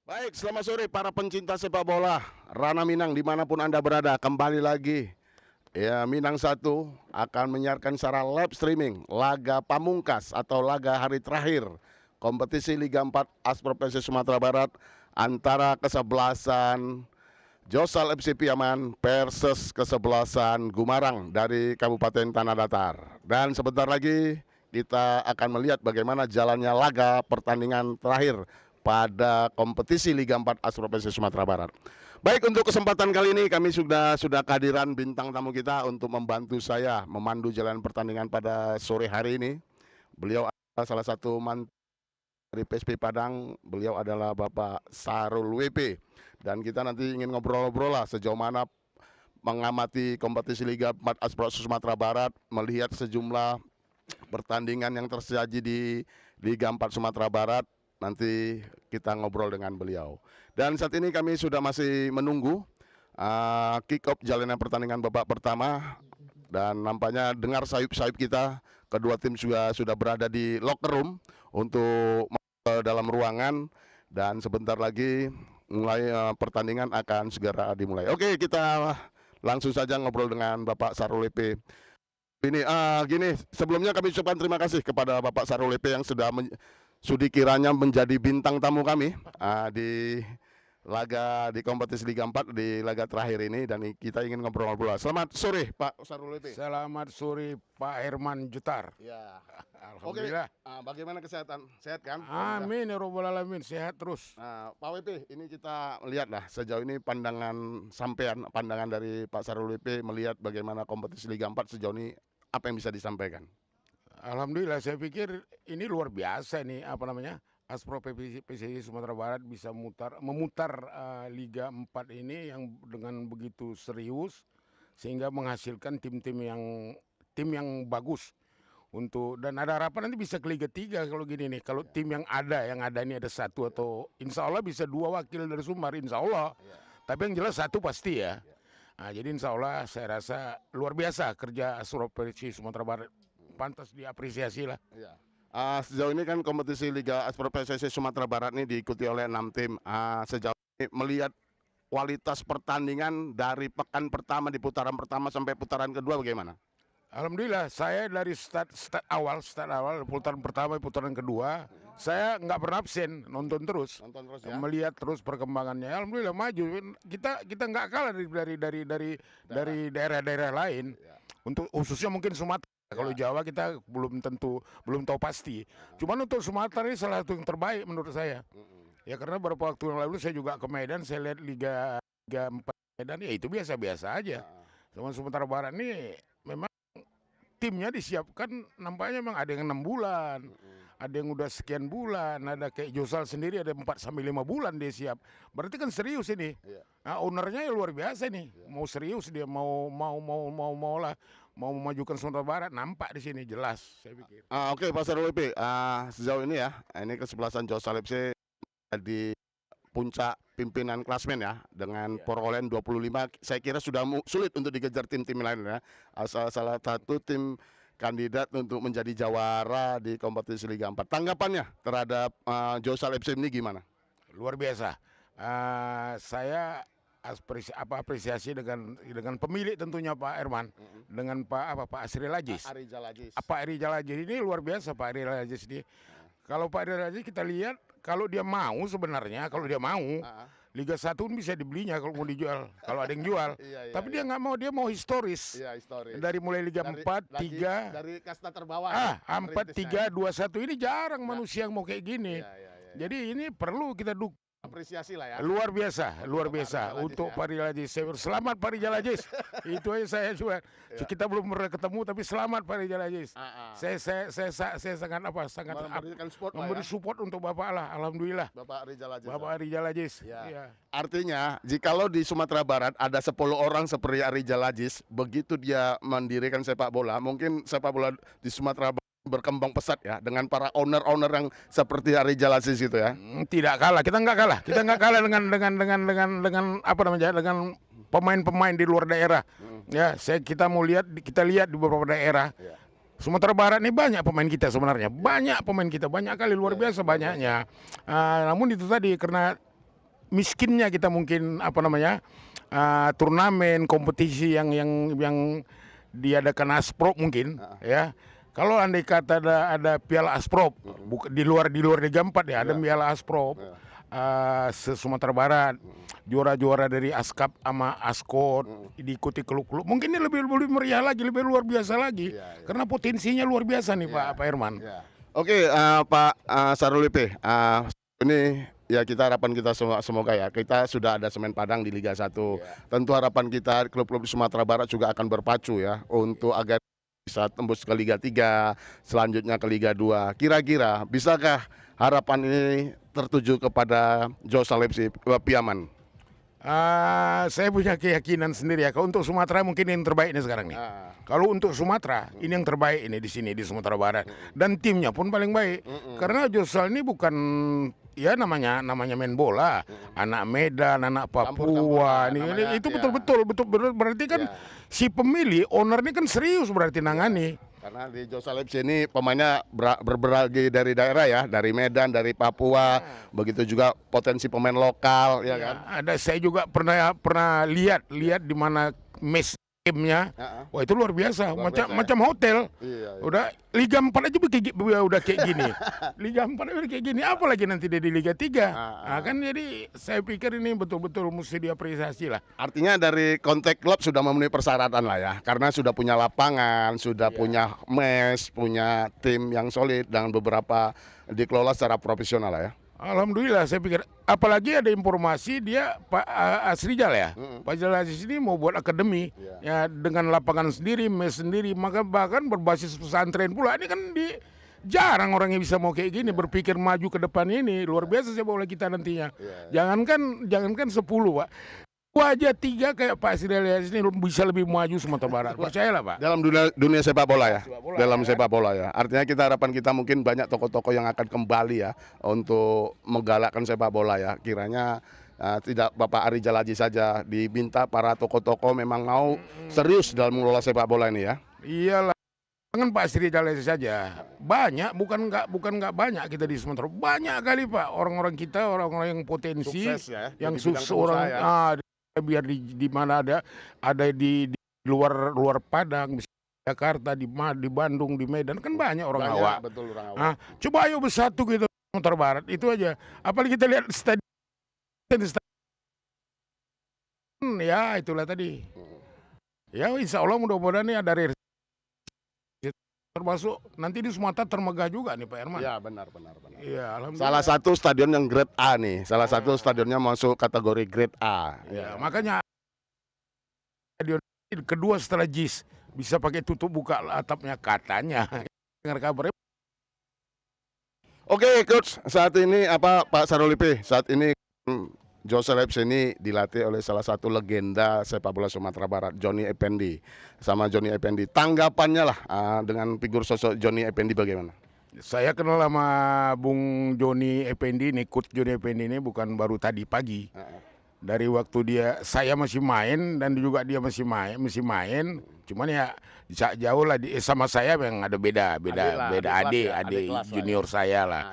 Baik, selamat sore para pencinta sepak bola. Rana Minang dimanapun Anda berada, kembali lagi. Ya, Minang satu akan menyiarkan secara live streaming laga pamungkas atau laga hari terakhir kompetisi Liga 4 Aspro PSIS Sumatera Barat antara kesebelasan Josal FC Piaman versus kesebelasan Gumarang dari Kabupaten Tanah Datar. Dan sebentar lagi kita akan melihat bagaimana jalannya laga pertandingan terakhir pada kompetisi Liga 4 Aspro PSIS Sumatera Barat. Baik, untuk kesempatan kali ini kami sudah kehadiran bintang tamu kita untuk membantu saya memandu jalan pertandingan pada sore hari ini. Beliau adalah salah satu mantan dari PSP Padang, beliau adalah Bapak Sarul WP. Dan kita nanti ingin ngobrol-ngobrol lah sejauh mana mengamati kompetisi Liga 4 Aspro Sumatera Barat, melihat sejumlah pertandingan yang terjadi di Liga 4 Sumatera Barat. Nanti kita ngobrol dengan beliau. Dan saat ini kami sudah masih menunggu kick off jalannya pertandingan babak pertama. Dan nampaknya dengar sayup-sayup kita, kedua tim juga sudah berada di locker room untuk dalam ruangan. Dan sebentar lagi mulai pertandingan akan segera dimulai. Oke, kita langsung saja ngobrol dengan Bapak Sarul WP. Ini gini, sebelumnya kami ucapkan terima kasih kepada Bapak Sarul WP yang sudi kiranya menjadi bintang tamu kami di laga di kompetisi Liga 4 di laga terakhir ini, dan kita ingin ngobrol-ngobrol. Selamat sore Pak Sarul WP. Selamat sore Pak Herman Jutar. Ya. Alhamdulillah. Oke, bagaimana kesehatan? Sehat kan? Amin ya robbal alamin, sehat terus. Nah, Pak WP, ini kita lihat lah sejauh ini pandangan sampean, pandangan dari Pak Sarul WP melihat bagaimana kompetisi Liga 4 sejauh ini, apa yang bisa disampaikan? Alhamdulillah, saya pikir ini luar biasa nih, Aspro PSIS Sumatera Barat bisa memutar Liga 4 ini yang dengan begitu serius sehingga menghasilkan tim yang bagus dan ada harapan nanti bisa ke Liga 3 kalau gini nih. Kalau tim yang ada ini ada satu atau insya Allah bisa dua wakil dari Sumbar, insya Allah. Tapi yang jelas satu pasti ya. Nah, jadi insya Allah saya rasa luar biasa kerja Aspro PSIS Sumatera Barat, pantas diapresiasi lah. Ya. Sejauh ini kan kompetisi Liga Aspro PSIS Sumatera Barat ini diikuti oleh 6 tim. Sejauh ini melihat kualitas pertandingan dari pekan pertama di putaran pertama sampai putaran kedua bagaimana? Alhamdulillah, saya dari start awal putaran pertama, putaran kedua, saya nggak pernah absen, nonton terus ya? Melihat terus perkembangannya. Alhamdulillah maju. Kita nggak kalah dari daerah-daerah lain. Ya. Untuk khususnya mungkin Sumatera. Kalau Jawa kita belum tahu pasti. Cuman untuk Sumatera ini salah satu yang terbaik menurut saya. Ya karena beberapa waktu yang lalu saya juga ke Medan, saya lihat Liga 4 Medan, ya itu biasa-biasa aja. Sama Sumatera Barat ini memang timnya disiapkan, nampaknya memang ada yang 6 bulan, ada yang udah sekian bulan, ada kayak Josal sendiri ada 4 sampai 5 bulan dia siap. Berarti kan serius ini. Nah, ownernya ya luar biasa nih. Mau serius dia, mau memajukan Sumatera Barat, nampak di sini jelas saya pikir. Oke, Pak Sarul WP, sejauh ini ya, ini kesebelasan Josal FC di puncak pimpinan klasmen ya, dengan perolehan 25. Saya kira sudah sulit untuk dikejar tim-tim lain ya. Salah satu tim kandidat untuk menjadi jawara di kompetisi Liga 4. Tanggapannya terhadap Josal FC ini gimana? Luar biasa. Saya apresiasi dengan pemilik tentunya Pak Herman, dengan Pak Asril Aziz. Pak Ari Jalajis ini luar biasa, Pak Ari Jalajis ini. Kalau Pak Ari Jalajis kita lihat, kalau dia mau sebenarnya, Liga 1 bisa dibelinya kalau mau dijual, kalau ada yang jual. Tapi dia nggak mau, dia mau historis. Dari mulai Liga 4, 3, dari kasta terbawah. 4, 3, 2, 1 ini jarang manusia yang mau kayak gini. Jadi ini perlu kita dukung. Apresiasi lah ya. Luar biasa untuk Pak Rijal Aziz. Selamat Pak Rijal Aziz. Itu aja saya juga. Kita belum pernah ketemu, tapi selamat Pak Rijal Aziz. Saya sangat memberi support untuk Bapak lah. Alhamdulillah. Bapak Rijal Aziz. Ya. Artinya, jikalau di Sumatera Barat ada 10 orang seperti Rijal Aziz, begitu dia mendirikan sepak bola, mungkin sepak bola di Sumatera Barat berkembang pesat ya, dengan para owner yang seperti Rijal Aziz itu ya. Tidak kalah, kita nggak kalah dengan pemain-pemain di luar daerah. Ya, kita lihat di beberapa daerah. Sumatera Barat ini banyak pemain kita sebenarnya, banyak kali, luar biasa banyaknya. Namun itu tadi karena miskinnya kita mungkin apa namanya turnamen kompetisi yang diadakan Asprop mungkin ya. Kalau andai kata ada Piala Asprop di luar Liga 4 ya, ada Piala Asprop se-Sumatera Barat, juara-juara dari Askap sama Askot diikuti klub-klub. Mungkin ini lebih meriah lagi, lebih luar biasa lagi. Karena potensinya luar biasa nih Pak Herman. Oke, Pak Sarul Lipe, ini ya kita harapan kita semoga ya kita sudah ada semen Padang di Liga 1. Tentu harapan kita klub-klub di Sumatera Barat juga akan berpacu ya untuk agar bisa tembus ke Liga 3, selanjutnya ke Liga 2. Kira-kira bisakah harapan ini tertuju kepada Josa Lepsi Piaman? Saya punya keyakinan sendiri ya. Kalau untuk Sumatera mungkin yang terbaik ini sekarang nih. Kalau untuk Sumatera ini yang terbaik ini di sini di Sumatera Barat dan timnya pun paling baik. Karena Josal ini bukan ya namanya main bola, anak Medan, anak Papua. Itu betul berarti kan si pemilik owner ini kan serius berarti nangani. Karena di Josa Lepsi ini pemainnya berbagai dari daerah ya, dari Medan, dari Papua, begitu juga potensi pemain lokal, ya kan? Ada saya juga pernah lihat di mana mes timnya, wah itu luar biasa, macam hotel. Udah Liga 4 aja udah kayak gini, Liga 4 udah kayak gini, apalagi nanti dia di Liga 3. Kan jadi saya pikir ini betul-betul mesti diapresiasi lah. Artinya dari konteks klub sudah memenuhi persyaratan lah ya, karena sudah punya lapangan, sudah punya mes, punya tim yang solid dan beberapa dikelola secara profesional lah ya. Alhamdulillah saya pikir, apalagi ada informasi dia Pak Asrijal ya, Pak Aziz ini mau buat akademi ya dengan lapangan sendiri, mes sendiri, maka bahkan berbasis pesantren pula. Ini kan jarang orang yang bisa mau kayak gini, berpikir maju ke depan ini luar biasa sepak bola kita nantinya. Jangankan 10 Pak. Aja 3 kayak Pak Asrijal ini bisa lebih maju Sumatera Barat. Percayalah Pak. Dalam dunia sepak bola ya. Dalam sepak bola ya. Artinya kita harapan kita mungkin banyak tokoh-tokoh yang akan kembali ya untuk menggalakkan sepak bola ya. Kiranya tidak Bapak Arijal Aji saja, diminta para tokoh-tokoh memang mau serius dalam mengelola sepak bola ini ya. Iyalah. Jangan Pak Asrijal saja. Banyak, bukan nggak banyak kita di Sumatera. Banyak kali Pak orang-orang kita, orang-orang yang potensi, sukses ya, yang sukses orang biar di mana ada di luar Padang, misalnya Jakarta, di Bandung, di Medan kan banyak orang awak. Betul, orang awak. Coba ayo bersatu gitu Sumatera Barat itu aja. Apalagi kita lihat stadion ya itulah tadi. Ya insya Allah mudah-mudahan nih ada termasuk nanti di Sumatera termegah juga nih Pak Herman. Ya benar. Ya, alhamdulillah. Salah satu stadion yang grade A nih, salah satu stadionnya masuk kategori grade A. Ya, makanya stadion kedua setelah JIS bisa pakai tutup buka atapnya katanya. Dengar kabarnya. Oke, Coach, saat ini Pak Sarul Lipe, saat ini Josa Lepsi ini dilatih oleh salah satu legenda sepak bola Sumatera Barat, Johnny Effendi. Sama Johnny Effendi, tanggapannya lah dengan figur sosok Johnny Effendi bagaimana? Saya kenal sama Bung Johnny Effendi, Coach Johnny Effendi ini bukan baru tadi pagi. Dari waktu saya masih main dan juga dia masih main. Cuman ya jauh lah sama saya yang ada beda adik junior saya lah.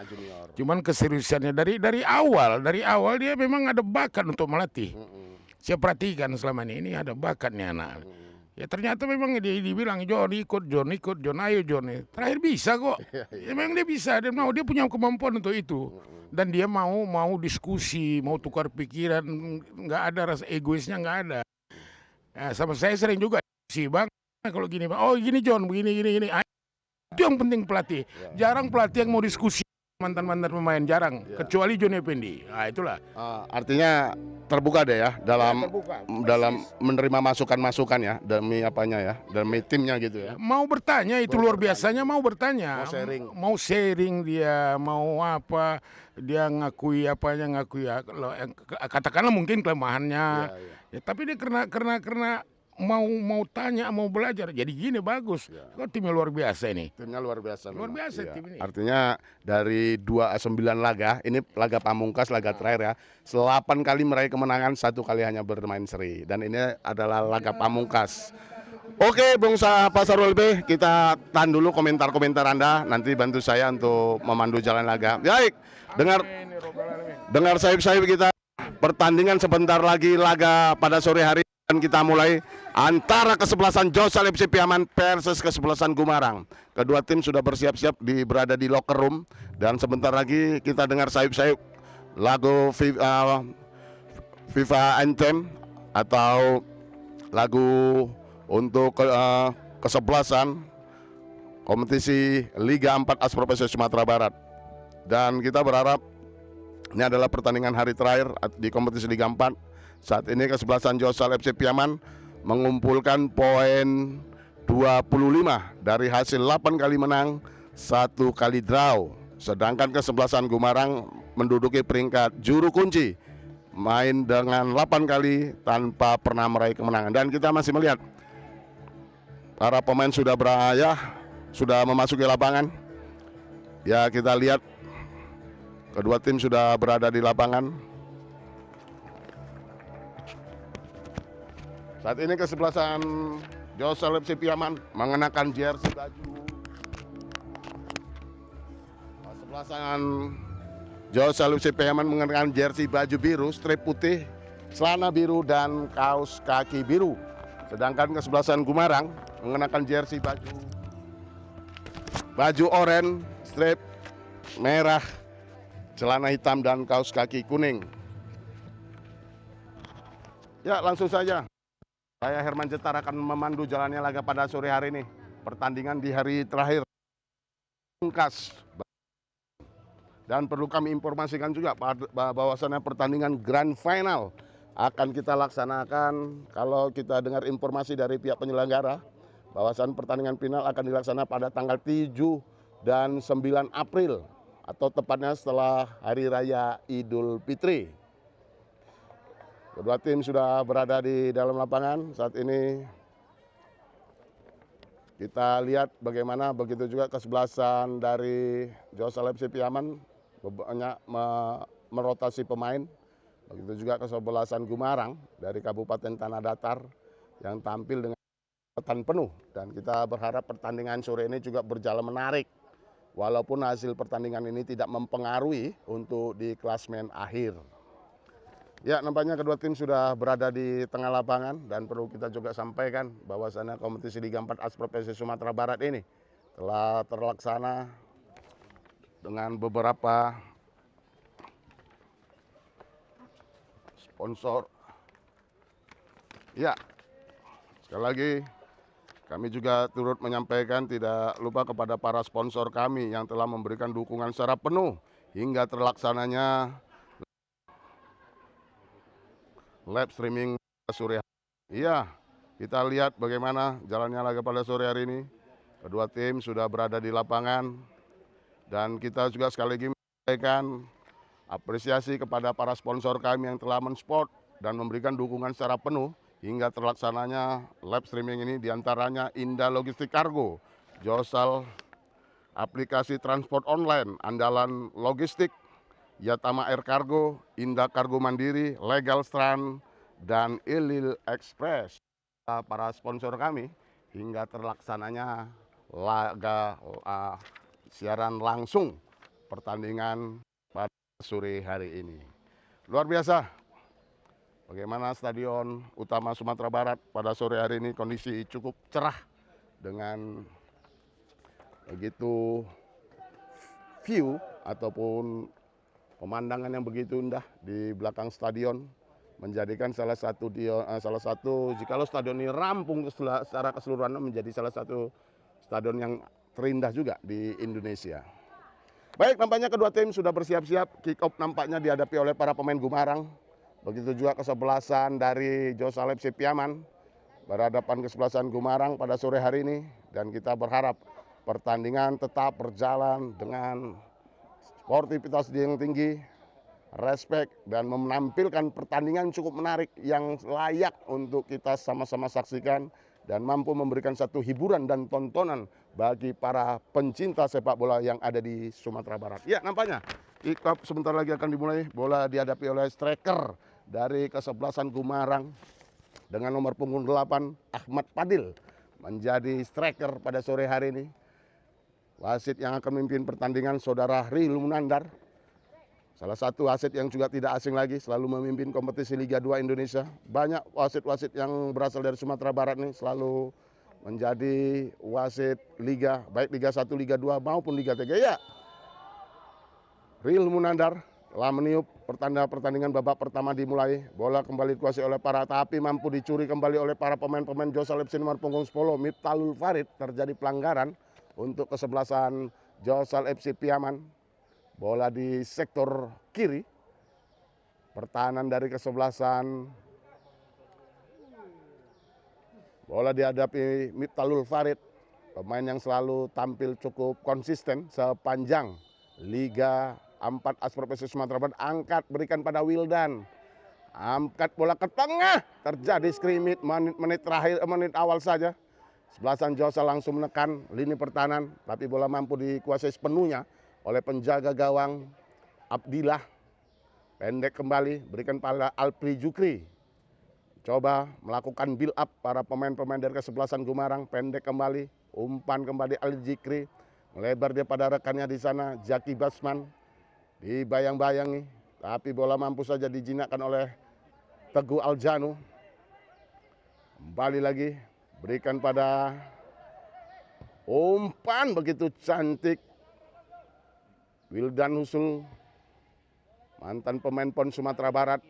Cuman keseriusannya dari awal dia memang ada bakat untuk melatih. Saya perhatikan selama ini ada bakat nih anak. Ya ternyata memang dia dibilang John ikut, ayo John. Terakhir bisa kok. Ya, memang dia bisa dan dia punya kemampuan untuk itu. Dan dia mau diskusi, mau tukar pikiran, nggak ada rasa egoisnya, nggak ada. Nah, sama saya sering juga sih Bang, kalau gini Bang, oh gini John, begini. Itu yang penting pelatih. Jarang pelatih yang mau diskusi mantan pemain, jarang. Kecuali Johnny Effendi. Nah itulah. Artinya terbuka deh ya dalam menerima masukan ya demi apanya ya, demi timnya gitu ya. Mau bertanya itu luar biasanya, mau bertanya. Mau sharing dia, mau apa, dia ngakui katakanlah mungkin kelemahannya. Ya, tapi dia karena mau tanya, mau belajar. Jadi gini bagus. Kok timnya luar biasa ini. Timnya luar biasa. Luar biasa tim ini. Artinya dari 9 laga, ini laga pamungkas, laga terakhir ya. 8 kali meraih kemenangan, 1 kali hanya bermain seri. Dan ini adalah laga pamungkas. Oke, Bung Pak Sarul Lipe, kita tahan dulu komentar-komentar Anda. Nanti bantu saya untuk memandu jalan laga. Baik, dengar sayap-sayap kita. pertandingan sebentar lagi laga pada sore hari dan kita mulai antara kesebelasan Josal FC Piaman versus kesebelasan Gumarang. Kedua tim sudah bersiap-siap berada di locker room dan sebentar lagi kita dengar sayup-sayup lagu FIFA Anthem atau lagu untuk kesebelasan kompetisi Liga 4 Asprop PSIS Sumatera Barat. Dan kita berharap ini adalah pertandingan hari terakhir di kompetisi Liga 4. Saat ini kesebelasan Josal FC Piaman mengumpulkan poin 25 dari hasil 8 kali menang, 1 kali draw. Sedangkan kesebelasan Gumarang menduduki peringkat juru kunci, main dengan 8 kali tanpa pernah meraih kemenangan. Dan kita masih melihat para pemain sudah sudah memasuki lapangan. Ya, kita lihat kedua tim sudah berada di lapangan. Saat ini kesebelasan Josal FC Piaman mengenakan jersey baju. Kesebelasan Josal FC Piaman mengenakan jersey baju biru, strip putih, celana biru dan kaos kaki biru. Sedangkan kesebelasan Gumarang mengenakan jersey baju oranye, strip merah, celana hitam dan kaos kaki kuning. Ya, langsung saja. Saya Herman Jetar akan memandu jalannya laga pada sore hari ini. Pertandingan di hari terakhir pungkas. Dan perlu kami informasikan juga bahwasannya pertandingan grand final akan kita laksanakan, kalau kita dengar informasi dari pihak penyelenggara, bahwasan pertandingan final akan dilaksanakan pada tanggal 7 dan 9 April atau tepatnya setelah Hari Raya Idul Fitri. Kedua tim sudah berada di dalam lapangan. Saat ini kita lihat bagaimana begitu juga kesebelasan dari Josal FC Piaman banyak merotasi pemain. Begitu juga kesebelasan Gumarang dari Kabupaten Tanah Datar yang tampil dengan kekuatan penuh. Dan kita berharap pertandingan sore ini juga berjalan menarik. Walaupun hasil pertandingan ini tidak mempengaruhi untuk di klasmen akhir. Ya, nampaknya kedua tim sudah berada di tengah lapangan dan perlu kita juga sampaikan bahwasannya kompetisi Liga 4 Asprop PSIS Sumatera Barat ini telah terlaksana dengan beberapa sponsor. Ya, sekali lagi kami juga turut menyampaikan tidak lupa kepada para sponsor kami yang telah memberikan dukungan secara penuh hingga terlaksananya live streaming sore hari. Iya, kita lihat bagaimana jalannya laga pada sore hari ini. Kedua tim sudah berada di lapangan dan kita juga sekali lagi menyampaikan apresiasi kepada para sponsor kami yang telah mensupport dan memberikan dukungan secara penuh hingga terlaksananya live streaming ini, diantaranya Indah Logistik Kargo, Josal aplikasi transport online andalan logistik, Yatama Air Cargo, Indah Kargo Mandiri, Legal Strand, dan Ilil Express. Para sponsor kami hingga terlaksananya laga siaran langsung pertandingan pada sore hari ini. Luar biasa. Bagaimana Stadion Utama Sumatera Barat pada sore hari ini kondisi cukup cerah dengan begitu view ataupun pemandangan yang begitu indah di belakang stadion, menjadikan salah satu jikalau stadion ini rampung secara keseluruhan menjadi salah satu stadion yang terindah juga di Indonesia. Baik, nampaknya kedua tim sudah bersiap-siap. Kick off nampaknya dihadapi oleh para pemain Gumarang. Begitu juga kesebelasan dari Josal FC Piaman berhadapan kesebelasan Gumarang pada sore hari ini. Dan kita berharap pertandingan tetap berjalan dengan sportivitas yang tinggi, respek, dan menampilkan pertandingan cukup menarik yang layak untuk kita sama-sama saksikan dan mampu memberikan satu hiburan dan tontonan bagi para pencinta sepak bola yang ada di Sumatera Barat. Ya, nampaknya kick off sebentar lagi akan dimulai. Bola dihadapi oleh striker dari kesebelasan Gumarang dengan nomor punggung 8 Ahmad Padil menjadi striker pada sore hari ini. Wasit yang akan memimpin pertandingan Saudara Ri Lumunandar. Salah satu wasit yang juga tidak asing lagi, selalu memimpin kompetisi Liga 2 Indonesia. Banyak wasit-wasit yang berasal dari Sumatera Barat nih selalu menjadi wasit Liga, baik Liga 1, Liga 2 maupun Liga 3. Ya, Ril Munandar telah meniup pertanda pertandingan babak pertama dimulai. Bola kembali dikuasai oleh para, tapi mampu dicuri kembali oleh para pemain-pemain Josal FC nomor punggung 10, Miftahul Farid. Terjadi pelanggaran untuk kesebelasan Josal FC Piaman. Bola di sektor kiri. Pertahanan dari kesebelasan. Bola dihadapi Miftahul Farid. Pemain yang selalu tampil cukup konsisten sepanjang Liga 4 Asprop FC Sumatera Barat. Angkat, berikan pada Wildan. Angkat bola ke tengah. Terjadi skrimmage menit terakhir, menit awal saja. Sebelasan Josal langsung menekan lini pertahanan, tapi bola mampu dikuasai sepenuhnya oleh penjaga gawang Abdillah. Pendek kembali, berikan pada Alpri Jukri. Coba melakukan build up para pemain-pemain dari kesebelasan Gumarang. Pendek kembali, umpan kembali Al Jikri. Melebar dia pada rekannya di sana, Jaki Basman. Dibayang-bayangi, tapi bola mampu saja dijinakkan oleh Teguh Aljanu. Kembali lagi, berikan pada umpan begitu cantik Wildan Husul, mantan pemain PON Sumatera Barat.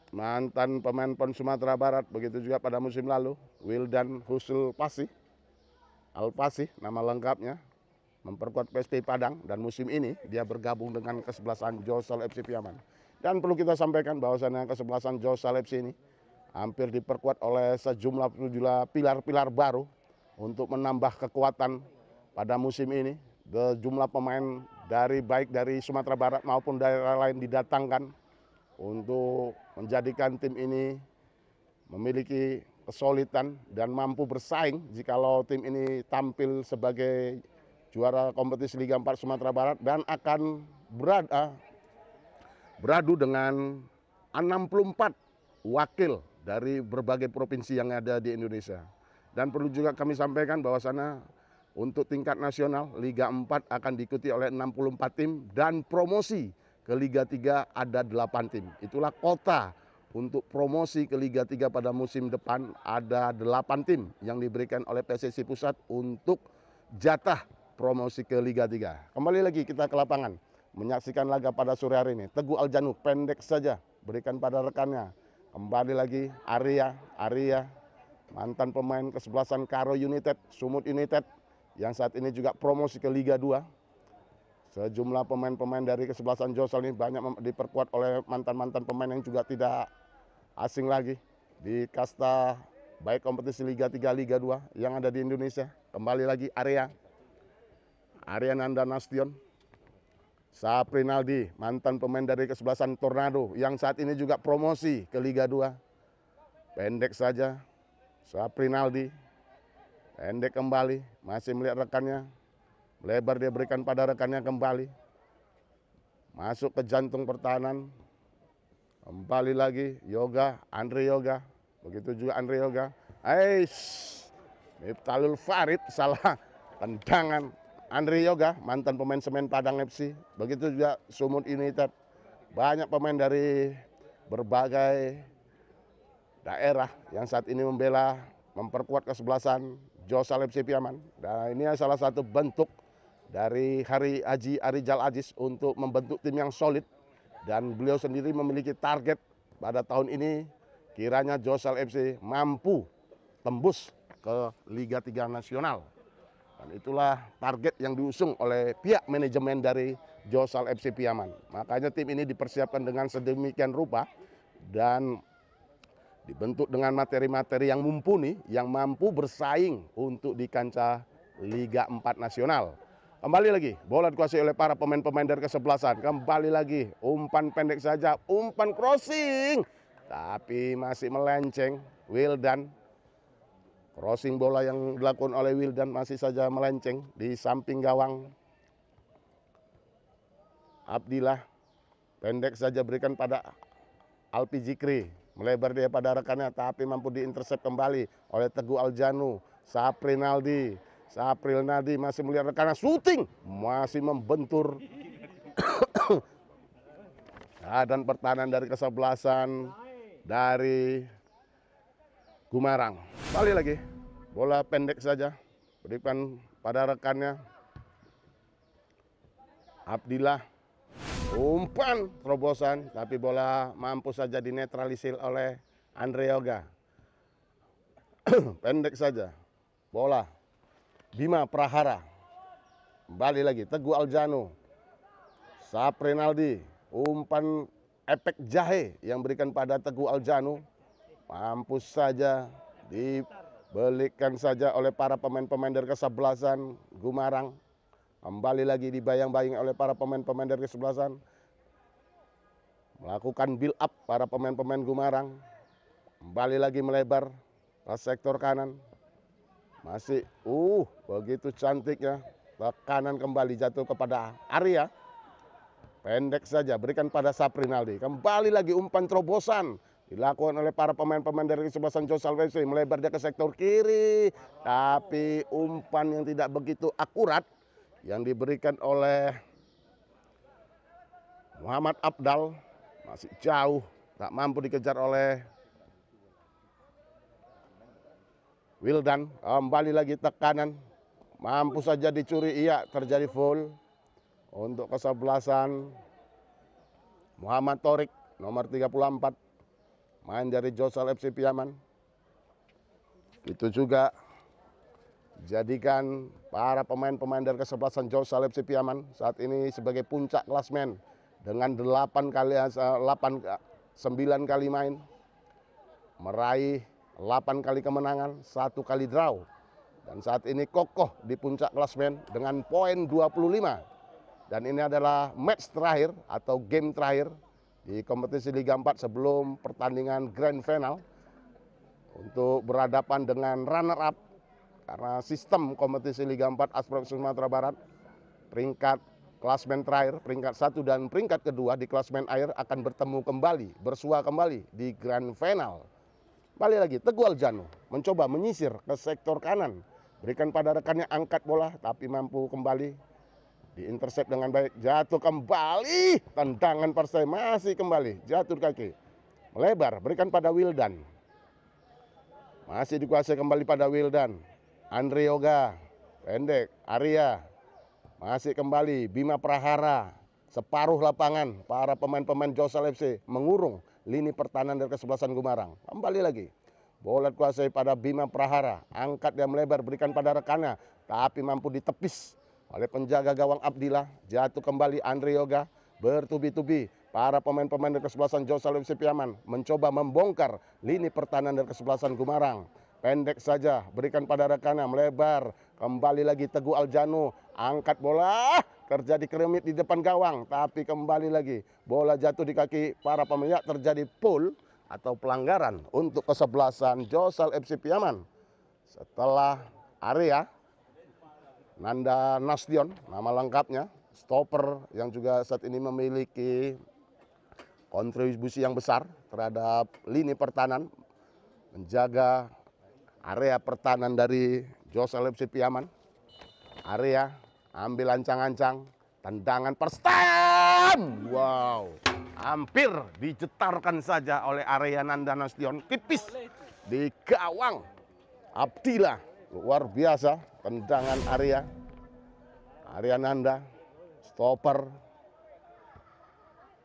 Mantan pemain PON Sumatera Barat, begitu juga pada musim lalu, Wildan Husul Pasi, Al-Pasi nama lengkapnya, memperkuat PSP Padang, dan musim ini dia bergabung dengan kesebelasan Josal FC Piaman. Dan perlu kita sampaikan bahwasannya kesebelasan Josal FC ini hampir diperkuat oleh sejumlah pilar-pilar baru untuk menambah kekuatan pada musim ini. Jumlah pemain baik dari Sumatera Barat maupun daerah lain didatangkan untuk menjadikan tim ini memiliki kesulitan dan mampu bersaing jikalau tim ini tampil sebagai juara kompetisi Liga 4 Sumatera Barat dan akan beradu dengan 64 wakil dari berbagai provinsi yang ada di Indonesia. Dan perlu juga kami sampaikan bahwasanya untuk tingkat nasional Liga 4 akan diikuti oleh 64 tim dan promosi ke Liga 3 ada 8 tim. Itulah kota untuk promosi ke Liga 3 pada musim depan, ada 8 tim yang diberikan oleh PSSI Pusat untuk jatah promosi ke Liga 3. Kembali lagi kita ke lapangan menyaksikan laga pada sore hari ini. Teguh Aljanu pendek saja berikan pada rekannya. Kembali lagi Arya, mantan pemain kesebelasan Karo United, Sumut United, yang saat ini juga promosi ke Liga 2. Sejumlah pemain-pemain dari kesebelasan Josal ini banyak diperkuat oleh mantan-mantan pemain yang juga tidak asing lagi di kasta baik kompetisi Liga 3, Liga 2 yang ada di Indonesia. Kembali lagi Arya Nanda Nastion, Saprinaldi, mantan pemain dari kesebelasan Tornado yang saat ini juga promosi ke Liga 2. Pendek saja, Saprinaldi, pendek kembali, masih melihat rekannya, lebar dia berikan pada rekannya kembali. Masuk ke jantung pertahanan, kembali lagi Andre Yoga, begitu juga Andre Yoga. Miftahul Farid salah tendangan. Andre Yoga, mantan pemain Semen Padang FC, begitu juga Sumut United. Banyak pemain dari berbagai daerah yang saat ini memperkuat kesebelasan Josal FC Piaman. Dan ini salah satu bentuk dari Haji Arijal Aziz untuk membentuk tim yang solid. Dan beliau sendiri memiliki target pada tahun ini kiranya Josal FC mampu tembus ke Liga 3 Nasional. Dan itulah target yang diusung oleh pihak manajemen dari Josal FC Piaman. Makanya tim ini dipersiapkan dengan sedemikian rupa dan dibentuk dengan materi-materi yang mumpuni, yang mampu bersaing untuk di kancah Liga 4 Nasional. Kembali lagi, bola dikuasai oleh para pemain-pemain dari kesebelasan. Kembali lagi, umpan pendek saja, umpan crossing. Tapi masih melenceng, Wildan. Crossing bola yang dilakukan oleh Wildan masih saja melenceng di samping gawang Abdillah. Pendek saja berikan pada Alpi Jikri. Melebar dia pada rekannya tapi mampu diintercept kembali oleh Teguh Aljanu. Saprinaldi masih melihat rekannya, syuting masih membentur Dan pertahanan dari kesebelasan dari Gumarang. Kembali lagi, bola pendek saja, berikan pada rekannya. Abdillah, umpan terobosan, tapi bola mampu saja dinetralisir oleh Andre Yoga. Pendek saja, bola. Bima Prahara, kembali lagi, Teguh Aljano, Saprinaldi, umpan efek jahe yang berikan pada Teguh Aljano. Mampus saja dibelikan saja oleh para pemain-pemain dari kesebelasan Gumarang. Kembali lagi dibayang-bayang oleh para pemain-pemain dari kesebelasan. Melakukan build up para pemain-pemain Gumarang. Kembali lagi melebar ke sektor kanan. Masih begitu cantiknya. Tekanan kembali jatuh kepada Arya. Pendek saja berikan pada Saprinaldi. Kembali lagi umpan terobosan dilakukan oleh para pemain-pemain dari kesebelasan Josal FC, melebar dia ke sektor kiri, tapi umpan yang tidak begitu akurat yang diberikan oleh Muhammad Abdal masih jauh, tak mampu dikejar oleh Wildan. Kembali lagi tekanan, mampu saja dicuri, iya terjadi foul untuk kesebelasan Muhammad Torik nomor 34. Main dari Josal FC Piaman. Itu juga jadikan para pemain-pemain dari kesebelasan Josal FC Piaman saat ini sebagai puncak klasmen dengan 9 kali main, meraih 8 kali kemenangan, 1 kali draw. Dan saat ini kokoh di puncak klasmen dengan poin 25. Dan ini adalah match terakhir atau game terakhir di kompetisi Liga 4 sebelum pertandingan Grand Final untuk berhadapan dengan runner up, karena sistem kompetisi Liga 4 Asprop Sumatera Barat peringkat klasmen terakhir, peringkat 1 dan peringkat kedua di klasmen air akan bertemu kembali, bersua kembali di Grand Final. Kembali lagi, Teguh Aljano mencoba menyisir ke sektor kanan, berikan pada rekannya, angkat bola tapi mampu kembali diintersep dengan baik, jatuh kembali, tendangan Persai masih kembali, jatuh di kaki, melebar, berikan pada Wildan, masih dikuasai kembali pada Wildan, Andre Yoga, pendek, Arya, masih kembali, Bima Prahara, separuh lapangan, para pemain-pemain Josal FC mengurung lini pertahanan dari kesebelasan Gumarang. Kembali lagi, bola dikuasai pada Bima Prahara, angkat dia melebar, berikan pada rekannya, tapi mampu ditepis oleh penjaga gawang Abdillah, jatuh kembali Andre Yoga, bertubi-tubi para pemain-pemain dari kesebelasan Josal FC Piaman mencoba membongkar lini pertahanan dari kesebelasan Gumarang. Pendek saja, berikan pada rekannya, melebar, kembali lagi Teguh Aljano, angkat bola, terjadi keremit di depan gawang, tapi kembali lagi, bola jatuh di kaki para pemain, terjadi foul atau pelanggaran untuk kesebelasan Josal FC Piaman. Setelah Arya Nanda Nasution, nama lengkapnya, stopper yang juga saat ini memiliki kontribusi yang besar terhadap lini pertahanan, menjaga area pertahanan dari Josal FC Piaman. Arya ambil ancang-ancang, tendangan Perstan, wow, hampir dicetarkan saja oleh Arya Nanda Nasution, tipis di gawang Abdillah. Luar biasa tendangan Arya Nanda, stopper,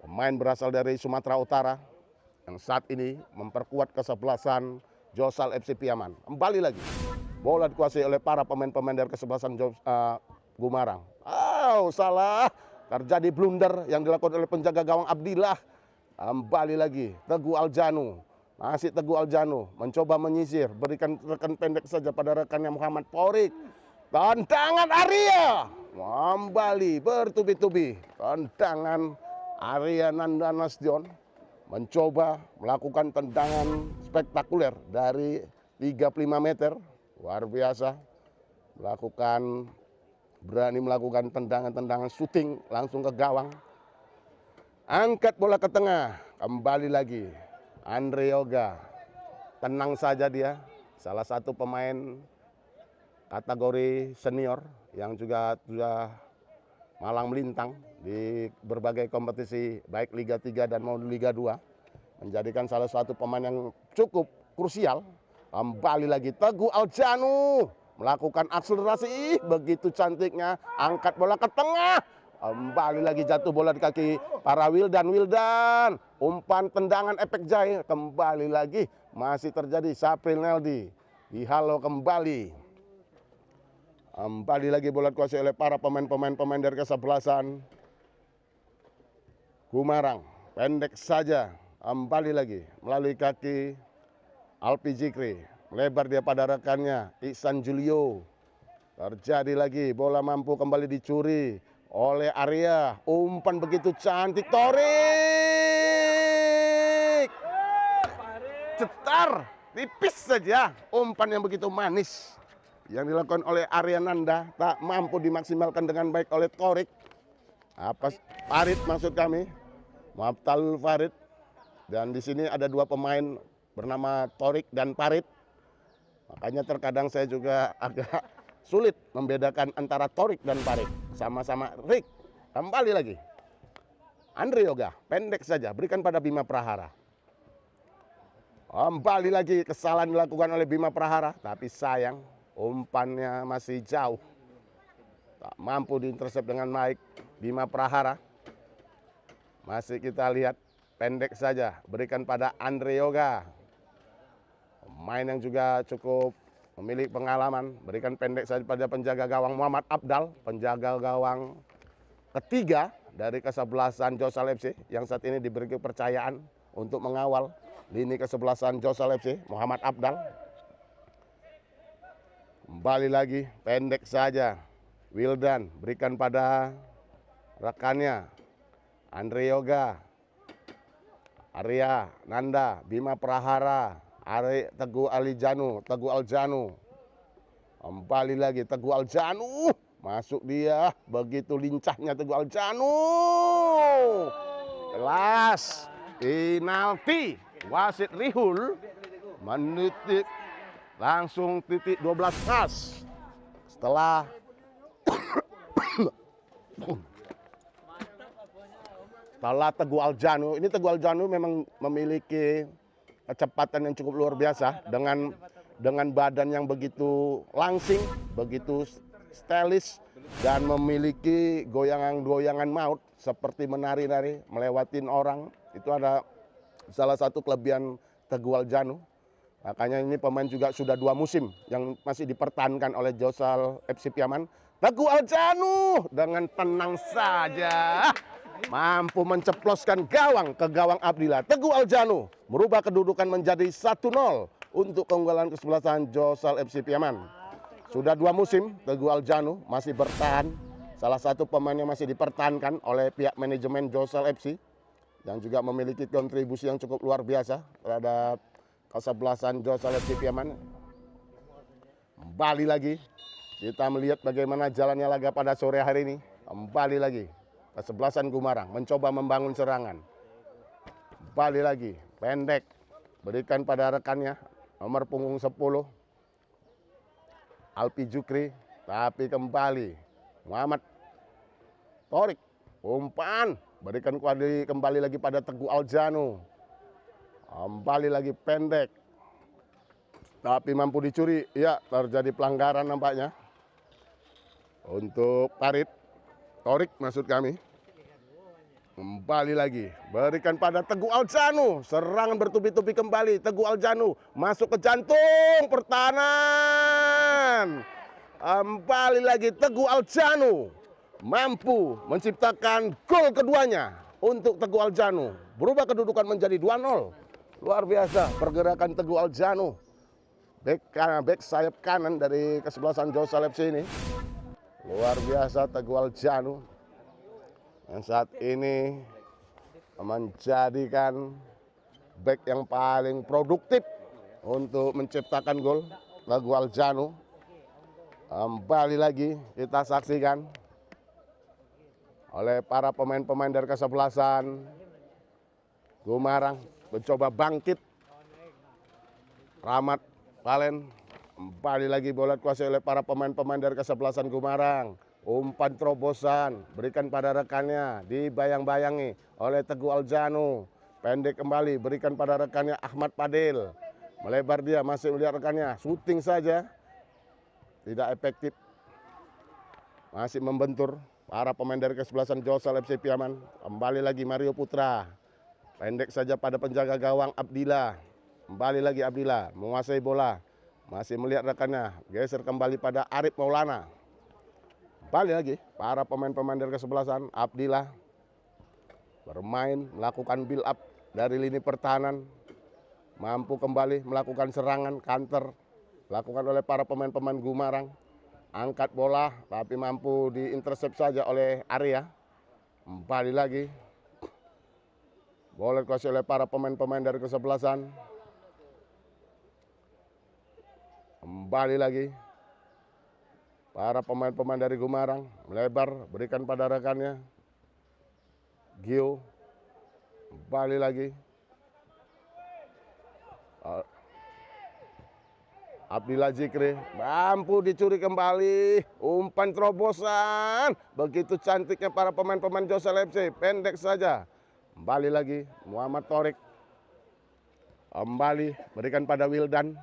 pemain berasal dari Sumatera Utara yang saat ini memperkuat kesebelasan Josal FC Piaman. Kembali lagi, bola dikuasai oleh para pemain-pemain dari kesebelasan Gumarang. Salah, terjadi blunder yang dilakukan oleh penjaga gawang Abdillah. Kembali lagi, Teguh Aljano. Masih Teguh Aljano mencoba menyisir, berikan rekan pendek saja pada rekannya Muhammad Torik. Tendangan Arya, kembali bertubi-tubi. Tendangan Arya Nanda Nasution mencoba melakukan tendangan spektakuler dari 35 meter. Luar biasa, berani melakukan tendangan-tendangan syuting langsung ke gawang. Angkat bola ke tengah, kembali lagi Andre Yoga, tenang saja dia, salah satu pemain kategori senior yang juga sudah malang melintang di berbagai kompetisi baik Liga 3 dan maupun Liga 2. Menjadikan salah satu pemain yang cukup krusial. Kembali lagi Teguh Aljanu melakukan akselerasi, begitu cantiknya angkat bola ke tengah. Kembali lagi jatuh bola di kaki para Wildan. Umpan tendangan efek jaya. Kembali lagi masih terjadi. Sapril Neldi dihalau kembali. Kembali lagi bola dikuasai oleh para pemain dari kesebelasan Gumarang. Pendek saja. Kembali lagi melalui kaki Alpi Jikri. Melebar dia pada rekannya Ihsan Julio. Terjadi lagi bola mampu kembali dicuri oleh Arya. Umpan begitu cantik, Torik. Cetar, tipis saja. Umpan yang begitu manis yang dilakukan oleh Arya Nanda tak mampu dimaksimalkan dengan baik oleh Torik. Apa Farid maksud kami? Maaf, Talul Farid. Dan di sini ada dua pemain bernama Torik dan Farid. Makanya terkadang saya juga agak sulit membedakan antara Torik dan Farid. Sama-sama Rick. Kembali lagi. Andre Yoga, pendek saja, berikan pada Bima Prahara. Kembali lagi kesalahan dilakukan oleh Bima Prahara. Tapi sayang, umpannya masih jauh. Tak mampu diintersep dengan baik Bima Prahara. Masih kita lihat pendek saja, berikan pada Andre Yoga. Pemain yang juga cukup memiliki pengalaman, berikan pendek saja pada penjaga gawang Muhammad Abdal, penjaga gawang ketiga dari kesebelasan Josal FC yang saat ini diberi kepercayaan untuk mengawal lini kesebelasan Josal FC, Muhammad Abdal. Kembali lagi pendek saja, Wildan berikan pada rekannya Andre Yoga, Arya Nanda, Bima Prahara, Teguh Aljanu. Kembali lagi Teguh Aljanu. Masuk dia, begitu lincahnya Teguh Aljanu. Kelas penalti. Wasit Rihul menitik langsung titik 12 khas. Setelah Teguh Aljanu, ini Teguh Aljanu memang memiliki kecepatan yang cukup luar biasa dengan badan yang begitu langsing, begitu stylish dan memiliki goyangan maut seperti menari-nari, melewatin orang. Itu ada salah satu kelebihan Teguh Aljanu. Makanya ini pemain juga sudah 2 musim yang masih dipertahankan oleh Josal FC Piaman. Teguh Aljanu dengan tenang saja mampu menceploskan gawang ke gawang Abdillah. Teguh Aljanu merubah kedudukan menjadi 1-0 untuk keunggulan kesebelasan Josal FC Piaman. Sudah 2 musim Teguh Aljanu masih bertahan. Salah satu pemain yang masih dipertahankan oleh pihak manajemen Josal FC yang juga memiliki kontribusi yang cukup luar biasa terhadap kesebelasan Josal FC Piaman. Kembali lagi kita melihat bagaimana jalannya laga pada sore hari ini. Kembali lagi kesebelasan Gumarang mencoba membangun serangan. Kembali lagi pendek, berikan pada rekannya nomor punggung 10 Alpi Jukri. Tapi kembali Muhammad Torik, umpan berikan kembali lagi pada Teguh Aljanu. Kembali lagi pendek, tapi mampu dicuri. Ya, terjadi pelanggaran nampaknya untuk Torik maksud kami. Kembali lagi, berikan pada Teguh Aljanu. Serangan bertubi-tubi kembali. Teguh Aljanu masuk ke jantung pertahanan. Kembali lagi Teguh Aljanu mampu menciptakan gol keduanya untuk Teguh Aljanu. Berubah kedudukan menjadi 2-0. Luar biasa pergerakan Teguh Aljanu. Bek sayap kanan dari kesebelasan Josal FC ini. Luar biasa Teguh Aljanu yang saat ini menjadikan back yang paling produktif untuk menciptakan gol. Teguh Aljanu. Kembali lagi kita saksikan oleh para pemain-pemain dari kesebelasan Gumarang mencoba bangkit. Rahmat Valen. Kembali lagi bola dikuasai oleh para pemain-pemain dari kesebelasan Gumarang. Umpan terobosan, berikan pada rekannya, dibayang-bayangi oleh Teguh Aljanu. Pendek kembali, berikan pada rekannya Ahmad Padil. Melebar dia, masih melihat rekannya, syuting saja. Tidak efektif. Masih membentur para pemain dari kesebelasan Josal FC Piaman. Kembali lagi Mario Putra. Pendek saja pada penjaga gawang Abdillah. Kembali lagi Abdillah, menguasai bola. Masih melihat rekannya, geser kembali pada Arif Maulana. Kembali lagi para pemain-pemain dari kesebelasan Abdillah bermain, melakukan build up dari lini pertahanan, mampu kembali melakukan serangan counter dilakukan oleh para pemain-pemain Gumarang. Angkat bola tapi mampu diintersep saja oleh Arya. Kembali lagi bola dikuasai oleh para pemain-pemain dari kesebelasan. Kembali lagi para pemain-pemain dari Gumarang melebar, berikan pada rekannya Gio. Kembali lagi Abdillah Zikri, mampu dicuri kembali. Umpan terobosan, begitu cantiknya para pemain-pemain Josal FC. Pendek saja. Kembali lagi Muhammad Torik. Kembali berikan pada Wildan.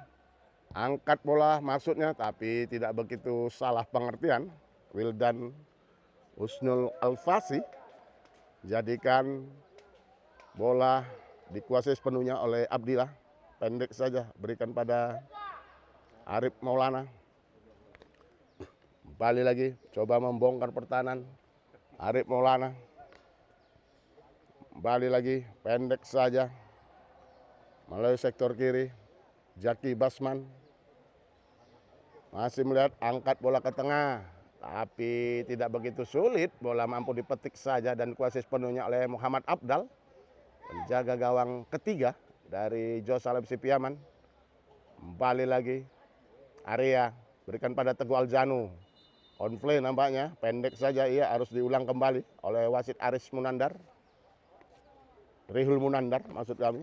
Angkat bola maksudnya, tapi tidak begitu salah pengertian. Wildan Husnul Alfasi jadikan bola dikuasai sepenuhnya oleh Abdillah. Pendek saja, berikan pada Arif Maulana. Kembali lagi, coba membongkar pertahanan Arif Maulana. Kembali lagi, pendek saja melalui sektor kiri. Jaki Basman masih melihat, angkat bola ke tengah, tapi tidak begitu sulit. Bola mampu dipetik saja dan kuasai sepenuhnya oleh Muhammad Abdal, penjaga gawang ketiga dari Josal FC Piaman. Kembali lagi Arya, berikan pada Teguh Aljanu. Konflik nampaknya, pendek saja, ia harus diulang kembali oleh wasit Aris Munandar. Rihul Munandar maksud kami.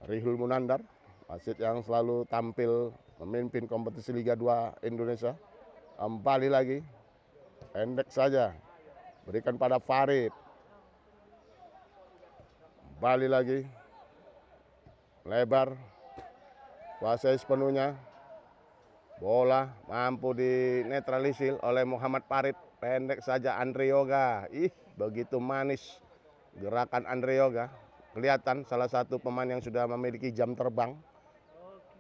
Rihul Munandar, wasit yang selalu tampil memimpin kompetisi Liga 2 Indonesia. Kembali lagi, pendek saja, berikan pada Farid. Kembali lagi, lebar, kuasai sepenuhnya. Bola mampu dinetralisir oleh Muhammad Farid. Pendek saja Andre Yoga. Begitu manis gerakan Andre Yoga. Kelihatan salah satu pemain yang sudah memiliki jam terbang.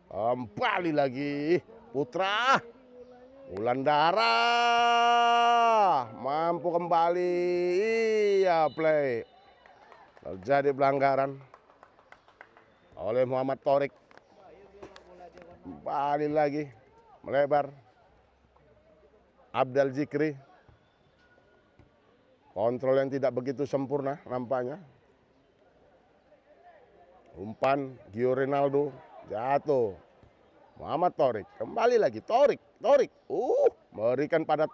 Kembali lagi Putra Wulandara mampu kembali. Iya, play. Terjadi pelanggaran oleh Muhammad Torik. Kembali lagi melebar Abdal Zikri. Kontrol yang tidak begitu sempurna nampaknya. Umpan Gio Rinaldo jatuh. Muhammad Torik, kembali lagi Torik. Berikan pada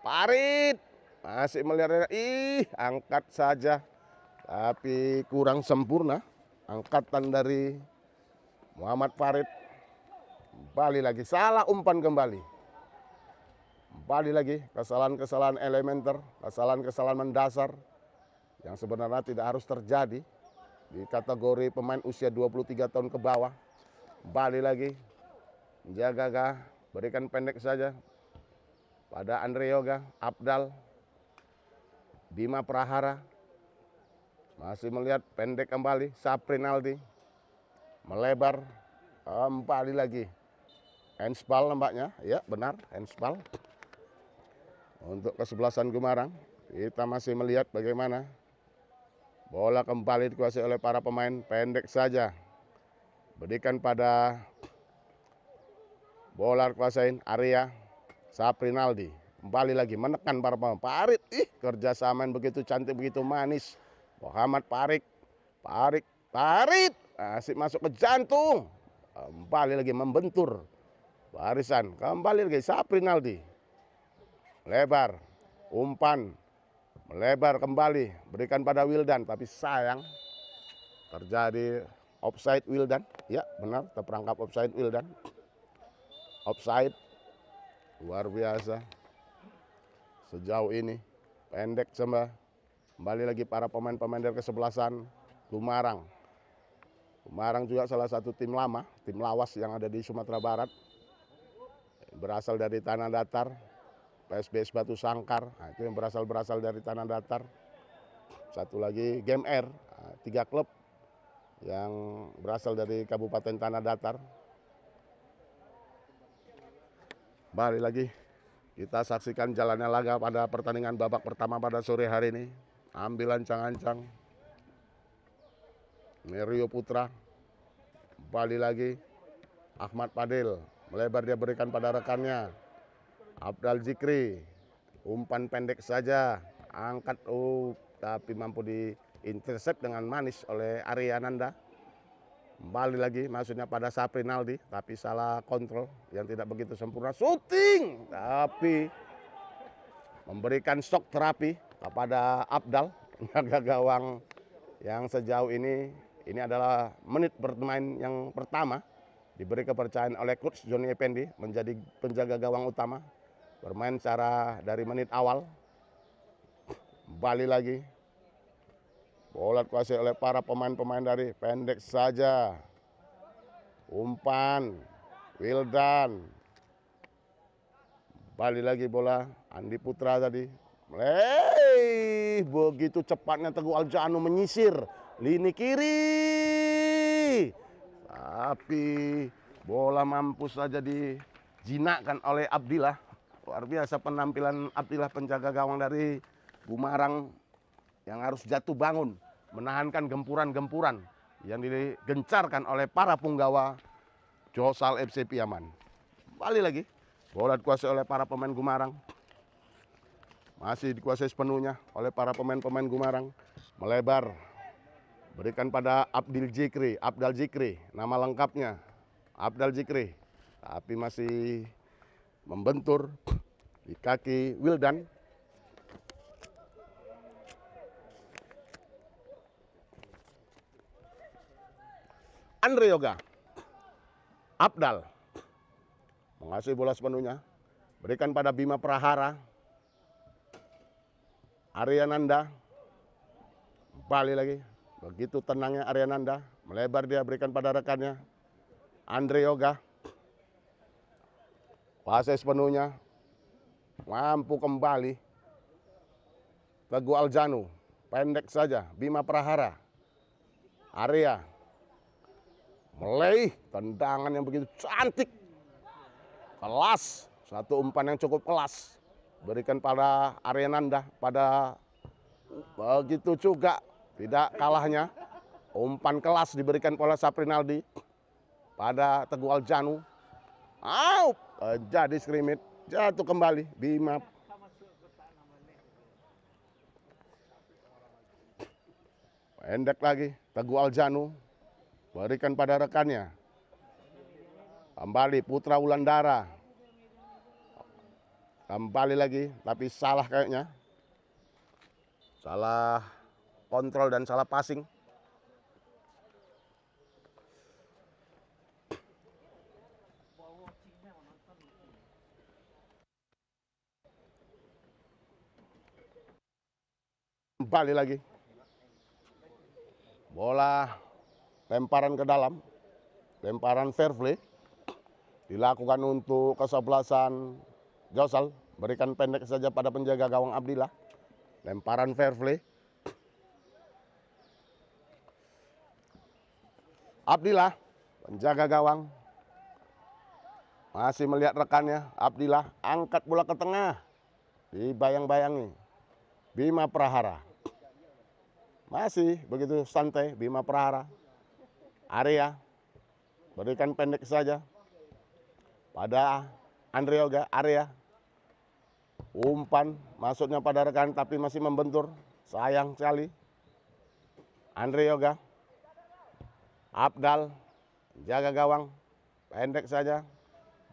Farid. Masih melihat, angkat saja. Tapi kurang sempurna angkatan dari Muhammad Farid. Kembali lagi, salah umpan kembali. Kembali lagi, kesalahan-kesalahan elementer, kesalahan-kesalahan mendasar yang sebenarnya tidak harus terjadi di kategori pemain usia 23 tahun ke bawah. Kembali lagi, menjaga, berikan pendek saja pada Andre Yoga, Abdal, Bima Prahara. Masih melihat, pendek kembali, Saprinaldi. Melebar, kembali lagi. Handsball nampaknya, ya benar, handsball. Untuk kesebelasan Gumarang, kita masih melihat bagaimana bola kembali dikuasai oleh para pemain. Pendek saja, berikan pada bola dikuasain Arya Saprinaldi. Kembali lagi menekan para pemain. Farid, kerjasama begitu cantik, begitu manis. Muhammad Farid asik masuk ke jantung. Kembali lagi membentur barisan. Kembali lagi Saprinaldi. Lebar, umpan, melebar kembali, berikan pada Wildan, tapi sayang terjadi offside Wildan. Ya benar, terperangkap offside Wildan. Offside, luar biasa. sejauh ini. Pendek coba. Kembali lagi para pemain-pemain dari kesebelasan Gumarang. Gumarang juga salah satu tim lama, tim lawas yang ada di Sumatera Barat. Berasal dari tanah datar, PSBS Batu Sangkar, nah, itu yang berasal dari tanah datar. Satu lagi Game Air, 3 klub yang berasal dari Kabupaten Tanah Datar. Balik lagi, kita saksikan jalannya laga pada pertandingan babak pertama pada sore hari ini. Ambil ancang-ancang, Rio Putra, balik lagi, Ahmad Padil, melebar dia berikan pada rekannya, Abdal Zikri, umpan pendek saja, angkat, tapi mampu di-intercept dengan manis oleh Arya Nanda. Kembali lagi, maksudnya pada Saprinaldi, tapi salah kontrol yang tidak begitu sempurna. Shooting, tapi memberikan shock terapi kepada Abdal, penjaga gawang yang sejauh ini adalah menit bermain yang pertama. Diberi kepercayaan oleh coach Johnny Effendi menjadi penjaga gawang utama. Bermain secara dari menit awal. Kembali lagi. Bola dikuasai oleh para pemain-pemain dari pendek saja. Umpan. Wildan. Kembali lagi bola. Andi Putra tadi. Begitu cepatnya Teguh Aljanu menyisir lini kiri. Tapi bola mampus saja dijinakkan oleh Abdillah. Luar biasa penampilan Abdillah, penjaga gawang dari Gumarang yang harus jatuh bangun, menahankan gempuran-gempuran yang digencarkan oleh para punggawa Josal FC Piaman. Kembali lagi, bola dikuasai oleh para pemain Gumarang. Masih dikuasai sepenuhnya oleh para pemain-pemain Gumarang. Melebar, berikan pada Abdal Zikri, nama lengkapnya Abdal Zikri. Tapi masih membentur di kaki Wildan. Andre Yoga, Abdal mengasih bola sepenuhnya, berikan pada Bima Prahara. Arya Nanda, balik lagi, begitu tenangnya Arya Nanda, melebar dia berikan pada rekannya, Andre Yoga, kuasai sepenuhnya, mampu kembali, Teguh Aljanu, pendek saja, Bima Prahara, Arya, meleih, tendangan yang begitu cantik, kelas, satu umpan yang cukup kelas. Berikan pada Arya Nanda, pada begitu juga tidak kalahnya umpan kelas diberikan oleh Saprinaldi pada Teguh Aljanu. Jadi skrimit, jatuh kembali Bima. Pendek lagi Teguh Aljanu, berikan pada rekannya. Kembali Putra Wulandara. Kembali lagi, tapi salah kayaknya. Salah kontrol dan salah passing. Kembali lagi. Bola lemparan ke dalam. Lemparan fair play. Dilakukan untuk kesebelasan Josal. Berikan pendek saja pada penjaga gawang Abdillah. Lemparan fair play. Abdillah, penjaga gawang. Masih melihat rekannya. Abdillah angkat bola ke tengah. Dibayang-bayangi. Bima Prahara. Masih begitu santai Bima Prahara. Arya. Berikan pendek saja pada Andre Yoga. Arya. Umpan masuknya pada rekan tapi masih membentur. Sayang sekali. Andre Yoga. Abdal, jaga gawang, pendek saja.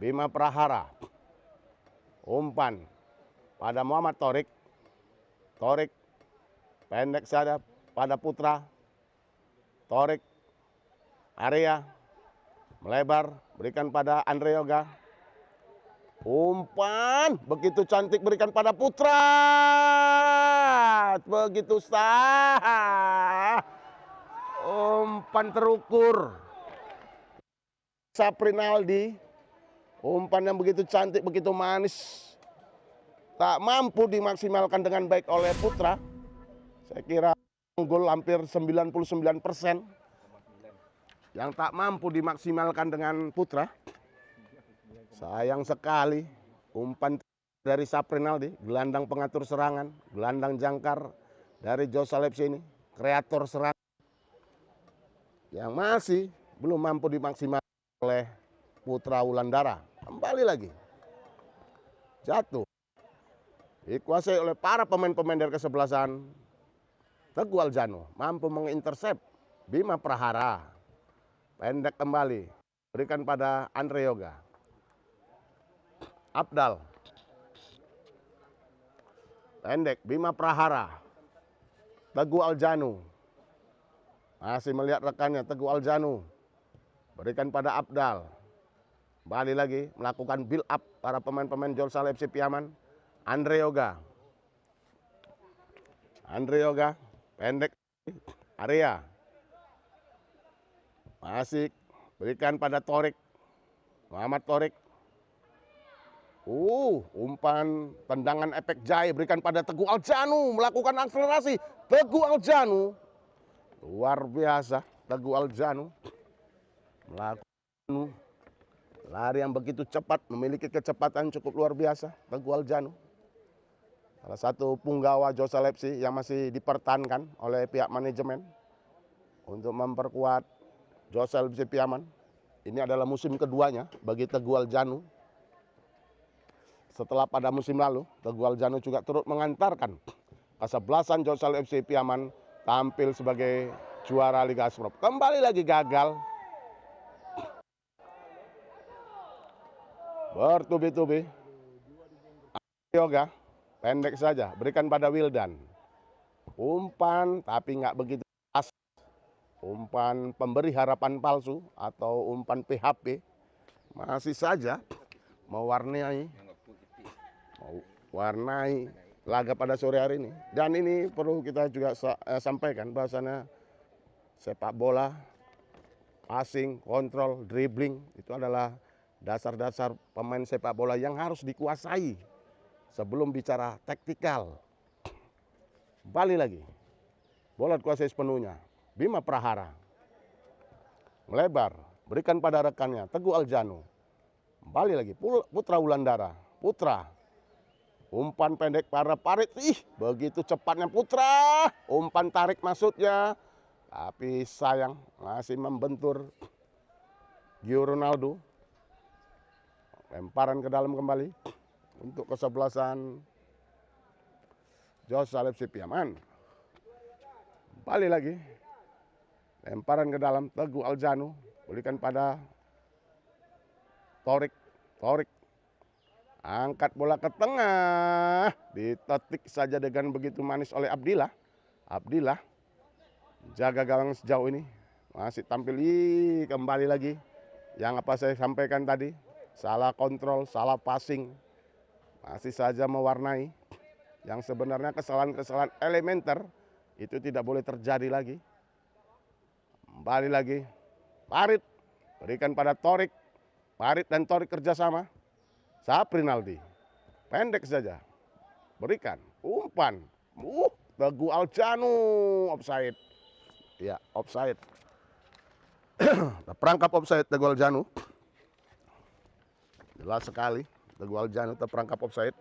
Bima Prahara. Umpan pada Muhammad Torik. Torik, pendek saja pada Putra. Torik, Arya, melebar, berikan pada Andre Yoga. Umpan begitu cantik berikan pada Putra. Begitu sah. Umpan terukur. Saprinaldi. Umpan yang begitu cantik, begitu manis. Tak mampu dimaksimalkan dengan baik oleh Putra. Saya kira gol hampir 99%. Yang tak mampu dimaksimalkan dengan Putra. Sayang sekali umpan dari Saprinaldi, gelandang pengatur serangan, gelandang jangkar dari Jose Lepsi ini, kreator serangan yang masih belum mampu dimaksimalkan oleh Putra Wulandara. Kembali lagi, jatuh, dikuasai oleh para pemain-pemain dari kesebelasan. Teguh Aljano mampu mengintersep Bima Prahara, pendek kembali, berikan pada Andre Yoga. Abdal, pendek, Bima Prahara, Teguh Aljano, masih melihat rekannya, Teguh Aljano, berikan pada Abdal. Kembali lagi melakukan build up para pemain-pemain Jalsal FC Piaman. Andre Yoga, pendek, area, masih berikan pada Torik, Muhammad Torik. Umpan tendangan efek jaya berikan pada Teguh Aljano, melakukan akselerasi. Teguh Aljano, luar biasa. Teguh Aljano melakukan lari yang begitu cepat, memiliki kecepatan cukup luar biasa. Teguh Aljano, salah satu punggawa Jose Lepsi yang masih dipertahankan oleh pihak manajemen untuk memperkuat Jose Lepsi Piaman. Ini adalah musim keduanya bagi Teguh Aljano. Setelah pada musim lalu, Teguh Aljano juga turut mengantarkan kesebelasan Jalsal FC Piaman tampil sebagai juara Liga Asprop. Kembali lagi gagal. Bertubi-tubi. Yoga, pendek saja, berikan pada Wildan. Umpan, tapi nggak begitu pas. Umpan pemberi harapan palsu atau umpan PHP. Masih saja mewarnai laga pada sore hari ini. Dan ini perlu kita juga sampaikan bahwasanya sepak bola, passing, kontrol, dribbling itu adalah dasar-dasar pemain sepak bola yang harus dikuasai sebelum bicara taktikal. Kembali lagi, bola dikuasai sepenuhnya. Bima Prahara melebar, berikan pada rekannya Teguh Aljano. Kembali lagi, Putra Wulandara. Putra, umpan pendek pada Parit. Begitu cepatnya Putra. Umpan tarik maksudnya. Tapi sayang masih membentur Gio Ronaldo. Lemparan ke dalam kembali untuk kesebelasan Jalsal FC Piaman. Kembali lagi. Lemparan ke dalam Teguh Aljano. Berikan pada Torik. Angkat bola ke tengah. Ditetik saja dengan begitu manis oleh Abdillah. Jaga gawang sejauh ini. Masih tampil. Kembali lagi. Yang apa saya sampaikan tadi. Salah kontrol, salah passing. Masih saja mewarnai. Yang sebenarnya kesalahan-kesalahan elementer. Itu tidak boleh terjadi lagi. Kembali lagi. Parit. Berikan pada Torik. Parit dan Torik kerjasama. Saprinaldi. Pendek saja. Berikan. Umpan. Teguh Aljano. Offside. Ya, offside. Terperangkap offside Teguh Aljano. Jelas sekali. Teguh Aljano terperangkap offside.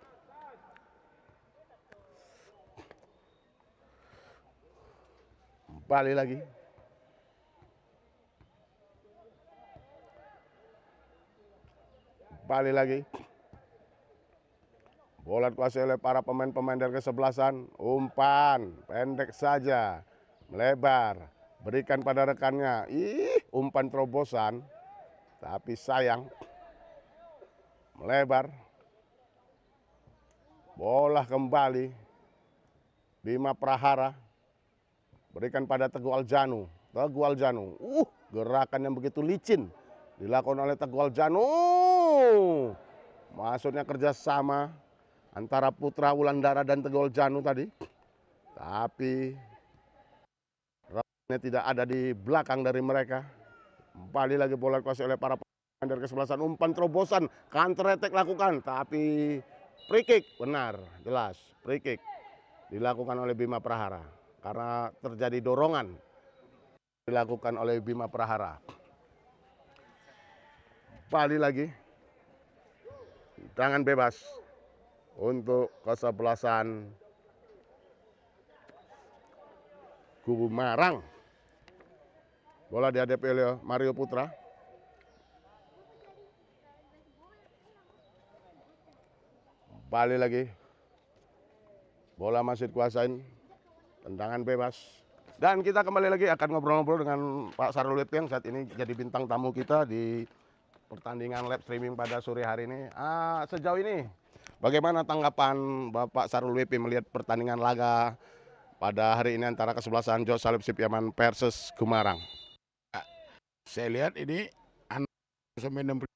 Kembali lagi. Kembali lagi. Bola dikuasai oleh para pemain-pemain dari kesebelasan. Umpan, pendek saja. Melebar. Berikan pada rekannya. Umpan terobosan. Tapi sayang. Melebar. Bola kembali. Bima Prahara. Berikan pada Teguh Aljano. Gerakan yang begitu licin. Dilakukan oleh Teguh Aljano. Maksudnya kerjasama antara Putra Wulandara dan Teguh Aljanu tadi. Tapi Raulnya tidak ada di belakang dari mereka. Kembali lagi bola dikuasai oleh para pemain dari kesebelasan. Umpan terobosan, counter attack lakukan. Tapi free kick, benar, jelas. Free kick dilakukan oleh Bima Prahara. Karena terjadi dorongan dilakukan oleh Bima Prahara. Kembali lagi. Tangan bebas untuk kesebelasan Gumarang. Bola dihadapi oleh Mario Putra. Kembali lagi. Bola masih dikuasain. Tendangan bebas. Dan kita kembali lagi akan ngobrol-ngobrol dengan Pak Sarul Wepi yang saat ini jadi bintang tamu kita di pertandingan live streaming pada sore hari ini. Sejauh ini bagaimana tanggapan Bapak Sarul Wepi melihat pertandingan laga pada hari ini antara kesebelasan Jos Salib Sipiaman versus Gumarang? Saya lihat ini sampai 60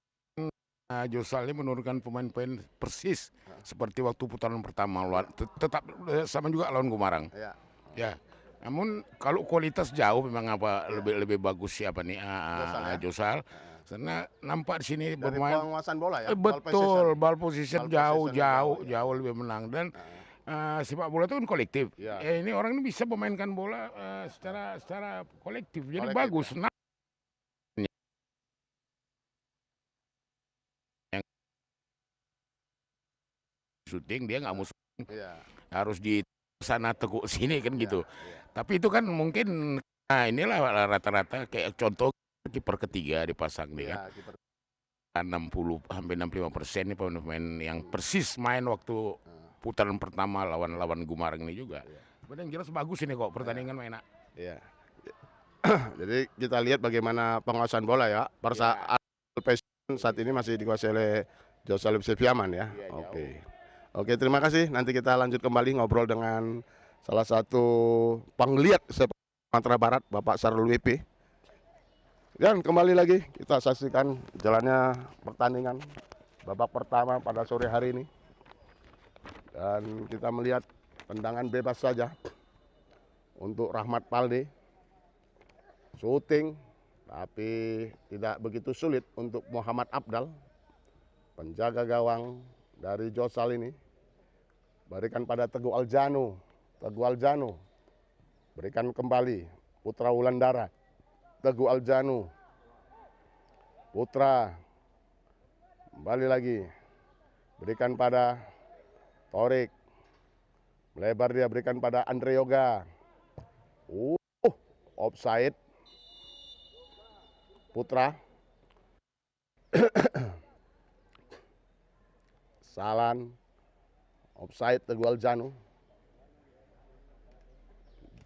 Josal ini menurunkan pemain-pemain persis seperti waktu putaran pertama lawan, tetap sama juga lawan Gumarang. Ya. Namun kalau kualitas jauh memang lebih bagus siapa nih Josal. Karena nampak di sini dari penguasaan bola ya. Betul, ball position jauh lebih menang dan sepak bola itu kan kolektif. Ini orang ini bisa memainkan bola secara kolektif. Jadi bagus. Ya. Syuting dia nggak mau syuting, harus di sana teguk sini kan gitu. Tapi itu kan mungkin inilah rata-rata kayak contoh kiper ketiga dipasang nih kan. 65% ini pemain yang persis main waktu putaran pertama lawan Gumarang ini juga. Yang jelas bagus ini kok pertandingan mainnya. Iya. Jadi kita lihat bagaimana penguasaan bola ya. Saat ini masih dikuasai oleh Jos Salib Sipiaman ya. Oke, terima kasih. Nanti kita lanjut kembali ngobrol dengan salah satu penggeliat Sumatera Barat, Bapak Sarul Wepi. Dan kembali lagi kita saksikan jalannya pertandingan babak pertama pada sore hari ini. Dan kita melihat tendangan bebas saja untuk Rahmat Palde. Shooting, tapi tidak begitu sulit untuk Muhammad Abdal, penjaga gawang dari Josal ini. Berikan pada Teguh Aljanu. Berikan kembali Putra Wulandara. Teguh Aljanu. Putra. Kembali lagi. Berikan pada Torik. Melebar dia berikan pada Andre Yoga. Offside. Putra. Salan. Offside Teguh Aljanu.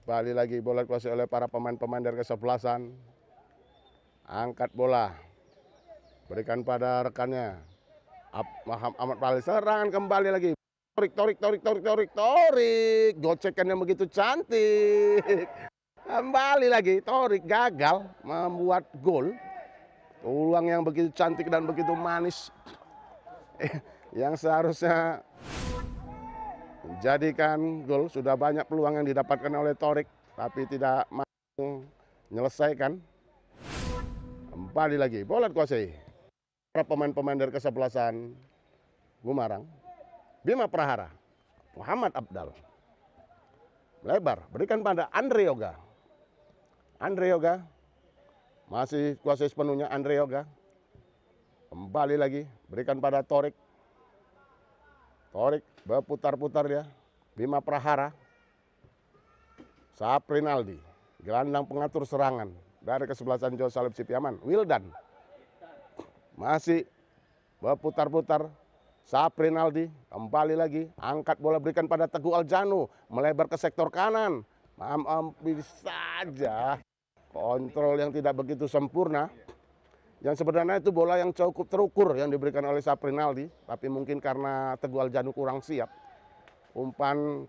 Kembali lagi bola dikuasai oleh para pemain-pemain dari kesebelasan. Angkat bola. Berikan pada rekannya. Ahmad Palde. Serangan kembali lagi. Torik. Gocekan yang begitu cantik. Kembali lagi. Torik gagal membuat gol. Peluang yang begitu cantik dan begitu manis. Yang seharusnya menjadikan gol. Sudah banyak peluang yang didapatkan oleh Torik, tapi tidak mampu menyelesaikan. Kembali lagi bola dikuasai para pemain-pemain dari kesebelasan Gumarang. Bima Prahara, Muhammad Abdal. Melebar, berikan pada Andre Yoga. Masih kuasai sepenuhnya Andre Yoga. Kembali lagi, berikan pada Torik. Berputar-putar dia. Bima Prahara. Saprinaldi. Gelandang pengatur serangan dari kesebelasan Jos Salib Sipiaman. Wildan. Masih berputar-putar. Saprinaldi. Kembali lagi. Angkat bola berikan pada Teguh Aljanu. Melebar ke sektor kanan. Bisa saja. Kontrol yang tidak begitu sempurna. Yang sebenarnya itu bola yang cukup terukur yang diberikan oleh Saprinaldi, tapi mungkin karena Teguh Aljanu kurang siap. Umpan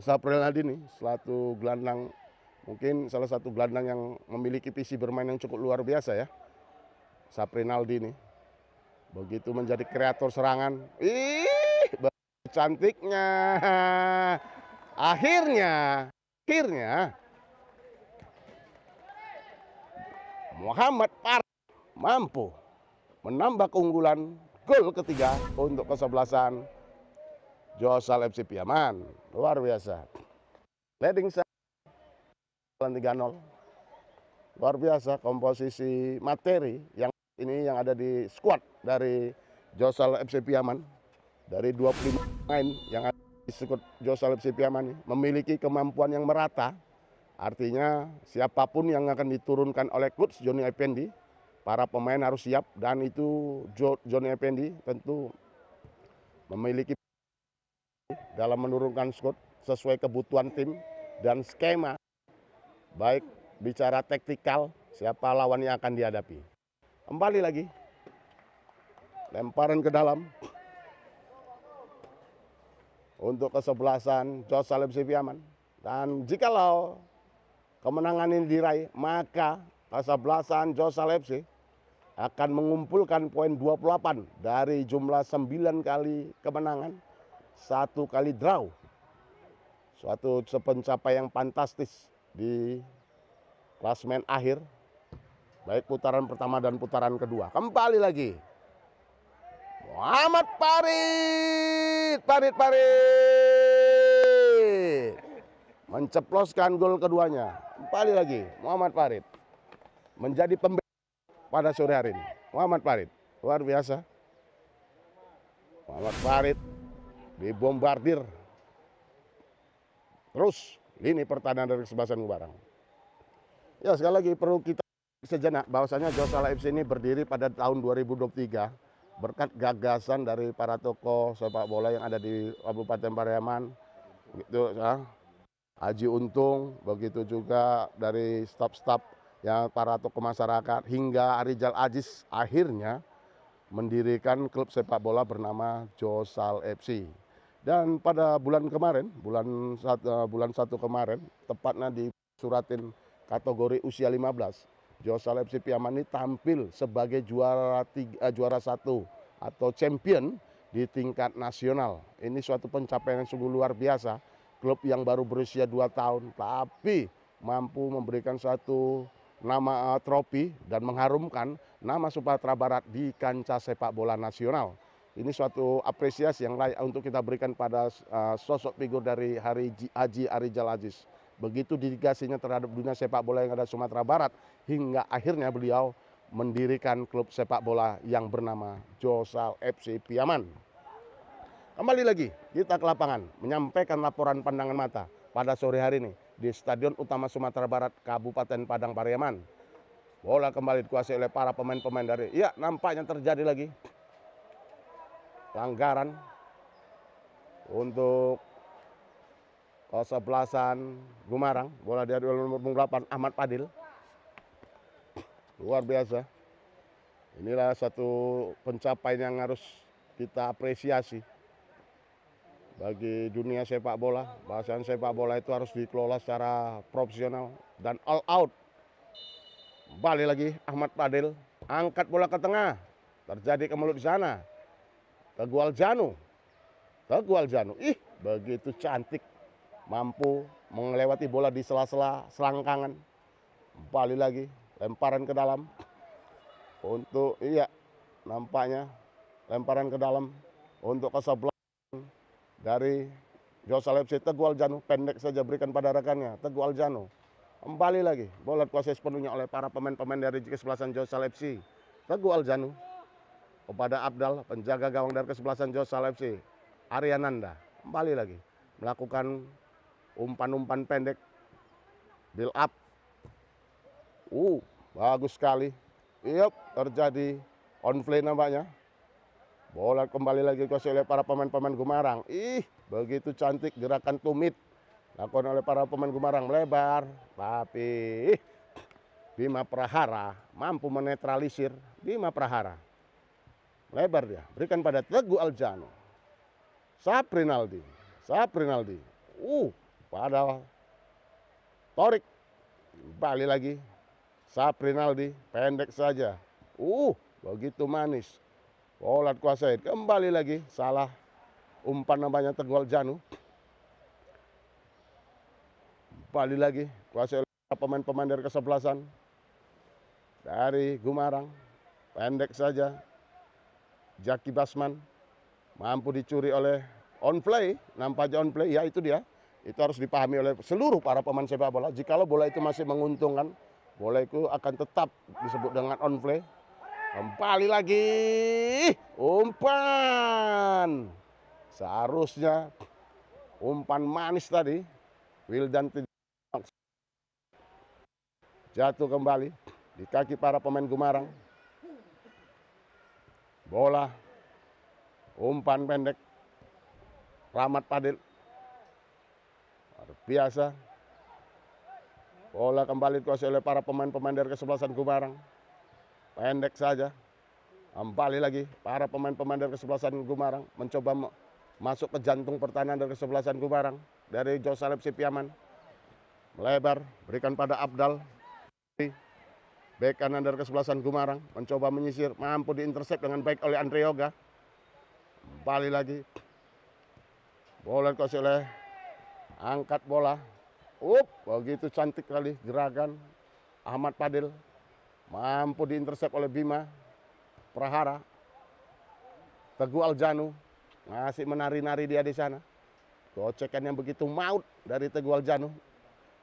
Saprinaldi ini suatu gelandang, mungkin salah satu gelandang yang memiliki visi bermain yang cukup luar biasa ya. Saprinaldi ini. Begitu menjadi kreator serangan. Cantiknya. Akhirnya Muhammad Par mampu menambah keunggulan gol ketiga untuk kesebelasan Josal FC Piaman. Luar biasa. Leading 3-0. Luar biasa komposisi materi yang ini yang ada di squad dari Josal FC Piaman. Dari 25 pemain yang ada di squad Josal FC Piaman ini memiliki kemampuan yang merata. Artinya siapapun yang akan diturunkan oleh coach Johnny Effendi, para pemain harus siap, dan itu Johnny Effendi tentu memiliki dalam menurunkan squad sesuai kebutuhan tim dan skema, baik bicara taktikal siapa lawan yang akan dihadapi. Kembali lagi, lemparan ke dalam untuk kesebelasan Josal FC Piaman. Dan jikalau kemenangan ini diraih, maka kesebelasan Josal FC akan mengumpulkan poin 28 dari jumlah 9 kali kemenangan, 1 kali draw. Suatu pencapaian yang fantastis di klasemen akhir, baik putaran pertama dan putaran kedua. Kembali lagi, Muhammad Farid menceploskan gol keduanya. Kembali lagi, Muhammad Farid menjadi pembeda pada sore hari ini. Muhammad Farid, luar biasa. Muhammad Farid dibombardir terus lini pertahanan dari kesebelasan Gumarang. Ya, sekali lagi perlu kita sejenak bahwasanya Josal FC ini berdiri pada tahun 2023 berkat gagasan dari para tokoh sepak bola yang ada di Kabupaten Pariaman, gitu ya. Haji Untung, begitu juga dari staf-staf yang para tokoh masyarakat hingga Arijal Aziz akhirnya mendirikan klub sepak bola bernama Josal FC. Dan pada bulan kemarin, bulan 1 kemarin, tepatnya di suratin kategori usia 15, Josal FC Piaman ini tampil sebagai juara 1 atau champion di tingkat nasional. Ini suatu pencapaian yang sungguh luar biasa. Klub yang baru berusia 2 tahun tapi mampu memberikan suatu nama trofi dan mengharumkan nama Sumatera Barat di kancah sepak bola nasional. Ini suatu apresiasi yang layak untuk kita berikan pada sosok figur dari Haji Arijal Aziz. Begitu dedikasinya terhadap dunia sepak bola yang ada di Sumatera Barat hingga akhirnya beliau mendirikan klub sepak bola yang bernama Josal FC Piaman. Kembali lagi kita ke lapangan menyampaikan laporan pandangan mata pada sore hari ini di Stadion Utama Sumatera Barat Kabupaten Padang Pariaman. Bola kembali dikuasai oleh para pemain-pemain dari, ya nampaknya terjadi lagi pelanggaran untuk kesebelasan Gumarang. Bola dari nomor 8 Ahmad Fadil. Luar biasa. Inilah satu pencapaian yang harus kita apresiasi bagi dunia sepak bola. Bahasanya sepak bola itu harus dikelola secara profesional dan all out. Balik lagi Ahmad Fadil, angkat bola ke tengah, terjadi kemelut di sana. Teguh Aljano, begitu cantik, mampu melewati bola di sela-sela selangkangan. Balik lagi, lemparan ke dalam untuk, nampaknya lemparan ke dalam untuk kesebelasan dari Josal FC. Teguh Aljano pendek saja berikan pada rekannya. Teguh Aljano kembali lagi, bola dikuasai sepenuhnya oleh para pemain-pemain dari kesebelasan Josal FC. Teguh Aljano kepada Abdal, penjaga gawang dari kesebelasan Josal FC. Ariananda kembali lagi melakukan umpan-umpan pendek, build up. Bagus sekali. Terjadi on play nampaknya. Bola kembali lagi dikuasai oleh para pemain-pemain Gumarang. Begitu cantik gerakan tumit dilakukan oleh para pemain Gumarang, melebar, tapi Bima Prahara mampu menetralisir. Bima Prahara lebar dia, berikan pada Teguh Aljano. Saprinaldi. Pada Torik. Balik lagi. Saprinaldi pendek saja. Begitu manis. Bola dikuasai, kembali lagi salah umpan namanya Teguh Aljanu. Kembali lagi kuasai oleh pemain-pemain dari kesebelasan dari Gumarang. Pendek saja. Jaki Basman mampu dicuri oleh on play, nampaknya on play, ya itu dia. Itu harus dipahami oleh seluruh para pemain sepak bola. Jikalau bola itu masih menguntungkan, bola itu akan tetap disebut dengan on play. Kembali lagi, umpan. Seharusnya umpan manis tadi, Wildan jatuh kembali di kaki para pemain Gumarang. Bola, umpan pendek, Rahmat Padil. Luar biasa. Bola kembali dikuasai oleh para pemain-pemain dari kesebelasan Gumarang. Pendek saja. Kembali lagi para pemain-pemain dari kesebelasan Gumarang mencoba masuk ke jantung pertahanan dari kesebelasan Gumarang. Dari Josalep Sipiaman. Melebar, berikan pada Abdal. Bek kanan dari kesebelasan Gumarang mencoba menyisir, mampu diintercept dengan baik oleh Andre Yoga. Kembali lagi. Bola dikuasai oleh angkat bola. Begitu cantik kali gerakan Ahmad Padil. Mampu diintercept oleh Bima Prahara. Teguh Aljanu masih menari-nari dia di sana. Gocekan yang begitu maut dari Teguh Aljanu.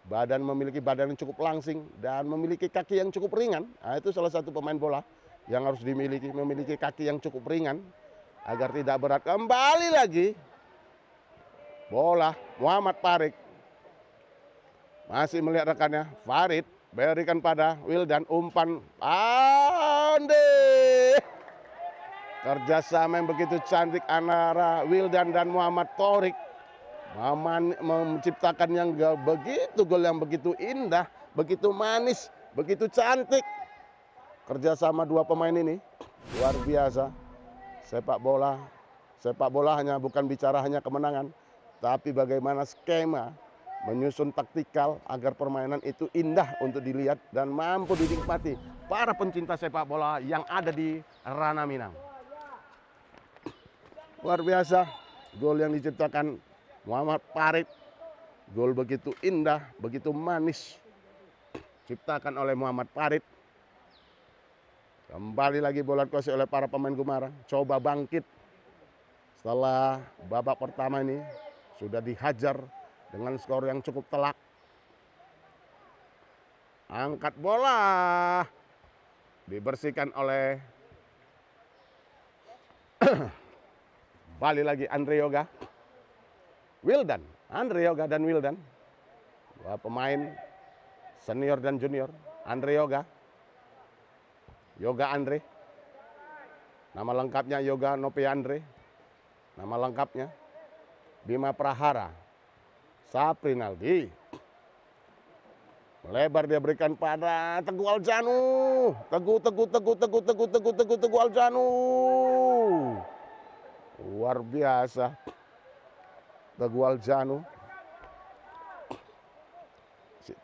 Memiliki badan yang cukup langsing dan memiliki kaki yang cukup ringan. Nah, itu salah satu pemain bola yang harus dimiliki, memiliki kaki yang cukup ringan agar tidak berat. Kembali lagi bola Muhammad Farid masih melihat rekannya. Farid berikan pada Wildan, umpan Ande. Kerjasama yang begitu cantik antara Wildan dan Muhammad Torik menciptakan yang begitu gol yang begitu indah, begitu manis, begitu cantik. Kerjasama dua pemain ini luar biasa. Sepak bola hanya bukan bicara hanya kemenangan, tapi bagaimana skema menyusun taktikal agar permainan itu indah untuk dilihat dan mampu dinikmati para pencinta sepak bola yang ada di Rana Minang. Luar biasa gol yang diciptakan Muhammad Farid. Gol begitu indah, begitu manis. Ciptakan oleh Muhammad Farid. Kembali lagi bola dikuasai oleh para pemain Gumarang. Coba bangkit. Setelah babak pertama ini sudah dihajar dengan skor yang cukup telak. Angkat bola. Dibersihkan oleh balik lagi Andre Yoga. Wildan. Andre Yoga dan Wildan. Dua pemain senior dan junior. Andre Yoga. Yoga Andre. Nama lengkapnya Yoga Nopiandre. Nama lengkapnya Bima Prahara Saprinaldi. Melebar dia berikan pada Teguh Aljanu. Teguh Aljanu. Luar biasa. Teguh Aljanu.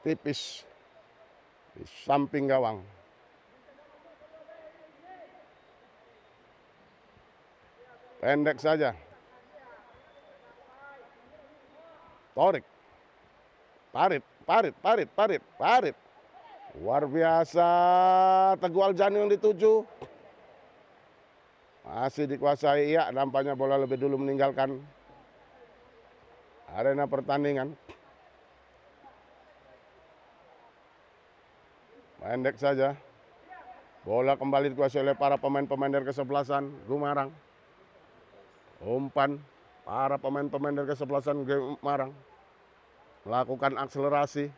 Tipis di samping gawang. Pendek saja. Torik. Farid. Luar biasa. Teguh Aljanu yang dituju. Masih dikuasai. Iya, nampaknya bola lebih dulu meninggalkan arena pertandingan. Pendek saja. Bola kembali dikuasai oleh para pemain-pemain dari kesebelasan Gumarang. Umpan para pemain-pemain dari kesebelasan Gumarang melakukan akselerasi,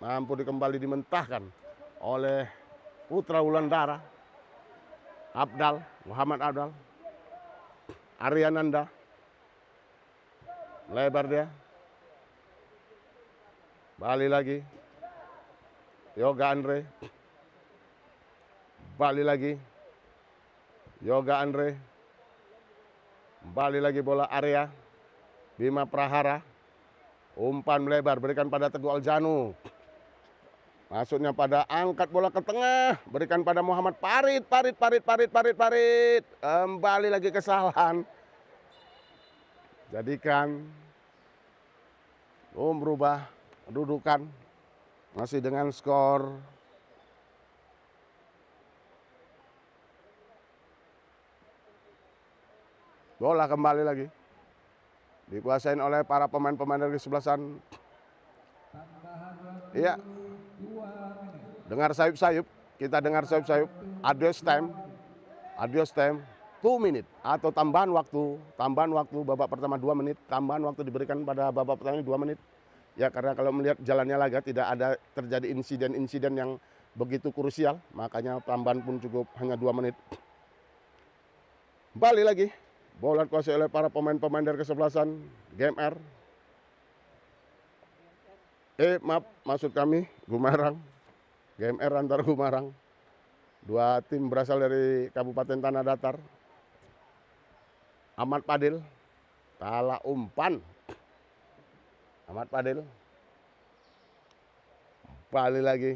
mampu kembali dimentahkan oleh putra Wulandara Abdal, Muhammad Abdal. Aryananda lebar dia, balik lagi Yoga Andre, balik lagi Yoga Andre, balik lagi bola area Bima Prahara. Umpan melebar berikan pada Teguh Aljanu. Maksudnya pada angkat bola ke tengah, berikan pada Muhammad Farid. Kembali lagi kesalahan. Jadikan berubah kedudukan masih dengan skor bola kembali lagi dikuasain oleh para pemain-pemain dari kesebelasan. Iya. Dengar sayup-sayup, kita dengar sayup-sayup. Adios time. 2 menit atau tambahan waktu babak pertama 2 menit, tambahan waktu diberikan pada babak pertama 2 menit. Ya karena kalau melihat jalannya laga tidak ada terjadi insiden-insiden yang begitu krusial, makanya tambahan pun cukup hanya 2 menit. Kembali lagi, bola dikuasai oleh para pemain-pemain dari kesebelasan GMR. Maksud kami Gumarang. GMR antar Gumarang. Dua tim berasal dari Kabupaten Tanah Datar. Ahmad Fadil, kalah umpan. Ahmad Fadil. Kembali lagi.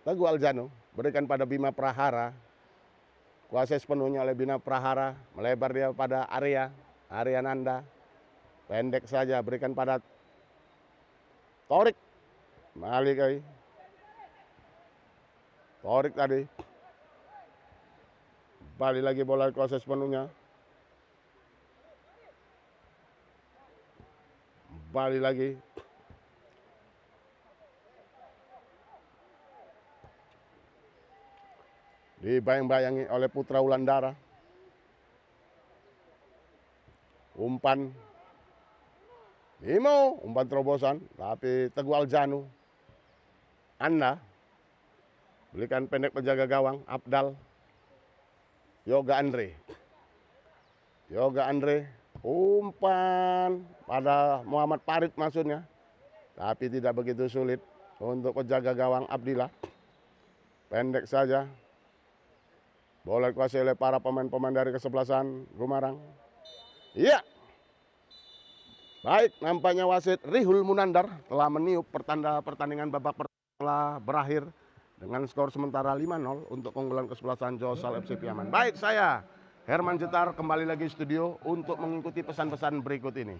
Teguh Aljano, berikan pada Bima Prahara. Kuasai sepenuhnya oleh Bima Prahara. Melebar dia pada Arya Nanda. Pendek saja, berikan pada Torik. Balik lagi. Torik tadi. Balik lagi bola kuasai sepenuhnya. Balik lagi. Dibayang-bayangi oleh Putra Wulandara. Umpan. Umpan terobosan. Tapi Teguh Aljano. Anda. Belikan pendek penjaga gawang, Abdal. Yoga Andre. Umpan pada Muhammad Farid maksudnya. Tapi tidak begitu sulit untuk penjaga gawang Abdillah. Pendek saja. Bola dikuasai oleh para pemain-pemain dari kesebelasan Gumarang. Iya. Baik, nampaknya wasit Rihul Munandar telah meniup pertanda pertandingan babak pertama telah berakhir dengan skor sementara 5-0 untuk keunggulan kesebelasan Josal FC Piaman. Baik, saya Herman Jetar kembali lagi studio untuk mengikuti pesan-pesan berikut ini.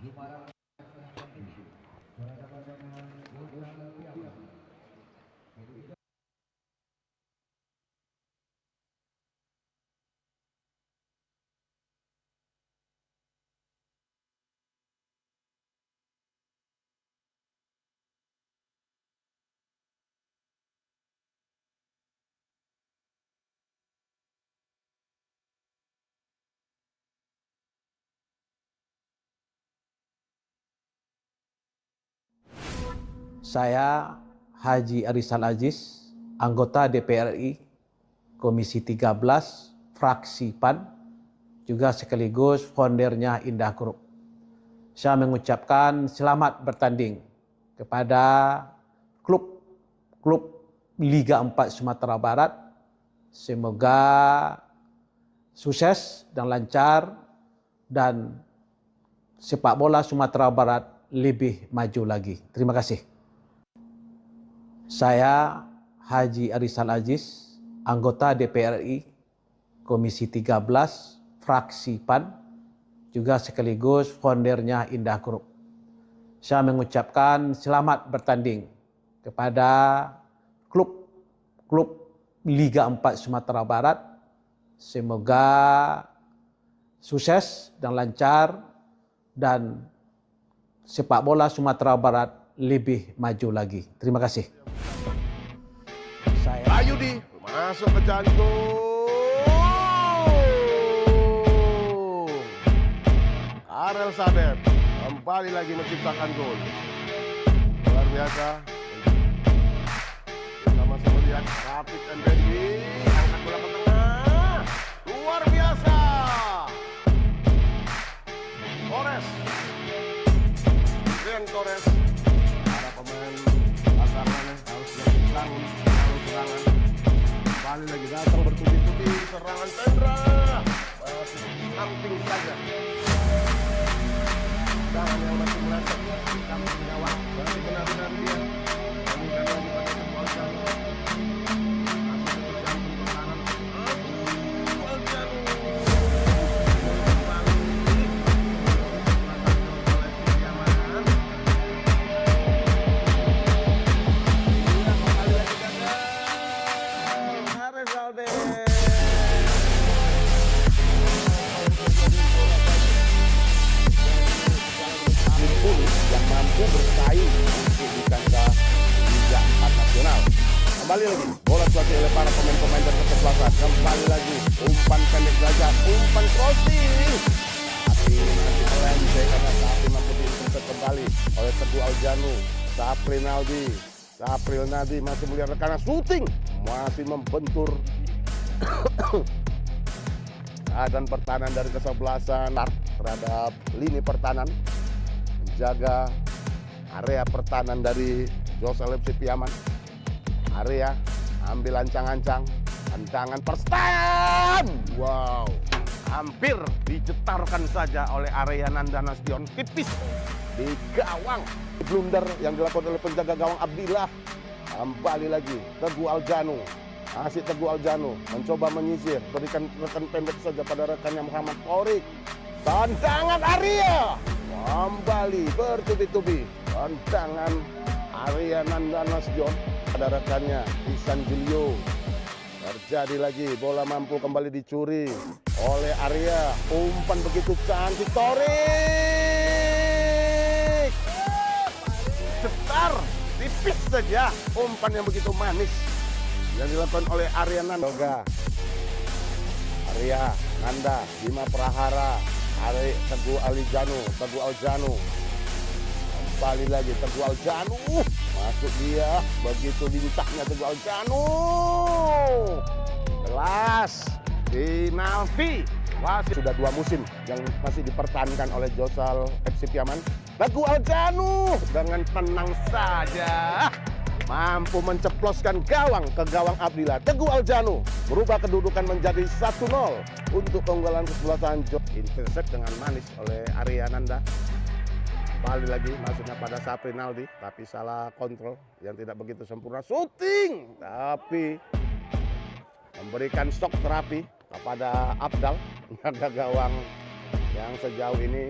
Saya Haji Arisal Aziz, anggota DPR RI, Komisi 13, fraksi PAN, juga sekaligus foundernya Indah Group. Saya mengucapkan selamat bertanding kepada klub Liga 4 Sumatera Barat. Semoga sukses dan lancar dan sepak bola Sumatera Barat lebih maju lagi. Terima kasih. Saya Haji Arisal Aziz, anggota DPR RI, Komisi 13, fraksi PAN, juga sekaligus foundernya Indah Group. Saya mengucapkan selamat bertanding kepada klub Liga 4 Sumatera Barat. Semoga sukses dan lancar dan sepak bola Sumatera Barat lebih maju lagi. Terima kasih. Ayudi masuk ke jantung. Karel Sadep kembali lagi menciptakan gol. Luar biasa. Kita masih melihat Rapid NBD angkat bola ke tengah. Luar biasa. Torres. Para pemain latarnya harus bangun, harus serangan. Kembali lagi datang bertubi-tubi serangan Tendra. Masih samping saja. Tangan yang masih meleset. Samping gawang. Berarti benar-benar dia. Kemudian lagi pada Kembali lagi, bola dikuasai oleh para pemain-pemain dari kesebelasan. Kembali lagi, umpan pendek saja, umpan crossing. Tapi nanti melenceng karena tapi mampu diintercept kembali oleh Teguh Aljanu. Sapril Nadi masih melihat rekannya shooting, masih membentur. Dan pertahanan dari kesebelasan terhadap lini pertahanan, menjaga area pertahanan dari Josel FC Piaman. Area ambil ancang-ancang, tendangan perstan. Wow, hampir dicetarkan saja oleh area Nanda Nasution, tipis di gawang. Blunder yang dilakukan oleh penjaga gawang Abdillah. Kembali lagi Teguh Aljanu. Masih Teguh Aljanu mencoba menyisir, berikan rekan pendek saja pada rekannya Muhammad Torik. Tendangan Arya kembali bertubi-tubi. Tendangan Arya Nanda Nasution pada rekannya Ihsan Julio. Terjadi lagi, bola mampu kembali dicuri oleh Arya. Umpan begitu cantik, Torik cetar, tipis saja. Umpan yang begitu manis yang dilakukan oleh Arya Nanda. Arya Nanda, Bima Prahara, Teguh Aljanu. Kembali lagi Teguh Aljanu, masuk dia, begitu lincahnya Teguh Aljanu. Jelas, Dinalfi. Wasit sudah 2 musim yang masih dipertahankan oleh Josel FC Piaman. Teguh Aljanu dengan tenang saja mampu menceploskan gawang ke gawang Abdillah. Teguh Aljanu berubah kedudukan menjadi 1-0 untuk keunggulan kesebelasan. Intercept dengan manis oleh Arya Nanda. Kembali lagi masuknya pada Sapri Naldi, tapi salah kontrol yang tidak begitu sempurna. Shooting, tapi memberikan shock terapi kepada Abdal, penjaga gawang yang sejauh ini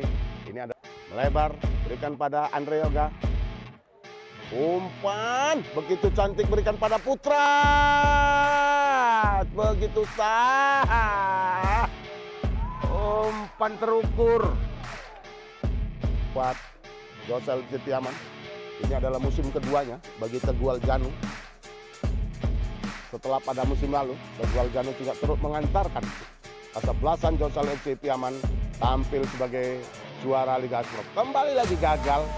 ada melebar, berikan pada Andre Yoga. Umpan begitu cantik, berikan pada Putra, begitu sah. Umpan terukur buat Josel FC Piaman. Ini adalah musim keduanya bagi Teguh Aljanu. Setelah pada musim lalu, Teguh Aljanu juga turut mengantarkan kesebelasan Josel FC Piaman tampil sebagai juara Liga Asprop. Kembali lagi gagal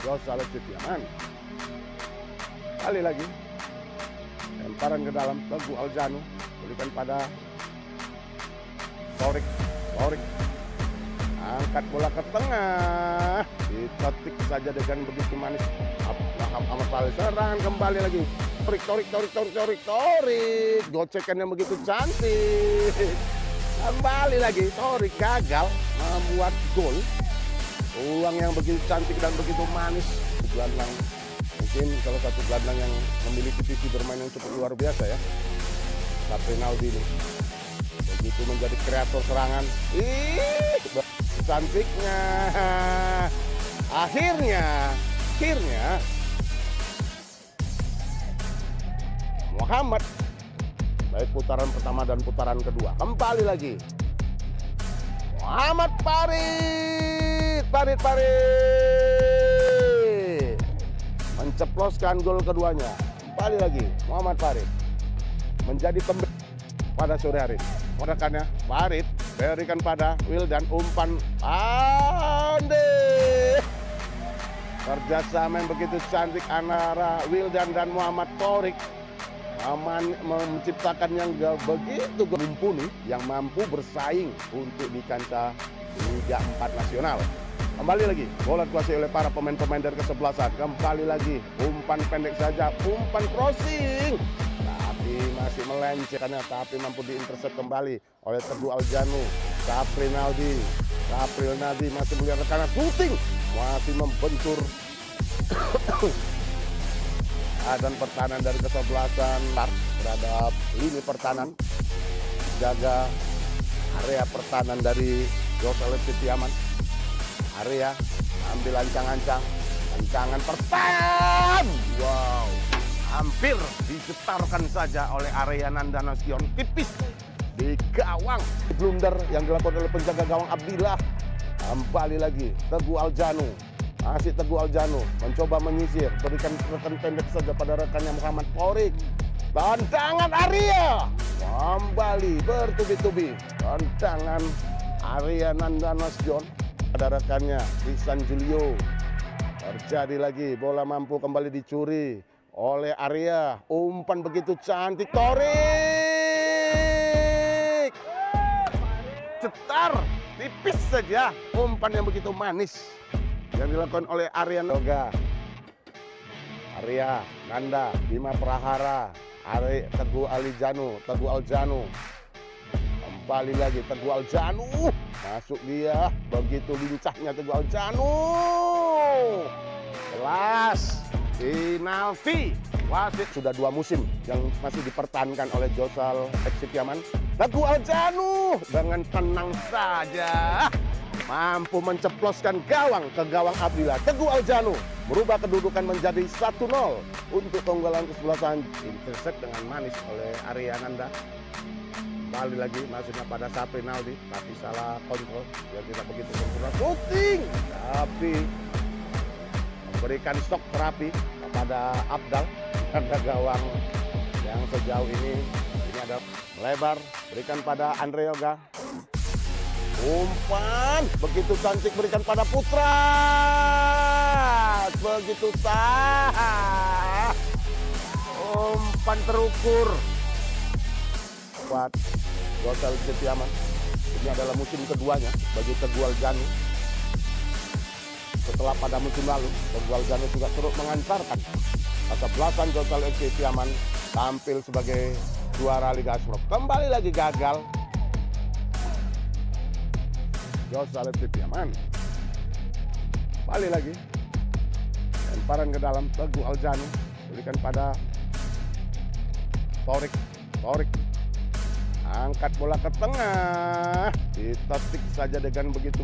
Josel FC Piaman. Kali lagi lemparan ke dalam, Teguh Aljanu berikan pada Torik. Angkat bola ke tengah, ditetik saja dengan begitu manis. Amat Saleh, serangan kembali lagi. Torik. Gocekan yang begitu cantik. Kembali lagi, Torik gagal membuat gol. Uang yang begitu cantik dan begitu manis. Gelandang, mungkin salah satu gelandang yang memiliki visi bermain yang cukup luar biasa ya, Sapri Naldi ini. Begitu menjadi kreator serangan. Cantiknya. Akhirnya Muhammad, baik putaran pertama dan putaran kedua. Kembali lagi Muhammad Farid menceploskan gol keduanya. Kembali lagi Muhammad Farid menjadi pembeda pada sore hari. Rekannya Farid berikan pada Wildan, umpan pandai. Kerjasama yang begitu cantik antara Wildan dan Muhammad Torik menciptakan yang begitu mumpuni yang mampu bersaing untuk di kancah Liga 4 nasional. Kembali lagi, bola dikuasai oleh para pemain-pemain dari kesebelasan. Kembali lagi, umpan pendek saja, umpan crossing. Tapi masih melenceng, tapi mampu diintercept kembali oleh Teguh Aljanu. Sapril Nadi masih melihat rekannya shooting, masih membentur. Dan pertahanan dari kesebelasan terhadap lini pertahanan, jaga area pertahanan dari Josel FC Piaman. Area ambil ancang-ancang, tendangan perstan. Wow, hampir dicetarkan saja oleh Arya Nanda Nasution, tipis di gawang. Blunder yang dilakukan oleh penjaga gawang Abdillah. Kembali lagi Teguh Aljanu. Masih Teguh Aljanu mencoba menyisir, berikan rekan pendek saja pada rekannya Muhammad Torik. Tendangan Arya kembali bertubi-tubi. Tendangan Arya Nanda Nasution pada rekannya Ihsan Julio. Terjadi lagi, bola mampu kembali dicuri oleh Arya. Umpan begitu cantik, Torik. Cetar, tipis saja. Umpan yang begitu manis yang dilakukan oleh Arya Noga. Arya Nanda, Bima Prahara, Teguh Aljanu. Kembali lagi Teguh Aljanu. Masuk dia, begitu lincahnya Teguh Aljanu. Kelas penalti. Wasit sudah 2 musim yang masih dipertahankan oleh Josal FC Piaman. Teguh Aljanu dengan tenang saja mampu menceploskan gawang ke gawang Abdillah. Teguh Aljanu merubah kedudukan menjadi 1-0 untuk keunggulan kesebelasan. Intercept dengan manis oleh Arya Nanda. Kembali lagi masuknya pada Sapri Naldi, tapi salah kontrol. Dia tidak begitu sempurna shooting, tapi memberikan shock terapi kepada Abdal. Ada gawang yang sejauh ini ada melebar, berikan pada Andre Yoga. Umpan begitu cantik, berikan pada Putra. Begitu sah. Umpan terukur buat Josal Setiaman. Ini adalah musim keduanya bagi Teguh Aljanu. Setelah pada musim lalu, Teguh Aljanu juga turut mengantarkan kesebelasan Josal FC Piaman tampil sebagai juara Liga Asprof. Kembali lagi gagal Josal FC Piaman. Kembali lagi lemparan ke dalam, Teguh Aljanu berikan pada Torik. Angkat bola ke tengah, ditetik saja dengan begitu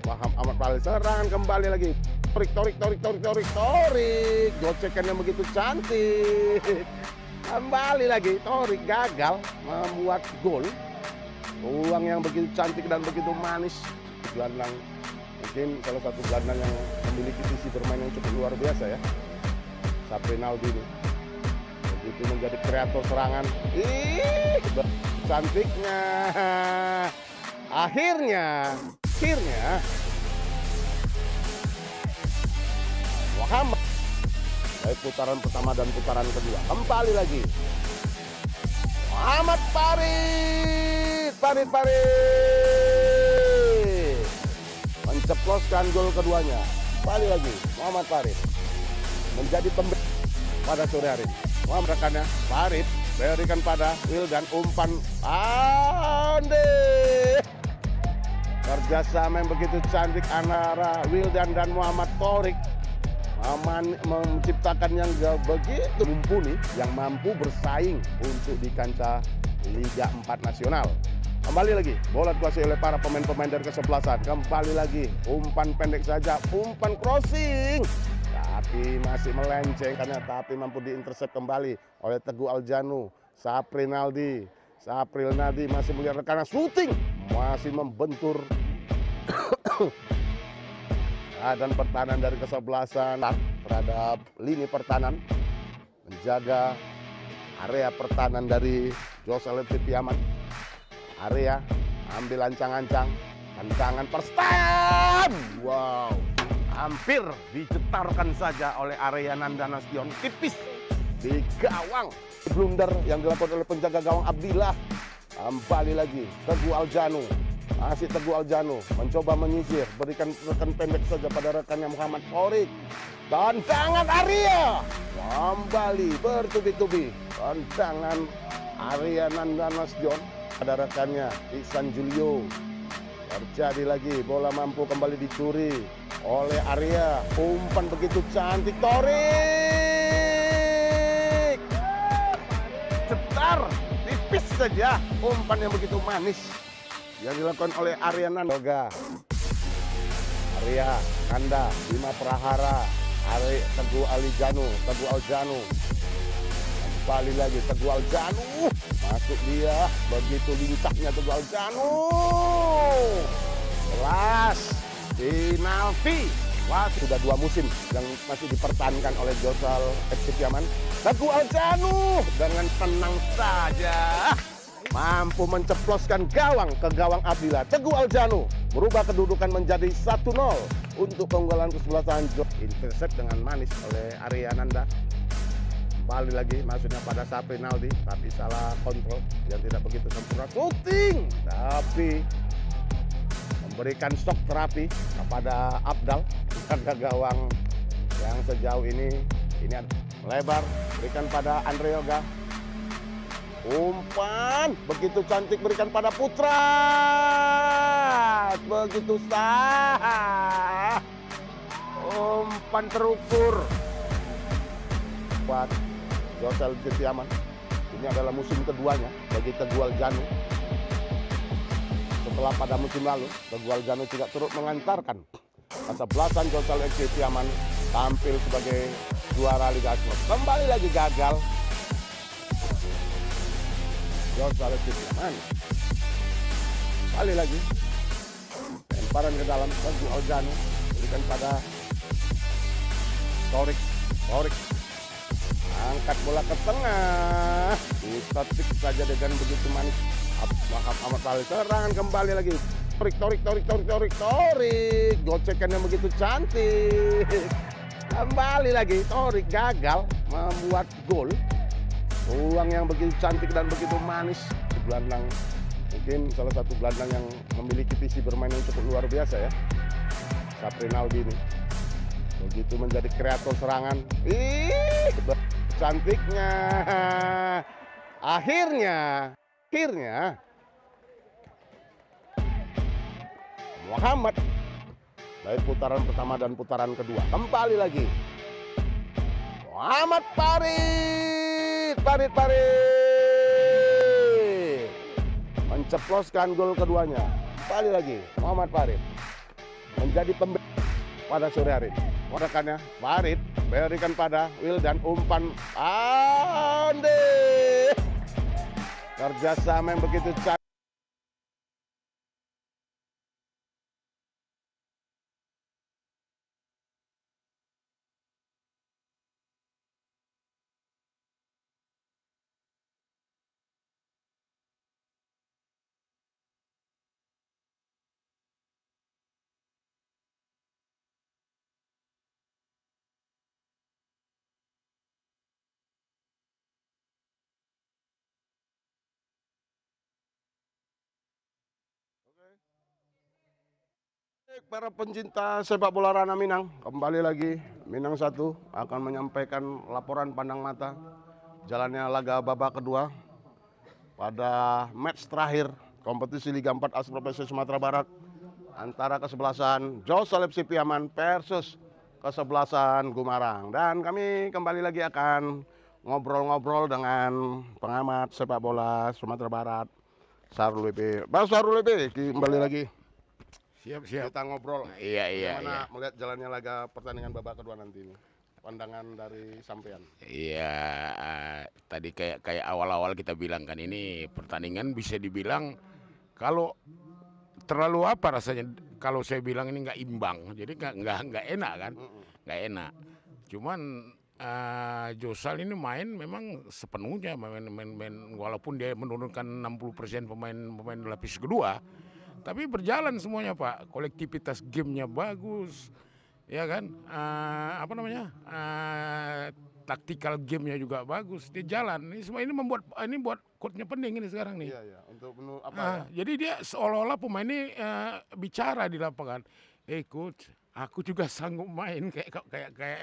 paham amat paling. Serangan kembali lagi, Torik. Gocekan yang begitu cantik. Kembali lagi, Torik gagal membuat gol. Ruang yang begitu cantik dan begitu manis. Gelandang, mungkin salah satu gelandang yang memiliki visi bermain yang cukup luar biasa ya, Sapri Naldi ini. Begitu menjadi kreator serangan. Cantiknya. Akhirnya Muhammad baik putaran pertama dan putaran kedua. Kembali lagi Muhammad Farid menceploskan gol keduanya. Kembali lagi Muhammad Farid menjadi pembeda pada sore hari ini. Muhammad rekannya Farid berikan pada Wildan, umpan Ande. Kerjasama yang begitu cantik antara Wildan dan Muhammad Torik menciptakan yang begitu mumpuni, yang mampu bersaing untuk di kancah Liga 4 Nasional. Kembali lagi, bola dikuasai oleh para pemain-pemain dari kesebelasan. Kembali lagi, umpan pendek saja, umpan crossing. Tapi masih melenceng karena tapi mampu diintercept kembali oleh Teguh Aljanu. Sapri Naldi masih melihat rekannya shooting, masih membentur dan pertahanan dari kesebelasan terhadap lini pertahanan, menjaga area pertahanan dari Josal FC Piaman. Area ambil ancang-ancang, tendangan perstan. Wow, hampir dicetarkan saja oleh Arya Nanda Nasution, tipis di gawang. Blunder yang dilakukan oleh penjaga gawang Abdillah. Kembali lagi Teguh Aljanu, masih Teguh Aljanu mencoba menyisir, berikan rekan pendek saja pada rekannya Muhammad Torik. Tendangan Arya kembali bertubi-tubi. Tendangan Arya Nanda Nasution pada rekannya Ihsan Julio. Terjadi lagi, bola mampu kembali dicuri oleh Arya. Umpan begitu cantik, Torik. Cetar, tipis saja. Umpan yang begitu manis yang dilakukan oleh Arya Nanda. Arya Nanda, Bima Prahara, Teguh Aljanu. Kembali lagi Teguh Aljanu. Masuk dia, begitu lincahnya Teguh Aljanu. Kelas penalti. Wah, sudah 2 musim yang masih dipertahankan oleh Josal FC Piaman. Teguh Aljanu dengan tenang saja mampu menceploskan gawang ke gawang Abdillah. Teguh Aljanu merubah kedudukan menjadi 1-0 untuk keunggulan kesebelasan. Intercept dengan manis oleh Arya Ananda. Kembali lagi maksudnya pada Saprinaldi, tapi salah kontrol yang tidak begitu sempurna. Shooting, tapi memberikan shock terapi kepada Abdal karena gawang yang sejauh ini melebar, berikan pada Andre Yoga. Umpan begitu cantik berikan pada Putra, begitu sah. Umpan terukur buat Josal FC Piaman. Ini adalah musim keduanya bagi Teguh Aljanu. Setelah pada musim lalu, Teguh Aljanu tidak turut mengantarkan kesebelasan Josal FC Piaman tampil sebagai juara Liga Asprop. Kembali lagi gagal Josal FC Piaman. Kembali lagi lemparan ke dalam Teguh Aljanu berikan pada Torik. Angkat bola ke tengah, ditetik saja dengan begitu manis. Ahmad Bali serangan kembali lagi. Torik. Gocekan yang begitu cantik. Kembali lagi Torik gagal membuat gol. Ruang yang begitu cantik dan begitu manis. Gelandang mungkin salah satu gelandang yang memiliki visi bermain yang cukup luar biasa ya. Saprinaldi ini. Begitu menjadi kreator serangan. Cantiknya. Akhirnya Muhammad dari putaran pertama dan putaran kedua kembali lagi Muhammad Farid menceploskan gol keduanya. Kembali lagi Muhammad Farid menjadi pembeda pada sore hari. Rekannya Farid berikan pada Wildan, umpan Ande, kerjasama yang begitu cantik. Para pencinta sepak bola ranah Minang, kembali lagi Minang 1 akan menyampaikan laporan pandang mata jalannya laga babak kedua pada match terakhir kompetisi Liga 4 Asprop FC Sumatera Barat antara kesebelasan Josal FC Piaman versus kesebelasan Gumarang. Dan kami kembali lagi akan ngobrol-ngobrol dengan pengamat sepak bola Sumatera Barat, Sarul WP. Bang Sarul WP, kembali lagi. Siap. Kita ngobrol. Iya. Bagaimana melihat jalannya laga pertandingan babak kedua nanti ini? Pandangan dari sampean. Iya, tadi kayak awal-awal kita bilang kan ini pertandingan bisa dibilang kalau terlalu apa rasanya kalau saya bilang ini nggak imbang, jadi nggak enak kan, nggak enak. Cuman Josal ini main memang sepenuhnya main walaupun dia menurunkan 60% pemain lapis kedua. Tapi berjalan semuanya Pak, kolektivitas gamenya bagus, ya kan, taktikal gamenya juga bagus, dia jalan. Ini semua ini buat coachnya pening ini sekarang nih. Iya, untuk ya? Jadi dia seolah-olah pemain ini bicara di lapangan, coach, aku juga sanggup main kayak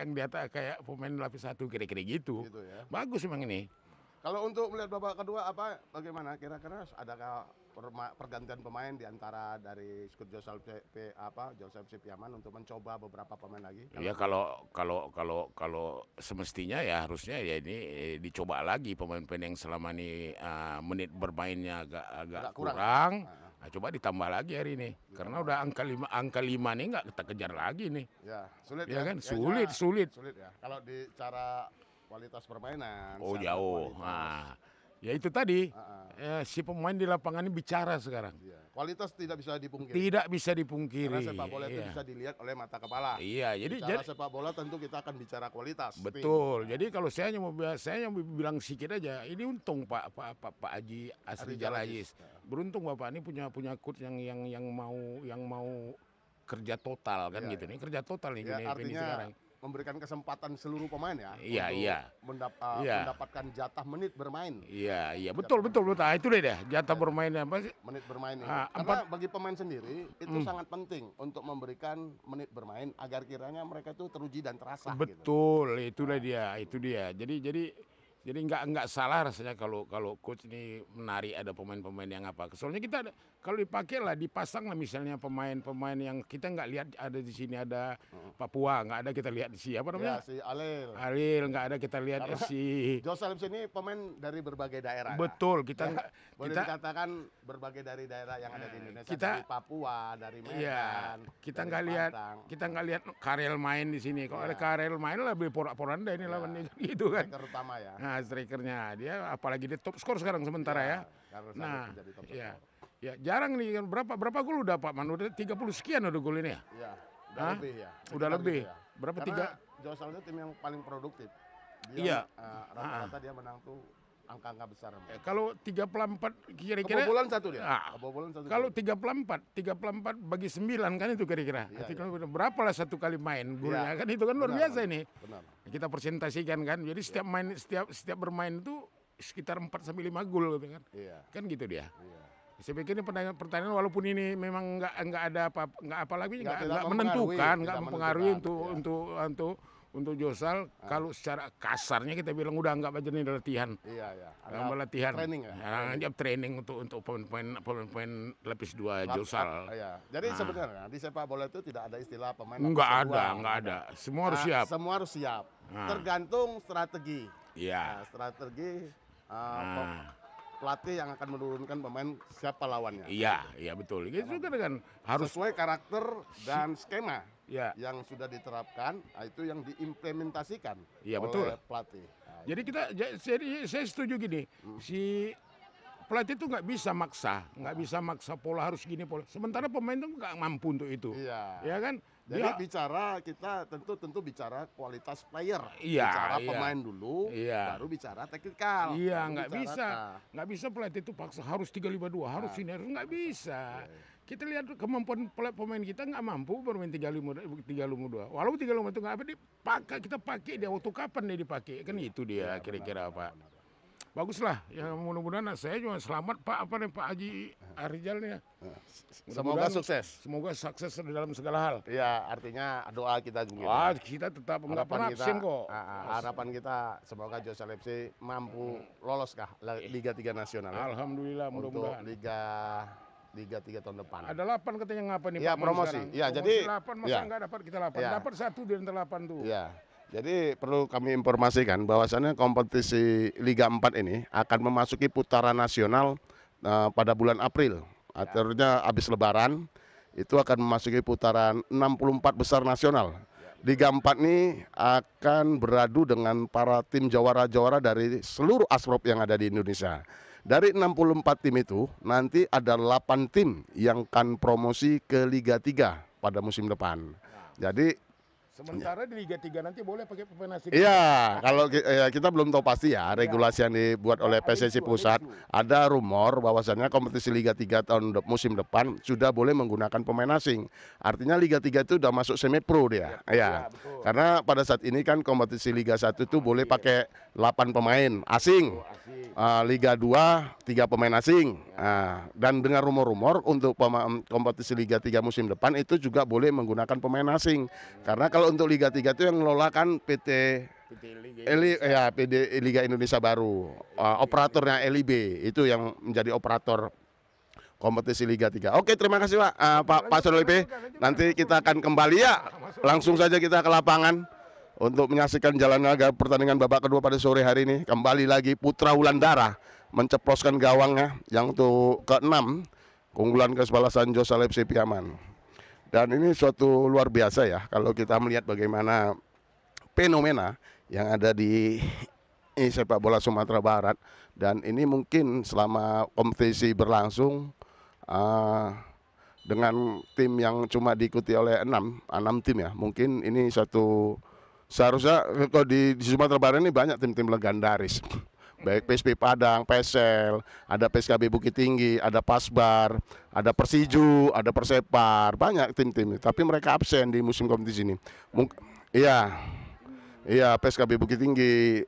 yang di atas kayak pemain lapis 1 kira-kira gitu. Gitu ya. Bagus emang ini. Kalau untuk melihat babak kedua bagaimana? Kira-kira adakah pergantian pemain di antara dari skuad Josal FC Piaman untuk mencoba beberapa pemain lagi? Ya kalau semestinya ya harusnya ya ini dicoba lagi pemain-pemain yang selama ini menit bermainnya agak kurang. Nah, coba ditambah lagi hari ini karena udah angka 5 nih nggak kita kejar lagi nih. Ya, sulit ya kan? Kayaknya Sulit. Sulit ya. Kalau di cara kualitas permainan. Oh jauh. Nah, Ya itu tadi, Ah, si pemain di lapangan ini bicara sekarang. iya. Kualitas tidak bisa dipungkiri. Tidak bisa Karena dipungkiri. sepak bola itu Iya. bisa dilihat oleh mata kepala. Iya, Bicara sepak bola tentu kita akan bicara kualitas tim. betul. Jadi kalau saya hanya mau bilang sedikit aja, ini untung Pak Haji Asri Jalajis. Beruntung Bapak ini punya coach yang mau kerja total kan Iya, gitu. iya. Ini kerja total nih Ya, ini artinya sekarang. memberikan kesempatan seluruh pemain ya Iya, untuk iya. Iya. mendapatkan jatah menit bermain. Iya, betul. Ah, itu deh jatah bermainnya apa sih? Menit bermain ini. Ah, Karena bagi pemain sendiri itu Hmm. sangat penting untuk memberikan menit bermain agar kiranya mereka itu teruji dan terasa gitu. Betul, itulah dia, itu dia. Jadi nggak salah rasanya kalau coach ini menarik ada pemain-pemain yang apa. Soalnya kita kalau dipakai lah, dipasang lah misalnya pemain-pemain yang kita nggak lihat ada di sini ada Papua, nggak ada kita lihat si apa Ya, namanya si Alil. Alil, nggak ada kita lihat Karena si Jose Lips ini pemain dari berbagai daerah. Ya. betul kita Ya, nggak boleh kita dikatakan berbagai dari daerah yang ada di Indonesia, kita- dari Papua, dari iya, Medan, kita dari nggak lihat Padang. kita nggak lihat Karel main di sini. Kalau Iya. ada Karel main lah lebih porak-poranda ini Iya. lawannya gitu kan. Striker utama ya. Nah, strikernya dia apalagi dia top skor sekarang sementara ya. Karena Nah, sangat menjadi top iya. skor. Ya, jarang nih kan berapa gol udah Pak Man? Udah 30 sekian udah gol ini ya? Iya, udah Hah? lebih ya. Udah Sekitar lebih. gitu ya. Berapa Karena tiga? Jose itu tim yang paling produktif. Iya. Rata-rata dia menang tuh angka-angka besar. Kalau 34 kira-kira Kebobolan satu dia. Ah, Kebobolan satu. kalau gol. 34 bagi 9 kan itu kira-kira. Iya, Berapa lah satu kali main golnya Iya. kan itu kan luar Benar, biasa ini. Benar. Kita presentasikan kan. Jadi setiap bermain itu sekitar 4 sampai 5 gol gitu kan. Iya. Kan gitu dia. Iya. Saya pikir ini pertandingan walaupun ini memang nggak ada apa lagi Nggak nggak mempengaruhi, menentukan tidak nggak mempengaruhi menentukan, untuk Josal. Kalau secara kasarnya kita bilang udah nggak baca ini latihan. Iya, iya. Dalam latihan. Training ya. Dia training untuk pemain lapis 2 Josal. Iya. Jadi sebenarnya di sepak bola itu tidak ada istilah pemain Nggak lapis ada, kedua. nggak ada. Semua harus siap. Semua harus siap. Nah. Tergantung strategi. Iya. Strategi Nah. pelatih yang akan menurunkan pemain siapa lawannya. Iya, betul. Gitu kan harus Sesuai karakter dan skema ya. yang sudah diterapkan, itu yang diimplementasikan Iya, oleh betul. pelatih. Nah, Jadi saya setuju gini, si pelatih itu nggak bisa maksa pola harus gini pola. Sementara pemain itu nggak mampu untuk itu, iya. ya kan? Jadi Dia- bicara kita tentu bicara kualitas player, Iya, bicara iya. pemain dulu, Iya. baru bicara teknikal. Iya, baru nggak bicara nggak bisa pelatih itu paksa harus 352, harus ini harus nggak bisa. Kita lihat kemampuan pemain kita nggak mampu bermain 352. Walau 352 itu nggak apa dipakai, kita pakai dia waktu kapan dia dipakai kan itu dia kira-kira Pak. Baguslah, ya mudah-mudahan saya juga selamat Pak Pak Haji Arijal nih. Semoga sukses. Semoga sukses dalam segala hal. Iya, artinya doa kita juga. Wah, kita tetap nggak pernah absen kok. Harapan kita semoga Jose Lepsi mampu lolos kah Liga 3 nasional. Ya? Alhamdulillah, Untuk mudah-mudahan. Liga 3 tahun depan. Ada 8 katanya ngapa nih Iya, Pak Man promosi. sekarang? Iya, Promosi jadi- 8 masa iya. nggak dapat kita 8. Iya. Dapat 1 di antara 8 tuh. Iya. Jadi perlu kami informasikan bahwasannya kompetisi Liga 4 ini akan memasuki putaran nasional pada bulan April. Artinya habis Lebaran itu akan memasuki putaran 64 besar nasional. Liga 4 ini akan beradu dengan para tim jawara-jawara dari seluruh asprop yang ada di Indonesia. Dari 64 tim itu nanti ada 8 tim yang akan promosi ke Liga 3 pada musim depan. Jadi Sementara di Liga 3 nanti boleh pakai pemain asing. iya, kalau kita belum tahu pasti ya regulasi yang dibuat oleh Ada PSSI isu, pusat. Ada rumor bahwasannya kompetisi Liga 3 musim depan sudah boleh menggunakan pemain asing. Artinya Liga 3 itu udah masuk semi pro dia. Iya. betul. Karena pada saat ini kan kompetisi Liga 1 itu boleh pakai 8 pemain asing. Liga 2 3 pemain asing. Dan dengan rumor-rumor untuk kompetisi Liga 3 musim depan itu juga boleh menggunakan pemain asing. Karena kalau untuk Liga 3 itu yang ngelola kan PT Liga Indonesia Baru. Operatornya LIB itu yang menjadi operator kompetisi Liga 3. Oke, terima kasih Pak. Pak Sodolipe. Nanti kita akan kembali ya. Langsung saja kita ke lapangan untuk menyaksikan jalannya pertandingan babak kedua pada sore hari ini. Kembali lagi Putra Wulandara menceploskan gawangnya yang untuk ke-6 keunggulan kesebalasan Jose Lepsi Piaman. Dan ini suatu luar biasa ya kalau kita melihat bagaimana fenomena yang ada di sepak bola Sumatera Barat, dan ini mungkin selama kompetisi berlangsung dengan tim yang cuma diikuti oleh enam tim ya, mungkin ini seharusnya kalau di Sumatera Barat ini banyak tim-tim legendaris. Baik PSP Padang, Pesel, ada PSKB Bukit Tinggi, ada Pasbar, ada Persiju, ada Persepar, banyak tim-tim. Tapi mereka absen di musim kompetisi ini. Iya, iya PSKB Bukit Tinggi,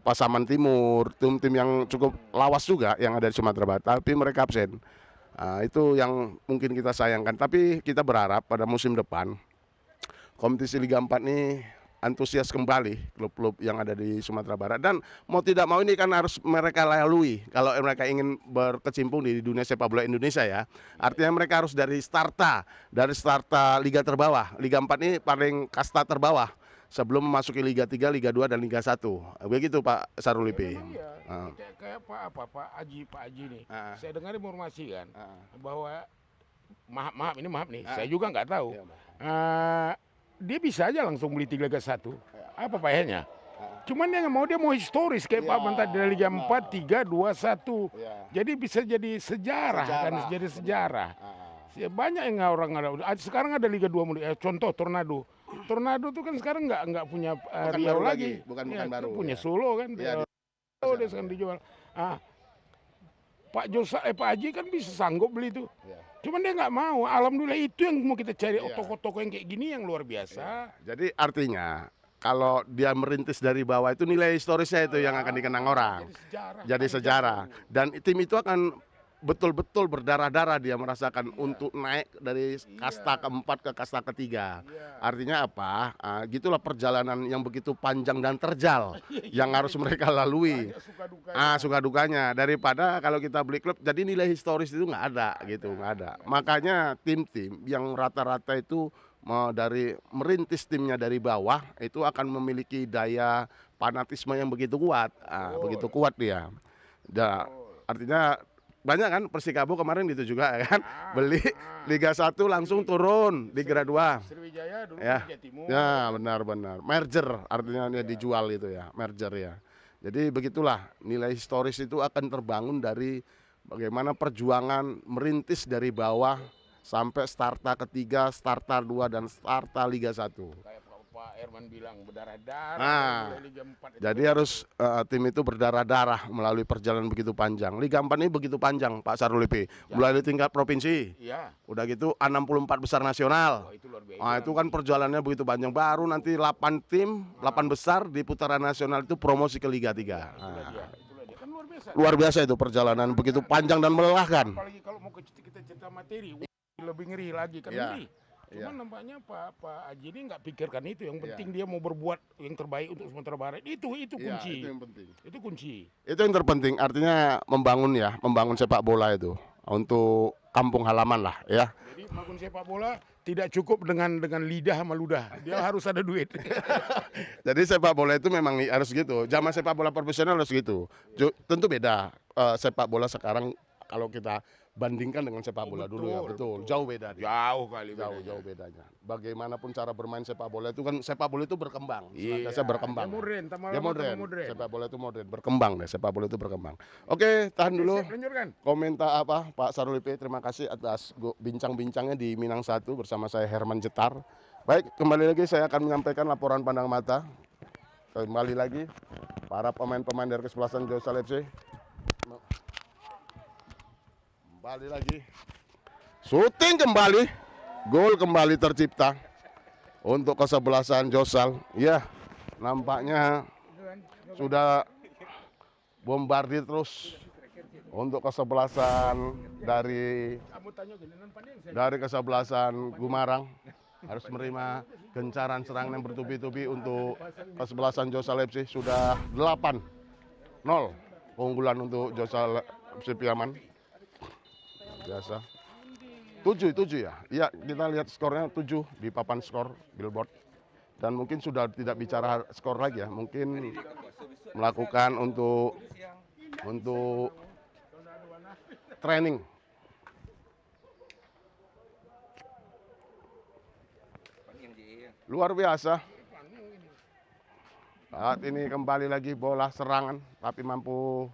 Pasaman Timur, tim-tim yang cukup lawas juga yang ada di Sumatera Barat, tapi mereka absen. Itu yang mungkin kita sayangkan. Tapi kita berharap pada musim depan kompetisi Liga 4 ini antusias kembali klub-klub yang ada di Sumatera Barat, dan mau tidak mau ini kan harus mereka lalui kalau mereka ingin berkecimpung di dunia sepak bola Indonesia ya. Artinya mereka harus dari starta liga terbawah. Liga 4 ini paling kasta terbawah sebelum memasuki Liga 3, Liga 2 dan Liga 1. Begitu Pak Sarulipi. Iya. Kayak Pak Aji nih. Saya dengar informasi kan bahwa maaf nih, saya juga nggak tahu. Dia bisa aja langsung beli Liga 1. Apa payahnya? Cuman dia mau historis kayak Pak Menteri dari Liga 4, 3, 2, 1. Jadi bisa jadi sejarah. Kan jadi sejarah. Banyak yang orang ada. Sekarang ada Liga 2 mulai. Contoh Tornado. Tornado tuh kan sekarang nggak punya Riau lagi. Bukan baru. Punya Solo kan. Dia sekarang dijual. Pak Haji kan bisa sanggup beli itu. Cuman dia nggak mau. Alhamdulillah itu yang mau kita cari. Toko-toko yang kayak gini yang luar biasa. Jadi artinya kalau dia merintis dari bawah itu nilai historisnya itu yang akan dikenang orang. Jadi sejarah. Dan tim itu akan betul-betul berdarah-darah dia merasakan untuk naik dari kasta keempat ke kasta ketiga. Artinya apa? Gitulah perjalanan yang begitu panjang dan terjal yang harus mereka lalui. Suka dukanya. Daripada kalau kita beli klub, jadi nilai historis itu nggak ada gitu, nggak ada. Makanya tim-tim yang rata-rata itu dari merintis timnya dari bawah itu akan memiliki daya fanatisme yang begitu kuat, begitu kuat dia. Artinya banyak kan Persikabo kemarin gitu juga kan, beli Liga 1 langsung turun di Liga 2. Sriwijaya dulu Ya, Liga Timur. ya benar-benar merger, artinya dia dijual itu ya, merger ya. Jadi begitulah nilai historis itu akan terbangun dari bagaimana perjuangan merintis dari bawah sampai starta ketiga, starta 2 dan starta Liga 1. Kayak Pak Herman bilang berdarah-darah Liga 4 itu. Jadi harus tim itu berdarah-darah melalui perjalanan begitu panjang. Liga 4 ini begitu panjang Pak Sarulipi. Mulai dari tingkat provinsi. Udah gitu 64 besar nasional. Itu kan perjalanannya begitu panjang. Baru nanti 8 tim, 8 besar di putaran nasional itu promosi ke Liga 3. Kan luar biasa itu perjalanan begitu panjang dan melelahkan. Apalagi kalau mau kita cerita materi, lebih ngeri lagi kan ngeri. Cuman nampaknya Pak Haji ini nggak pikirkan itu. Yang penting dia mau berbuat yang terbaik untuk Sumatera Barat. Itu kunci. Itu yang penting. Itu kunci. Itu yang terpenting. Artinya membangun sepak bola itu untuk kampung halaman lah ya. Jadi membangun sepak bola tidak cukup dengan lidah sama ludah. Dia harus ada duit. Jadi sepak bola itu memang harus gitu. Zaman sepak bola profesional harus gitu. Tentu beda sepak bola sekarang kalau kita bandingkan dengan sepak bola dulu ya, betul. Jauh beda dia. Jauh bedanya. Bagaimanapun cara bermain sepak bola itu kan, sepak bola itu berkembang. Senantiasa berkembang. Dia modern. Sepak bola itu modern, berkembang deh. Sepak bola itu berkembang. Oke, tahan dulu. Komentar Pak Sarulipi, terima kasih atas bincang-bincangnya di Minang 1 bersama saya Herman Jetar. Baik, kembali lagi saya akan menyampaikan laporan pandang mata. Kembali lagi para pemain-pemain dari kesebelasan Josal FC. Kembali lagi, syuting kembali, gol kembali tercipta untuk kesebelasan Josal. Ya, nampaknya sudah bombardir terus untuk kesebelasan dari kesebelasan Gumarang. Harus menerima gencaran serangan yang bertubi-tubi untuk kesebelasan Josal FC. Sudah 8-0 keunggulan untuk Josal FC Piaman. Biasa 7 ya. Iya, kita lihat skornya 7 di papan skor billboard. Dan mungkin sudah tidak bicara skor lagi ya. Mungkin melakukan untuk training. Luar biasa. Saat ini kembali lagi bola serangan, tapi mampu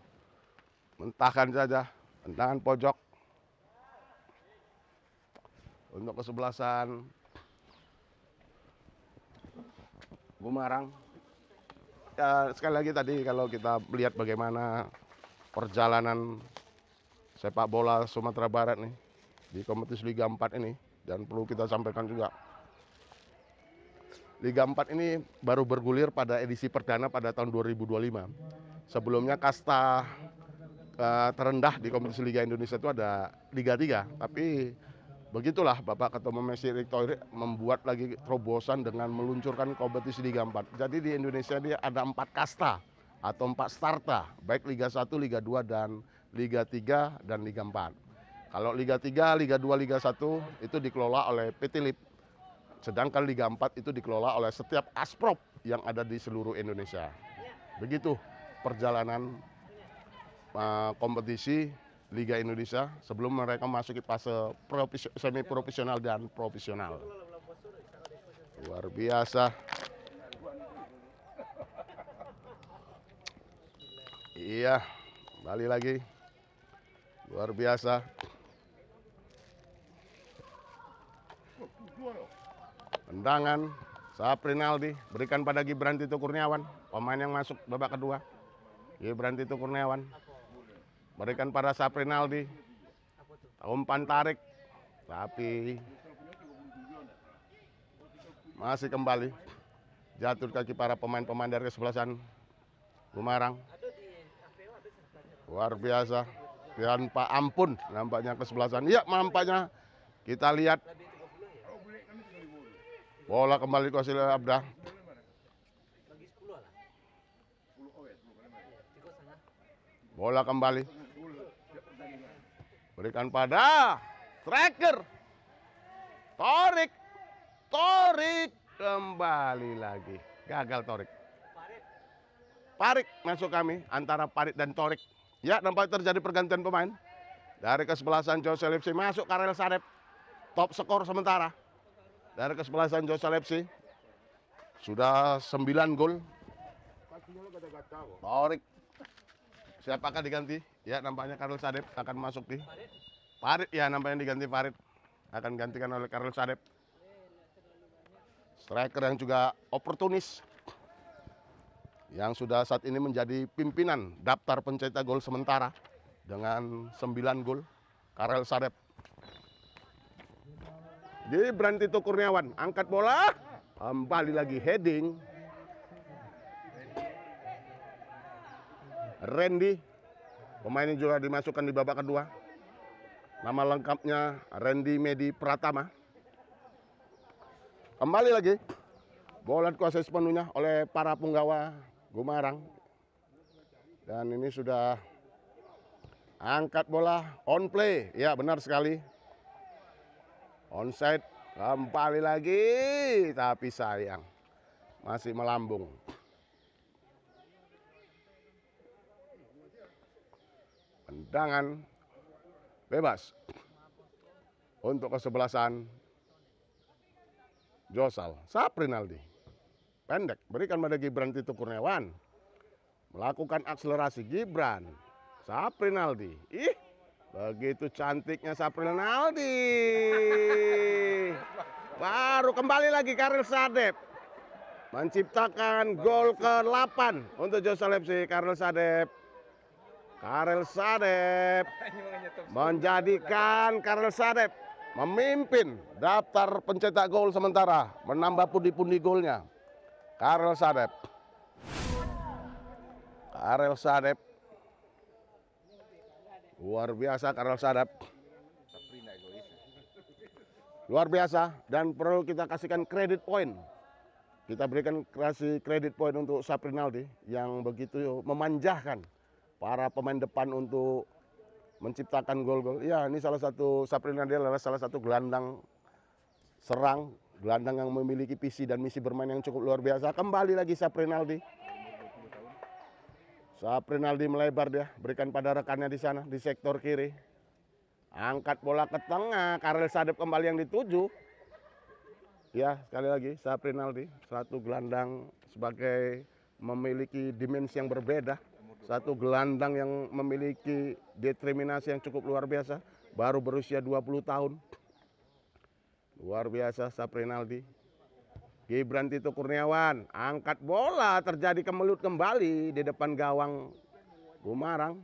mentahkan saja. Tendangan pojok untuk kesebelasan Gumarang. Ya, sekali lagi tadi kalau kita melihat bagaimana perjalanan sepak bola Sumatera Barat nih di kompetisi Liga 4 ini, dan perlu kita sampaikan juga, Liga 4 ini baru bergulir pada edisi perdana pada tahun 2025. Sebelumnya kasta terendah di kompetisi Liga Indonesia itu ada Liga 3, tapi begitulah Bapak Ketua Messi Erick Thohir membuat lagi terobosan dengan meluncurkan kompetisi Liga 4. Jadi di Indonesia dia ada 4 kasta atau 4 starta, baik Liga 1, Liga 2, dan Liga 3 dan Liga 4. Kalau Liga 3, Liga 2, Liga 1 itu dikelola oleh PT LIP. Sedangkan Liga 4 itu dikelola oleh setiap asprop yang ada di seluruh Indonesia. Begitu perjalanan kompetisi Liga Indonesia sebelum mereka masuki fase semi profesional dan profesional. Luar biasa. Iya, kembali lagi. Luar biasa. Tendangan Saprinaldi berikan pada Gibran Tito Kurniawan, pemain yang masuk babak kedua. Gibran Tito Kurniawan berikan pada Saprinaldi, umpan tarik, tapi masih kembali jatuh di kaki para pemain-pemain dari kesebelasan Gumarang. Luar biasa, tanpa ampun nampaknya kesebelasan. Iya, nampaknya kita lihat bola kembali kuasai oleh Abdah. Bola kembali berikan pada striker Torik kembali lagi, gagal Torik. Parik masuk kami antara Parik dan Torik. Ya, nampak terjadi pergantian pemain dari kesebelasan Jose Lepsi masuk Karel Sadep, top skor sementara dari kesebelasan Jose Lepsi sudah 9 gol. Torik siapakah diganti? Ya, nampaknya Karel Sadep akan masuk di Farid. Ya, nampaknya diganti Farid, akan gantikan oleh Karel Sadep. Striker yang juga oportunis, yang sudah saat ini menjadi pimpinan daftar pencetak gol sementara dengan 9 gol, Karel Sadep. Gibran Tito Kurniawan angkat bola, kembali lagi heading. Randy, pemain ini juga dimasukkan di babak kedua. Nama lengkapnya Randy Medi Pratama. Kembali lagi, bola dikuasai sepenuhnya oleh para punggawa Gumarang. Dan ini sudah angkat bola, on play. Ya, benar sekali. Onside, kembali lagi, tapi sayang masih melambung. Tendangan bebas untuk kesebelasan Josal Saprinaldi. Pendek, berikan pada Gibran Tito Kurniawan. Melakukan akselerasi Gibran Saprinaldi. Ih, begitu cantiknya Saprinaldi. Baru kembali lagi Karel Sadep menciptakan gol ke-8 untuk Jose Lepsi. Karel Sadep menjadikan Karel Sadep memimpin daftar pencetak gol sementara, menambah pundi-pundi golnya. Karel Sadep luar biasa. Karel Sadep luar biasa, dan perlu kita kasihkan kredit point. Kita berikan kasih kredit point untuk Saprinaldi yang begitu memanjahkan para pemain depan untuk menciptakan gol-gol. Ya, ini salah satu, Saprinaldi adalah salah satu gelandang serang, gelandang yang memiliki visi dan misi bermain yang cukup luar biasa. Kembali lagi Saprinaldi melebar, dia berikan pada rekannya di sana di sektor kiri. Angkat bola ke tengah, Karel Sadep kembali yang dituju. Ya, sekali lagi Saprinaldi, satu gelandang sebagai memiliki dimensi yang berbeda. Satu gelandang yang memiliki determinasi yang cukup luar biasa, baru berusia 20 tahun. Luar biasa Saprinaldi. Gibran Tito Kurniawan angkat bola, terjadi kemelut kembali di depan gawang Gumarang.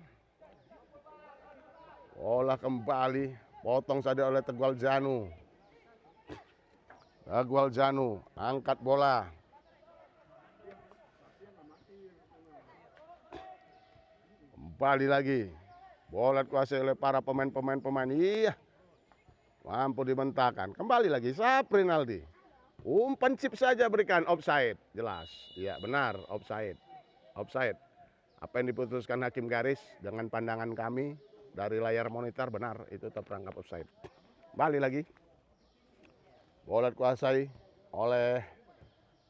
Bola kembali, potong saja oleh Tegual Janu. Tegual Janu angkat bola. Kembali lagi. Bola dikuasai oleh para pemain. Iya. Mampu dibentangkan. Kembali lagi Saprinaldi. Umpan chip saja berikan, offside. Jelas. Iya, benar, offside. Offside. Apa yang diputuskan hakim garis dengan pandangan kami dari layar monitor benar, itu terperangkap offside. Kembali lagi. Bola dikuasai oleh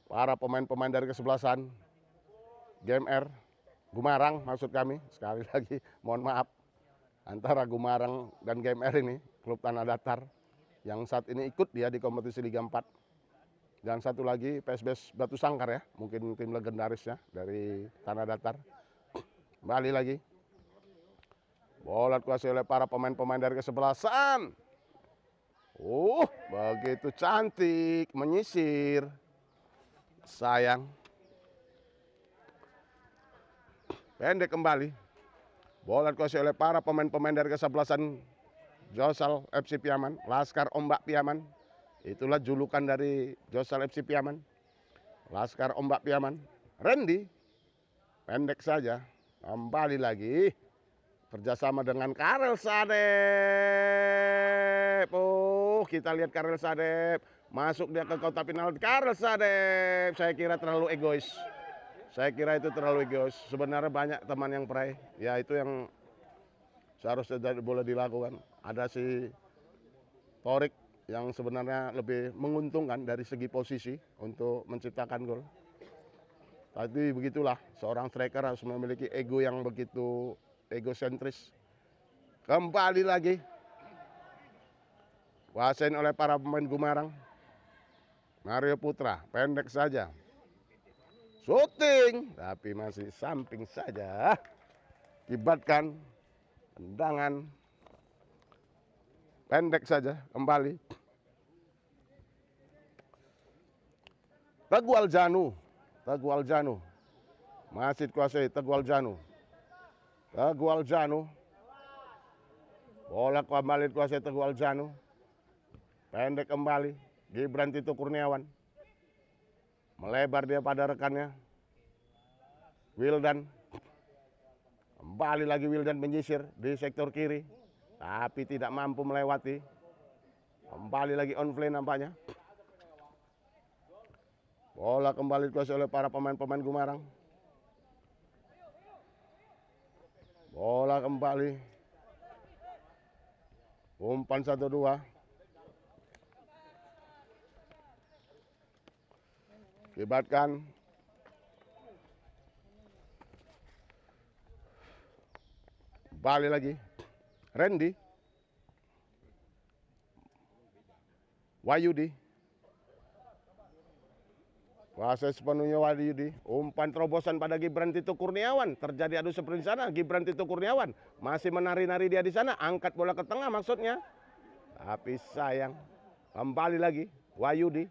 para pemain dari kesebelasan GMR Gumarang, maksud kami. Sekali lagi mohon maaf, antara Gumarang dan GMR ini klub tanah datar yang saat ini ikut dia di kompetisi Liga 4. Dan satu lagi PSBS Batu Sangkar ya, mungkin tim legendarisnya dari tanah datar. Kembali lagi. Bola dikuasai oleh para pemain dari kesebelasan. Begitu cantik, menyisir. Sayang. Pendek kembali. Bola dikuasai oleh para pemain dari kesebelasan Josal FC Piaman, Laskar Ombak Piaman. Itulah julukan dari Josal FC Piaman. Laskar Ombak Piaman. Randy. Pendek saja. Kembali lagi. Kerjasama dengan Karel Sadep. Kita lihat Karel Sadep. Masuk dia ke kotak penalti. Karel Sadep. Saya kira terlalu egois. Saya kira itu terlalu egois. Sebenarnya banyak teman yang pray. Ya itu yang seharusnya boleh dilakukan. Ada si Torik yang sebenarnya lebih menguntungkan dari segi posisi untuk menciptakan gol. Tapi begitulah, seorang striker harus memiliki ego yang begitu egosentris. Kembali lagi. Kuasain oleh para pemain Gumarang. Mario Putra, pendek saja. Shooting, tapi masih samping saja. Kibatkan tendangan. Pendek saja, kembali. Tegual Janu. Masih dikuasai Tegual Janu. Bola kembali dikuasai Tegual Janu. Pendek kembali. Gibran Tito Kurniawan. Melebar dia pada rekannya. Wildan. Kembali lagi Wildan menyisir di sektor kiri. Tapi tidak mampu melewati. Kembali lagi on play nampaknya. Bola kembali dikuasai oleh para pemain Gumarang. Bola kembali. Umpan 1-2. Kibatkan. Kembali lagi. Randy. Wahyudi. Kuasai sepenuhnya Wahyudi. Umpan terobosan pada Gibran Tito Kurniawan. Terjadi adu sprint sana. Gibran Tito Kurniawan masih menari-nari dia di sana. Angkat bola ke tengah maksudnya. Tapi sayang. Kembali lagi. Wahyudi.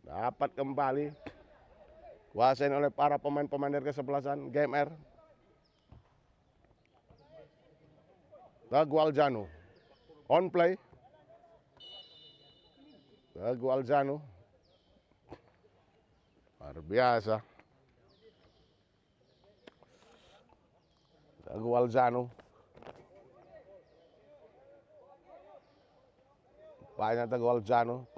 Dapat kembali. Kuasain oleh para pemain dari kesebelasan GMR. Tegual Janu. On play. Tegual Janu. Luar biasa. Tegual Janu. Banyak Tegual Janu.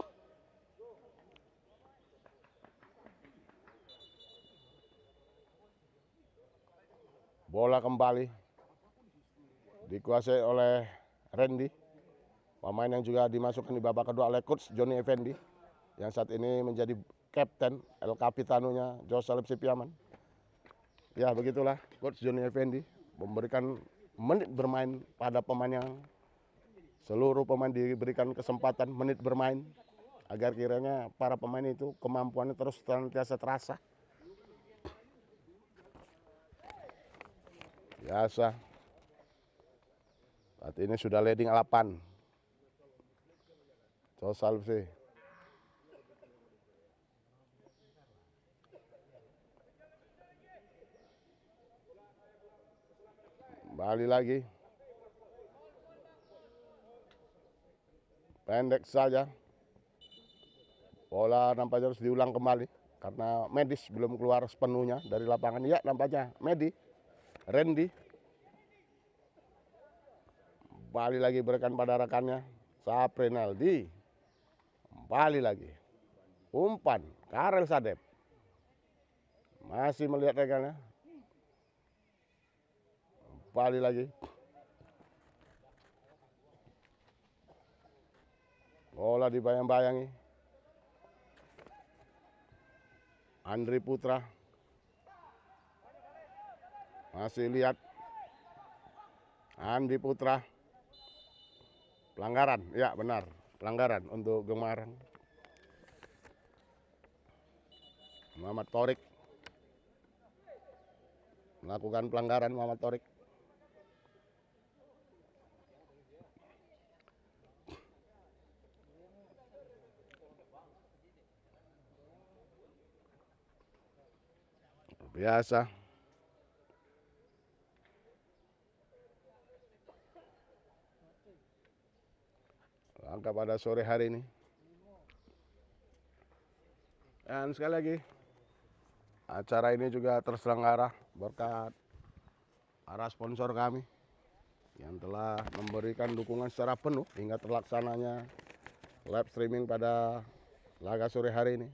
Bola kembali. Dikuasai oleh Randy. Pemain yang juga dimasukkan di babak kedua oleh Coach Johnny Effendi. Yang saat ini menjadi Kapten El Capitanonya Josal FC Piaman. Ya begitulah Coach Johnny Effendi memberikan menit bermain pada pemain yang seluruh pemain diberikan kesempatan menit bermain. agar kiranya para pemain itu kemampuannya terus senantiasa terasa. Biasa. Saat ini sudah leading 8. Salve. Kembali lagi. Pendek saja. Bola nampaknya harus diulang kembali. Karena Medis belum keluar sepenuhnya dari lapangan. Ya nampaknya Medi. Randy. Kembali lagi berikan pada rekannya. Saprinaldi. Kembali lagi. Umpan. Karel Sadep. Masih melihat rekannya. Kembali lagi. Bola dibayang-bayangi. Andri Putra. Masih lihat. Andi Putra. Pelanggaran. Ya benar. Pelanggaran untuk Gemarang. Muhammad Torik. Melakukan pelanggaran Muhammad Torik. Biasa. Langkah pada sore hari ini. Dan sekali lagi, acara ini juga terselenggara berkat para sponsor kami yang telah memberikan dukungan secara penuh hingga terlaksananya live streaming pada laga sore hari ini.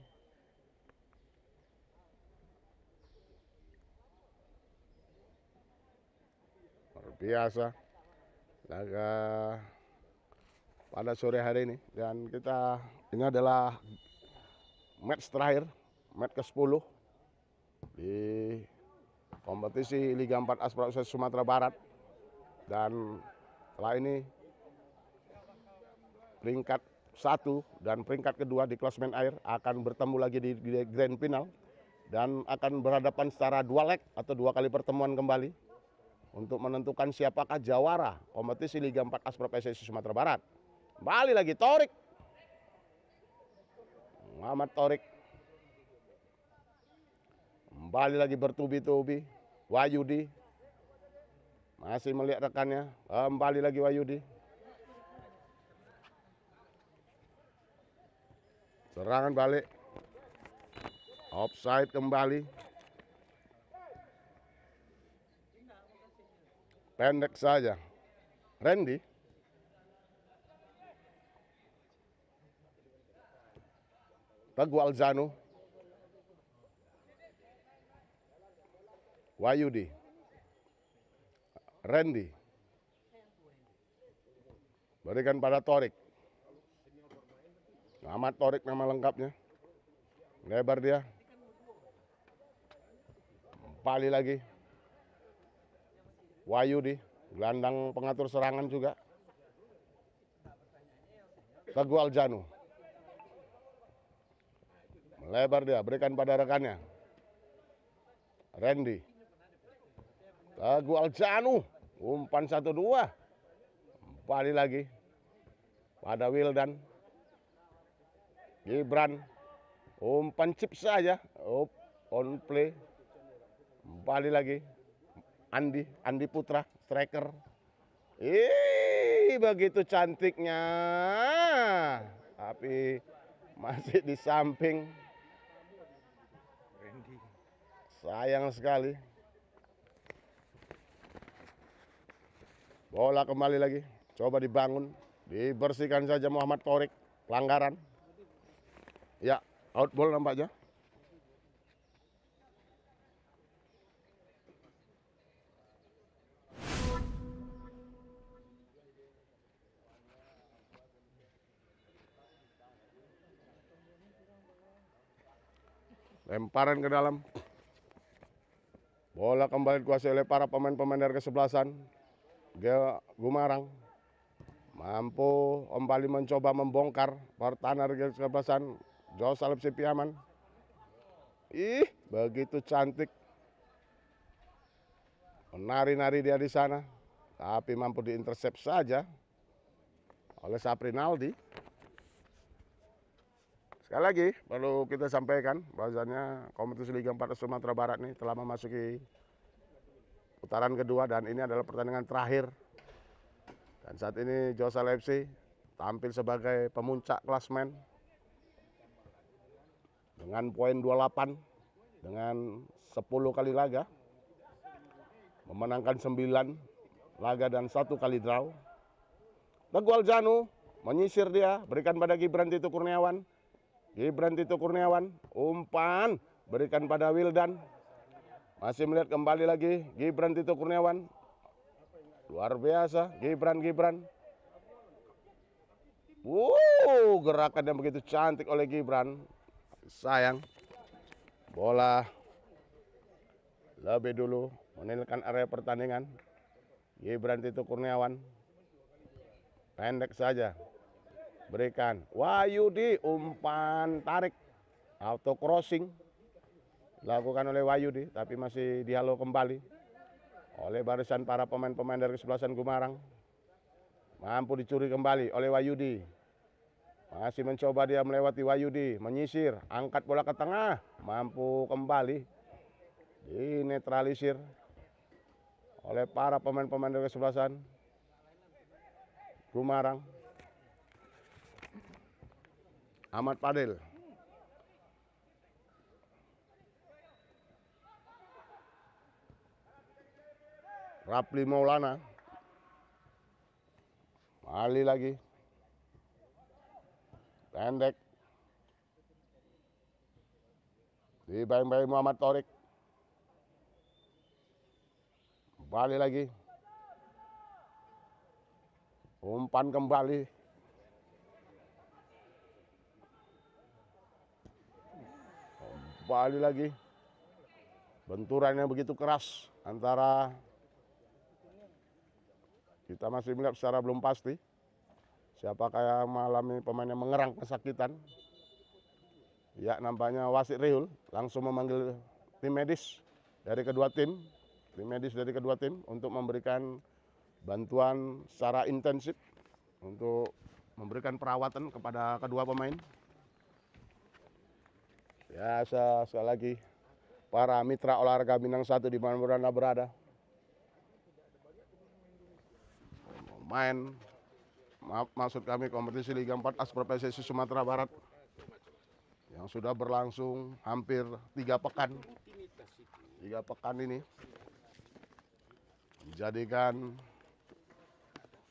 Luar biasa laga pada sore hari ini, dan ini adalah match terakhir, match ke-10 di kompetisi Liga 4 Asprop Sumatera Barat. Dan setelah ini peringkat 1 dan peringkat kedua di klasemen akhir akan bertemu lagi di grand final dan akan berhadapan secara 2 leg atau 2 kali pertemuan kembali untuk menentukan siapakah jawara kompetisi Liga 4 Asprop PSSI Sumatera Barat. Kembali lagi Torik. Muhammad Torik. Kembali lagi bertubi-tubi. Wahyudi. Masih melihat rekannya. Kembali lagi Wahyudi. Serangan balik. Offside kembali. Pendek saja. Randy. Teguh Alzano. Wahyudi. Randy. Berikan pada Torik. Muhammad Torik nama lengkapnya. Lebar dia. Kembali lagi. Wahyudi. Gelandang pengatur serangan juga. Teguh Alzano. Melebar dia, berikan pada rekannya. Randy. Teguh Alzano. Umpan 1-2. Kembali lagi. Pada Wildan. Gibran. Umpan chip saja. On play. Kembali lagi. Andi Putra. Striker. Begitu cantiknya. Tapi masih di samping. Sayang sekali. Bola kembali lagi. Coba dibangun. Dibersihkan saja Muhammad Torik. Pelanggaran. Ya, out ball nampaknya. Lemparan ke dalam. Bola kembali dikuasai oleh para pemain-pemain dari kesebelasan Gemarang. Mampu kembali mencoba membongkar pertahanan garis kebebasan Josalep Sipiaman. Ih, begitu cantik. Menari-nari dia di sana. Tapi mampu diintersep saja oleh Saprinaldi. Sekali lagi perlu kita sampaikan bahwasannya kompetisi Liga 4 Sumatera Barat ini telah memasuki putaran kedua dan ini adalah pertandingan terakhir. Dan saat ini Josalep FC tampil sebagai pemuncak klasmen dengan poin 28 dengan 10 kali laga, memenangkan 9 laga dan 1 kali draw. Teguh Aljanu menyisir dia, berikan pada Gibran Tito Kurniawan. Gibran Tito Kurniawan, umpan, berikan pada Wildan. Masih melihat kembali lagi Gibran Tito Kurniawan. Luar biasa, Gibran. Gerakan yang begitu cantik oleh Gibran. Sayang, bola lebih dulu meninggalkan area pertandingan. Gibran Tito Kurniawan, pendek saja. Berikan Wahyudi, umpan tarik auto crossing dilakukan oleh Wahyudi, tapi masih dihalo kembali oleh barisan para pemain-pemain dari kesebelasan Gumarang. Mampu dicuri kembali oleh Wahyudi. Masih mencoba dia melewati Wahyudi, menyisir, angkat bola ke tengah, mampu kembali dinetralisir oleh para pemain-pemain dari kesebelasan Gumarang. Ahmad Fadil. Rapli Maulana. Ali lagi. Pendek. Dibayang-bayang Muhammad Torik. Kembali lagi. Umpan kembali. Kembali lagi. Benturan yang begitu keras antara, kita masih melihat secara belum pasti siapakah yang mengalami pemain yang mengerang kesakitan. Ya, nampaknya wasit Rihul langsung memanggil tim medis dari kedua tim. Untuk memberikan bantuan secara intensif untuk memberikan perawatan kepada kedua pemain. Ya, sekali lagi para mitra olahraga Minang 1 di mana Anda berada. Maksud kami kompetisi Liga 4 Aspro PSSI Sumatera Barat yang sudah berlangsung hampir 3 pekan. 3 pekan ini menjadikan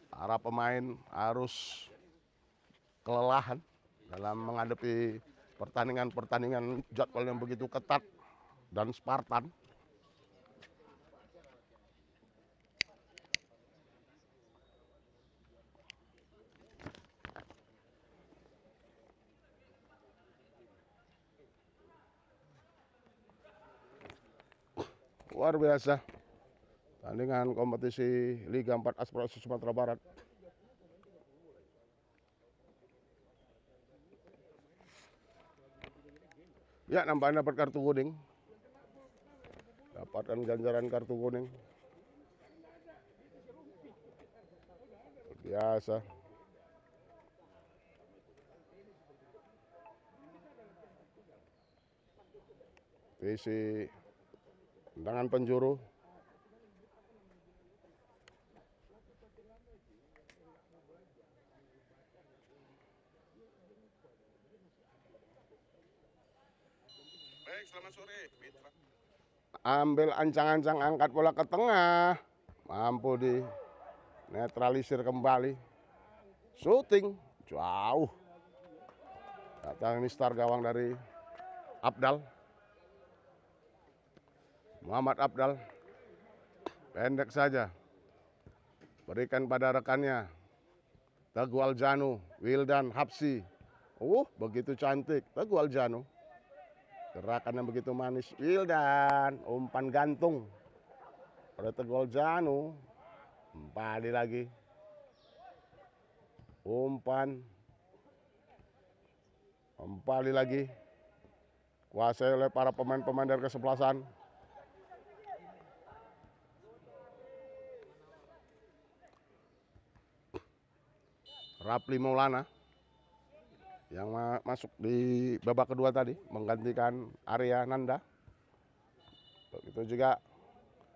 para pemain harus kelelahan dalam menghadapi pertandingan jadwal yang begitu ketat dan Spartan. Luar biasa tandingan kompetisi Liga 4 Aspro Sumatera Barat. Ya, nampaknya dapat kartu kuning. Dapatkan ganjaran kartu kuning. Biasa. Visi tendangan penjuru. Baik, selamat sore, Mitra. Ambil ancang-ancang, angkat bola ke tengah. Mampu di netralisir kembali. Shooting jauh. Datang ini star gawang dari Abdal. Muhammad Abdal. Pendek saja. Berikan pada rekannya. Teguh Aljanu, Wildan, Hapsi. Begitu cantik. Teguh Aljanu. Gerakan yang begitu manis. Wildan, umpan gantung. Pada Teguh Aljanu. Kembali lagi. Umpan. Kembali lagi. Kuasai oleh para pemain-pemain dari kesebelasan. Rapli Maulana yang masuk di babak kedua tadi menggantikan Arya Nanda. Begitu juga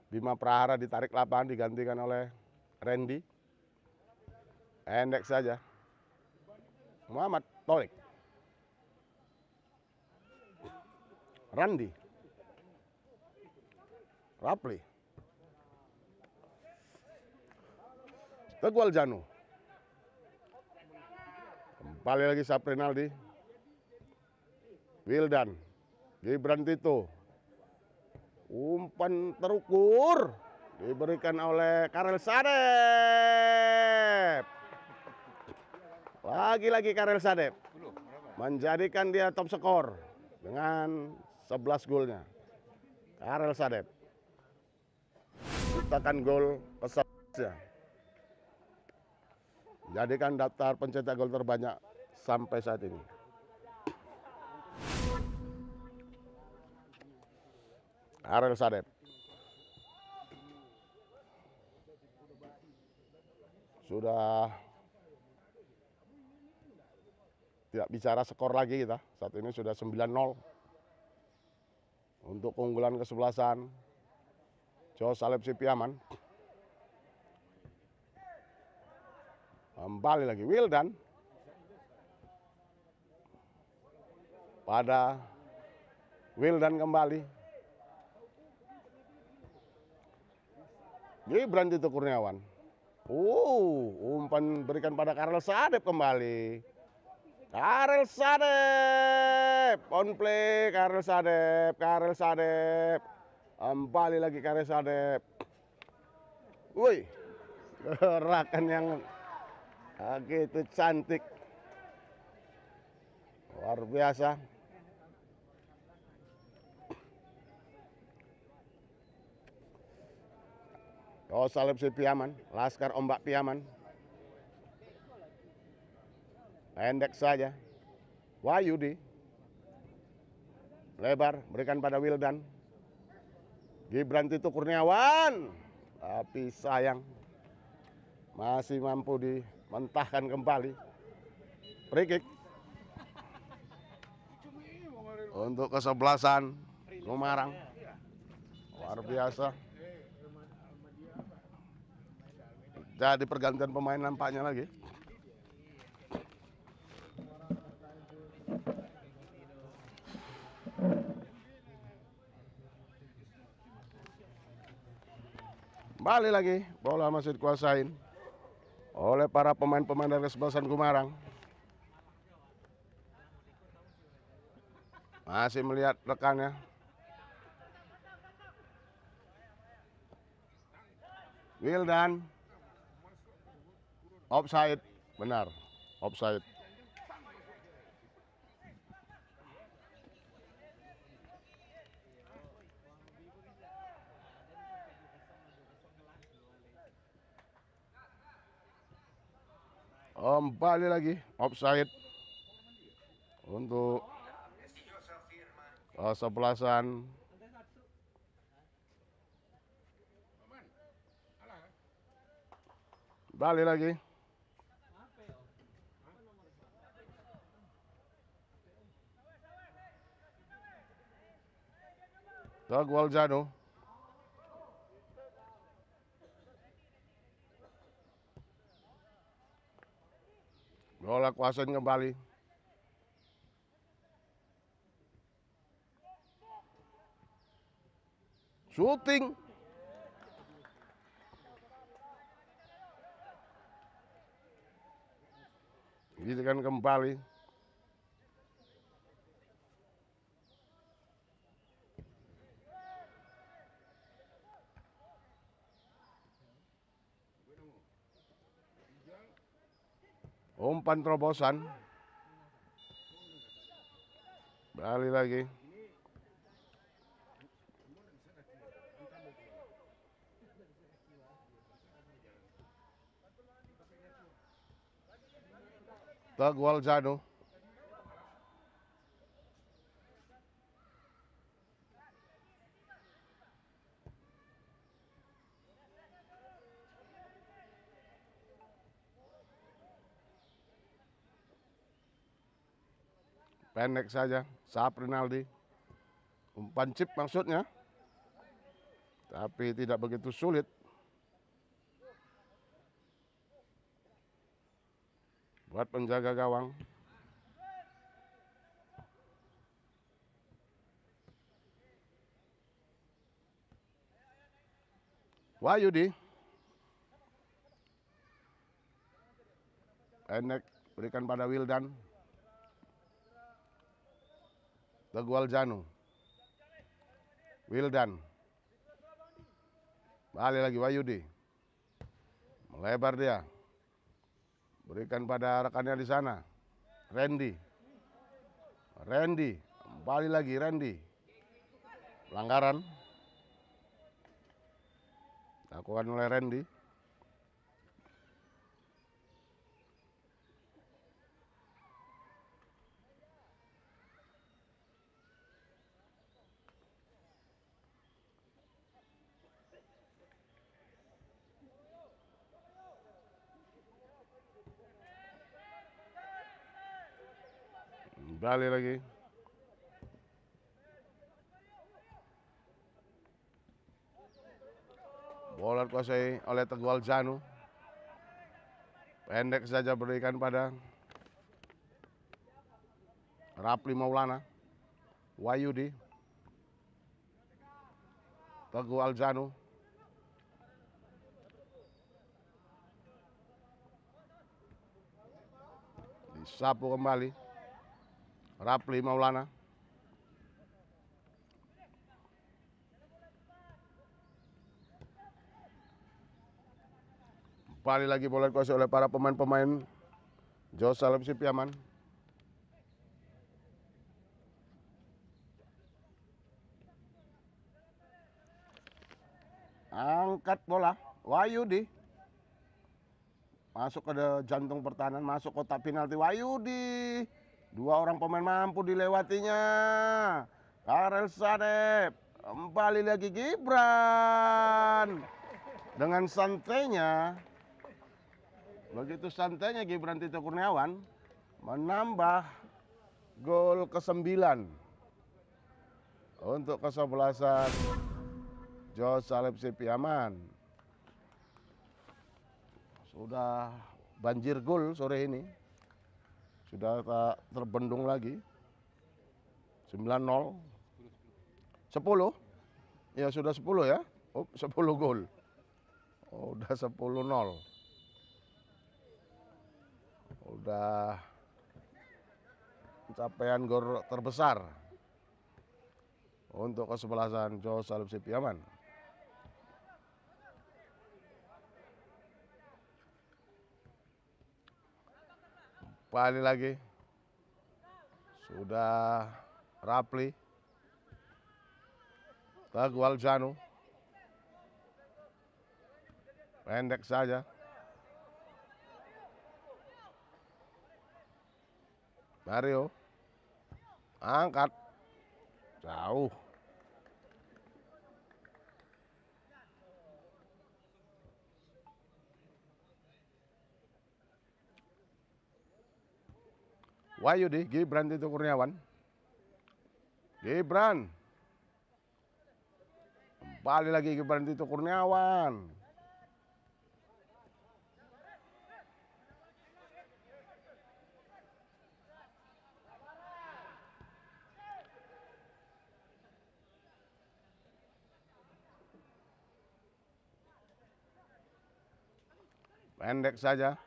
Bima Prahara ditarik lapangan digantikan oleh Randy. Pendek saja. Muhammad Torik. Randi. Rapli. Tegual Janu. Kembali lagi Saprinaldi. Wildan. Gibran Tito. Umpan terukur. Diberikan oleh Karel Sadep. Lagi-lagi Karel Sadep. Menjadikan dia top skor dengan 11 golnya. Karel Sadep. Ciptakan gol ke-11. Jadikan daftar pencetak gol terbanyak sampai saat ini. Karel Sadep. Sudah tidak bicara skor lagi kita. Saat ini sudah 9-0. Untuk keunggulan kesebelasan Jos Salep Sipiaman. Kembali lagi Wildan. Pada Wildan kembali. Gibran Tito Kurniawan. Umpan berikan pada Karel Sadep kembali. Karel Sadep. On play Karel Sadep. Karel Sadep. Kembali lagi Karel Sadep. Wih. Gerakan yang begitu cantik. Luar biasa. Jos Salep Sipiaman, Laskar Ombak Piaman. Pendek saja. Wahyudi. Lebar, berikan pada Wildan. Gibran Tito Kurniawan. Tapi sayang. Masih mampu dimentahkan kembali. Free kick. Untuk kesebelasan Gumarang. Luar biasa. Jadi pergantian pemain nampaknya lagi. Kembali lagi, bola masih dikuasain oleh para pemain-pemain dari kesebelasan Gumarang. Masih melihat rekannya. Wildan. Offside, benar, offside. Kembali lagi, offside. Untuk kesebelasan kembali lagi. Tegual Janu. Bola kuasain kembali. Shooting. Gitu kan kembali. Umpan terobosan. Balik lagi. Teguh Aljano. Pendek saja, Saprinaldi. Umpan chip maksudnya. Tapi tidak begitu sulit. Buat penjaga gawang. Wahyudi. Pendek, berikan pada Wildan. Teguh Aljano. Wildan. Balik lagi Wahyudi. Melebar dia. Berikan pada rekannya di sana. Randy. Randy. Kembali lagi Randy. Pelanggaran. Dilakukan oleh Randy. Kembali lagi. Bola dikuasai oleh Teguh Aljano. Pendek saja berikan pada Rapli Maulana. Wahyudi. Teguh Aljano. Disapu kembali. Rapli Maulana. Kembali lagi bola dikuasai oleh para pemain-pemain Josalem Sipiaman. Angkat bola. Wahyudi. Masuk ke jantung pertahanan. Masuk kotak penalti. Wahyudi. Dua orang pemain mampu dilewatinya. Karel Sadep. Kembali lagi Gibran. Dengan santainya. Begitu santainya Gibran Tito Kurniawan. Menambah gol ke-9. Untuk kesebelasan Josalem Sipiaman. Sudah banjir gol sore ini. Sudah tak terbendung lagi. 9-0. 10. Ya sudah 10 ya. Oh, 10 gol. Oh, udah 10-0. Udah pencapaian gol terbesar untuk kesebelasan Josalem Sipiaman. Kembali lagi. Sudah Rapli. Teguh Aljano. Pendek saja. Mario. Angkat. Jauh. Wahyudi, Gibran Tito Kurniawan. Gibran. Kembali lagi Gibran Tito Kurniawan. Pendek saja.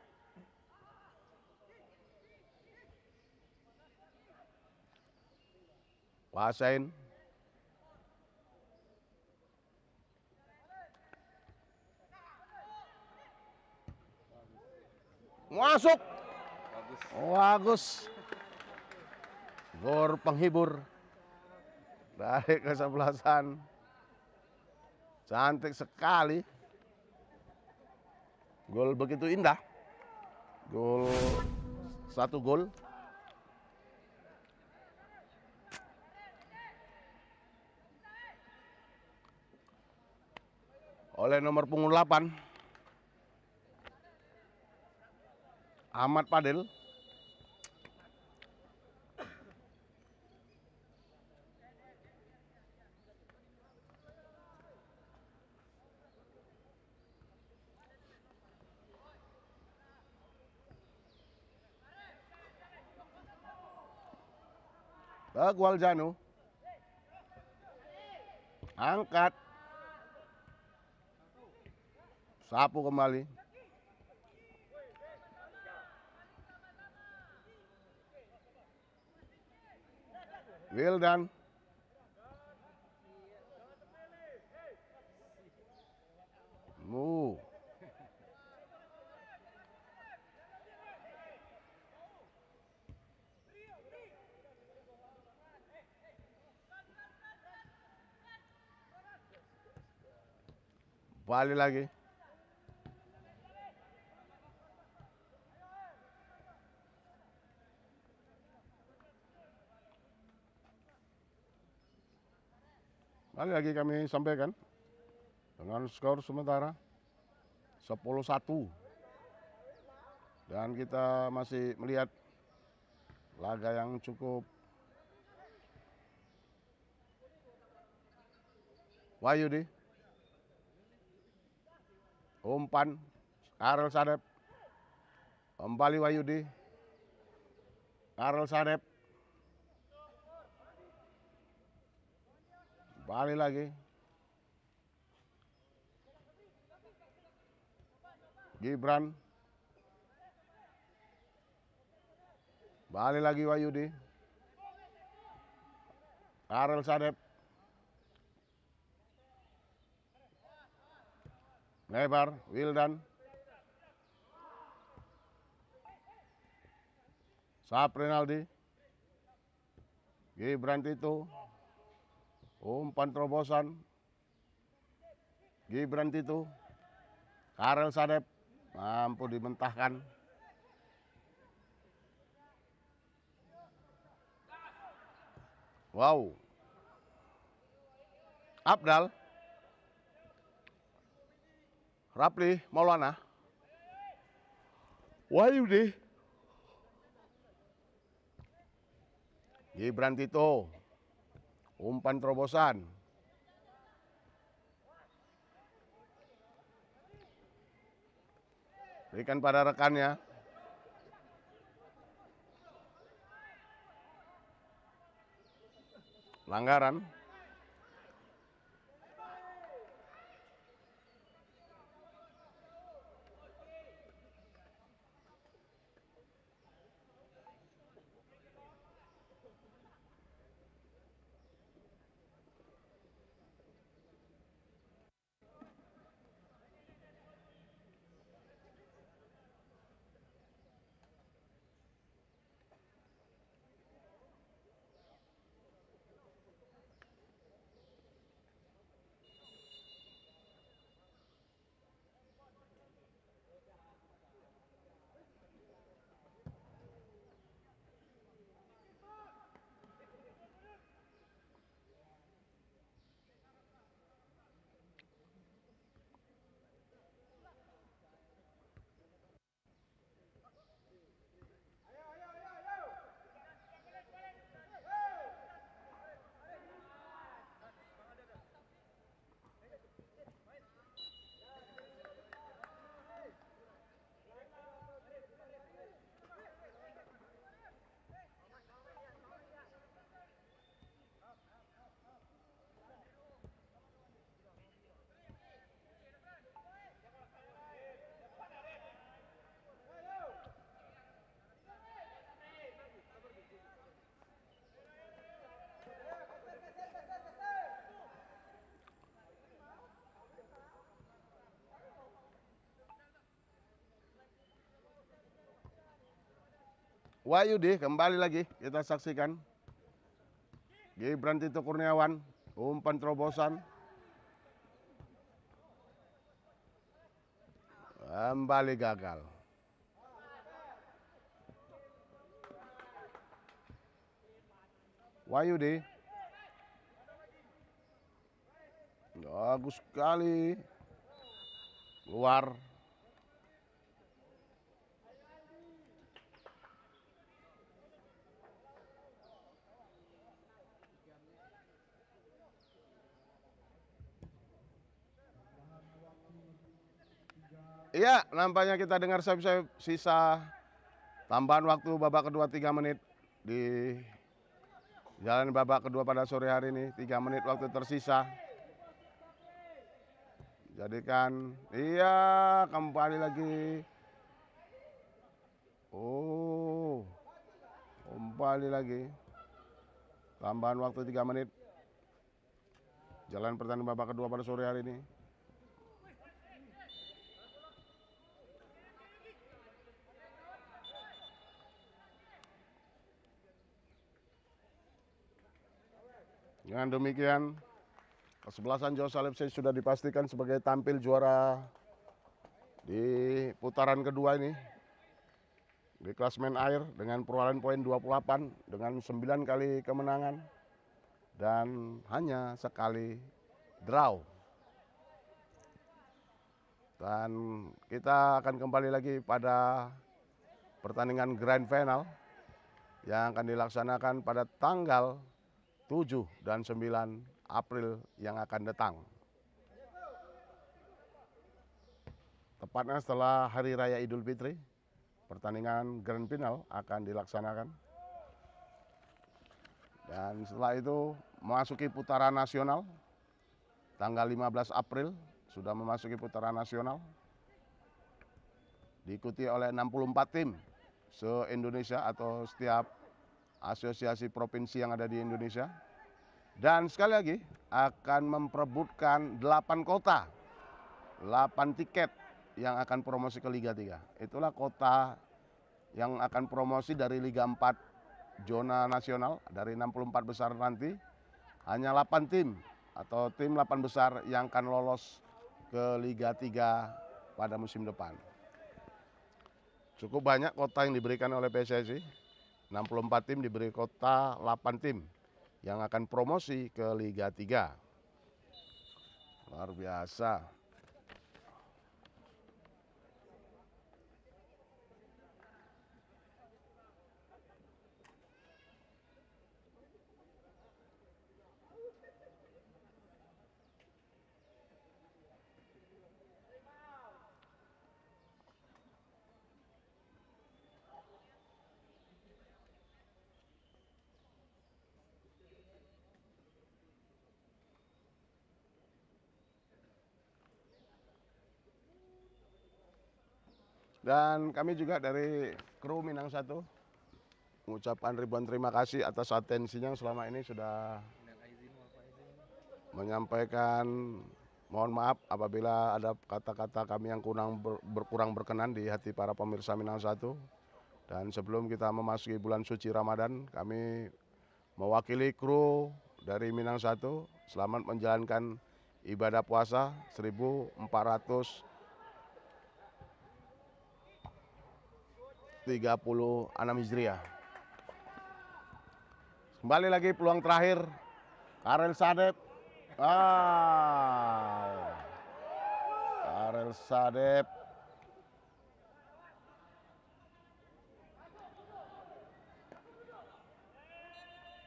Wasain. Masuk. Bagus. Gol penghibur dari kesebelasan. Cantik sekali. Gol begitu indah. Gol 1 gol. Oleh nomor punggung 8 Ahmad Padel. Bagualjano. Angkat. Sapu kembali. Wildan. Balik lagi. Balik lagi kami sampaikan dengan skor sementara 10-1. Dan kita masih melihat laga yang cukup Wahyudi. Umpan Karel Sadep. Kembali Wahyudi. Karel Sadep. Balik lagi. Gibran. Balik lagi Wahyudi. Karel Sadep. Lebar Wildan. Saprinaldi. Gibran Tito. Umpan terobosan. Gibran Tito. Karel Sadep. Mampu dimentahkan. Wow. Abdal. Rapli Maulana. Wahyudi. Gibran Tito. Umpan terobosan. Berikan pada rekannya. Pelanggaran. Wahyudi kembali lagi kita saksikan. Gibran Tito Kurniawan. Umpan terobosan. Kembali gagal. Wahyudi. Bagus sekali. Luar. Iya, nampaknya kita dengar sisa tambahan waktu babak kedua 3 menit di jalan babak kedua pada sore hari ini. 3 menit waktu tersisa. Jadikan, iya kembali lagi. Oh, kembali lagi. Tambahan waktu 3 menit. Jalan pertandingan babak kedua pada sore hari ini. Dengan demikian, kesebelasan Joshua FC sudah dipastikan sebagai tampil juara di putaran kedua ini. Di klasmen air dengan perolehan poin 28 dengan 9 kali kemenangan dan hanya sekali draw. Dan kita akan kembali lagi pada pertandingan grand final yang akan dilaksanakan pada tanggal 7 dan 9 April yang akan datang. Tepatnya setelah Hari Raya Idul Fitri, pertandingan grand final akan dilaksanakan. Dan setelah itu memasuki putaran nasional, tanggal 15 April sudah memasuki putaran nasional. Diikuti oleh 64 tim se-Indonesia atau setiap asosiasi provinsi yang ada di Indonesia. Dan sekali lagi akan memperebutkan 8 kota, 8 tiket yang akan promosi ke Liga 3. Itulah kota yang akan promosi dari Liga 4 zona nasional. Dari 64 besar nanti hanya 8 tim atau tim 8 besar yang akan lolos ke Liga 3 pada musim depan. Cukup banyak kota yang diberikan oleh PSSI. 64 tim diberi kota 8 tim yang akan promosi ke Liga 3. Luar biasa. Dan kami juga dari kru Minang 1 mengucapkan ribuan terima kasih atas atensinya selama ini sudah menyampaikan mohon maaf apabila ada kata-kata kami yang kurang berkenan di hati para pemirsa Minang 1. Dan sebelum kita memasuki bulan suci Ramadan, kami mewakili kru dari Minang 1 selamat menjalankan ibadah puasa 1436 Hijriah. Kembali lagi peluang terakhir, Karel Sadep. Karel Sadep.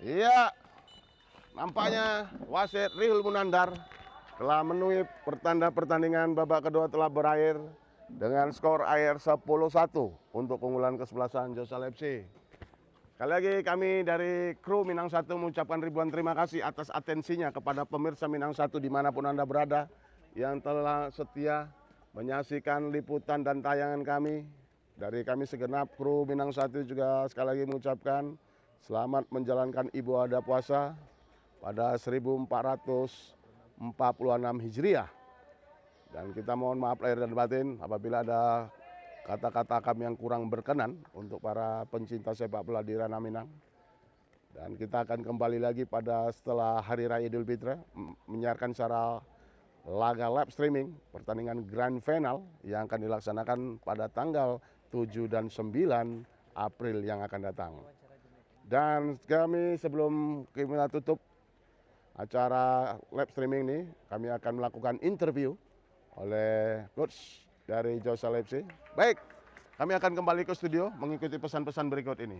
Iya, nampaknya wasit Rihul Munandar telah memenuhi pertanda pertandingan babak kedua telah berakhir dengan skor akhir 10-1 untuk keunggulan kesebelasan Joshua FC. Sekali lagi kami dari kru Minang 1 mengucapkan ribuan terima kasih atas atensinya kepada pemirsa Minang 1 dimanapun Anda berada yang telah setia menyaksikan liputan dan tayangan kami. Dari kami segenap kru Minang 1 juga sekali lagi mengucapkan selamat menjalankan ibadah puasa pada 1446 Hijriah. Dan kita mohon maaf lahir dan batin apabila ada kata-kata kami yang kurang berkenan untuk para pencinta sepak bola di ranah Minang. Dan kita akan kembali lagi pada setelah Hari Raya Idul Fitri menyiarkan secara laga live streaming pertandingan grand final yang akan dilaksanakan pada tanggal 7 dan 9 April yang akan datang. Dan kami sebelum kita tutup acara live streaming ini, kami akan melakukan interview oleh coach dari Josal FC. Baik, kami akan kembali ke studio mengikuti pesan-pesan berikut ini.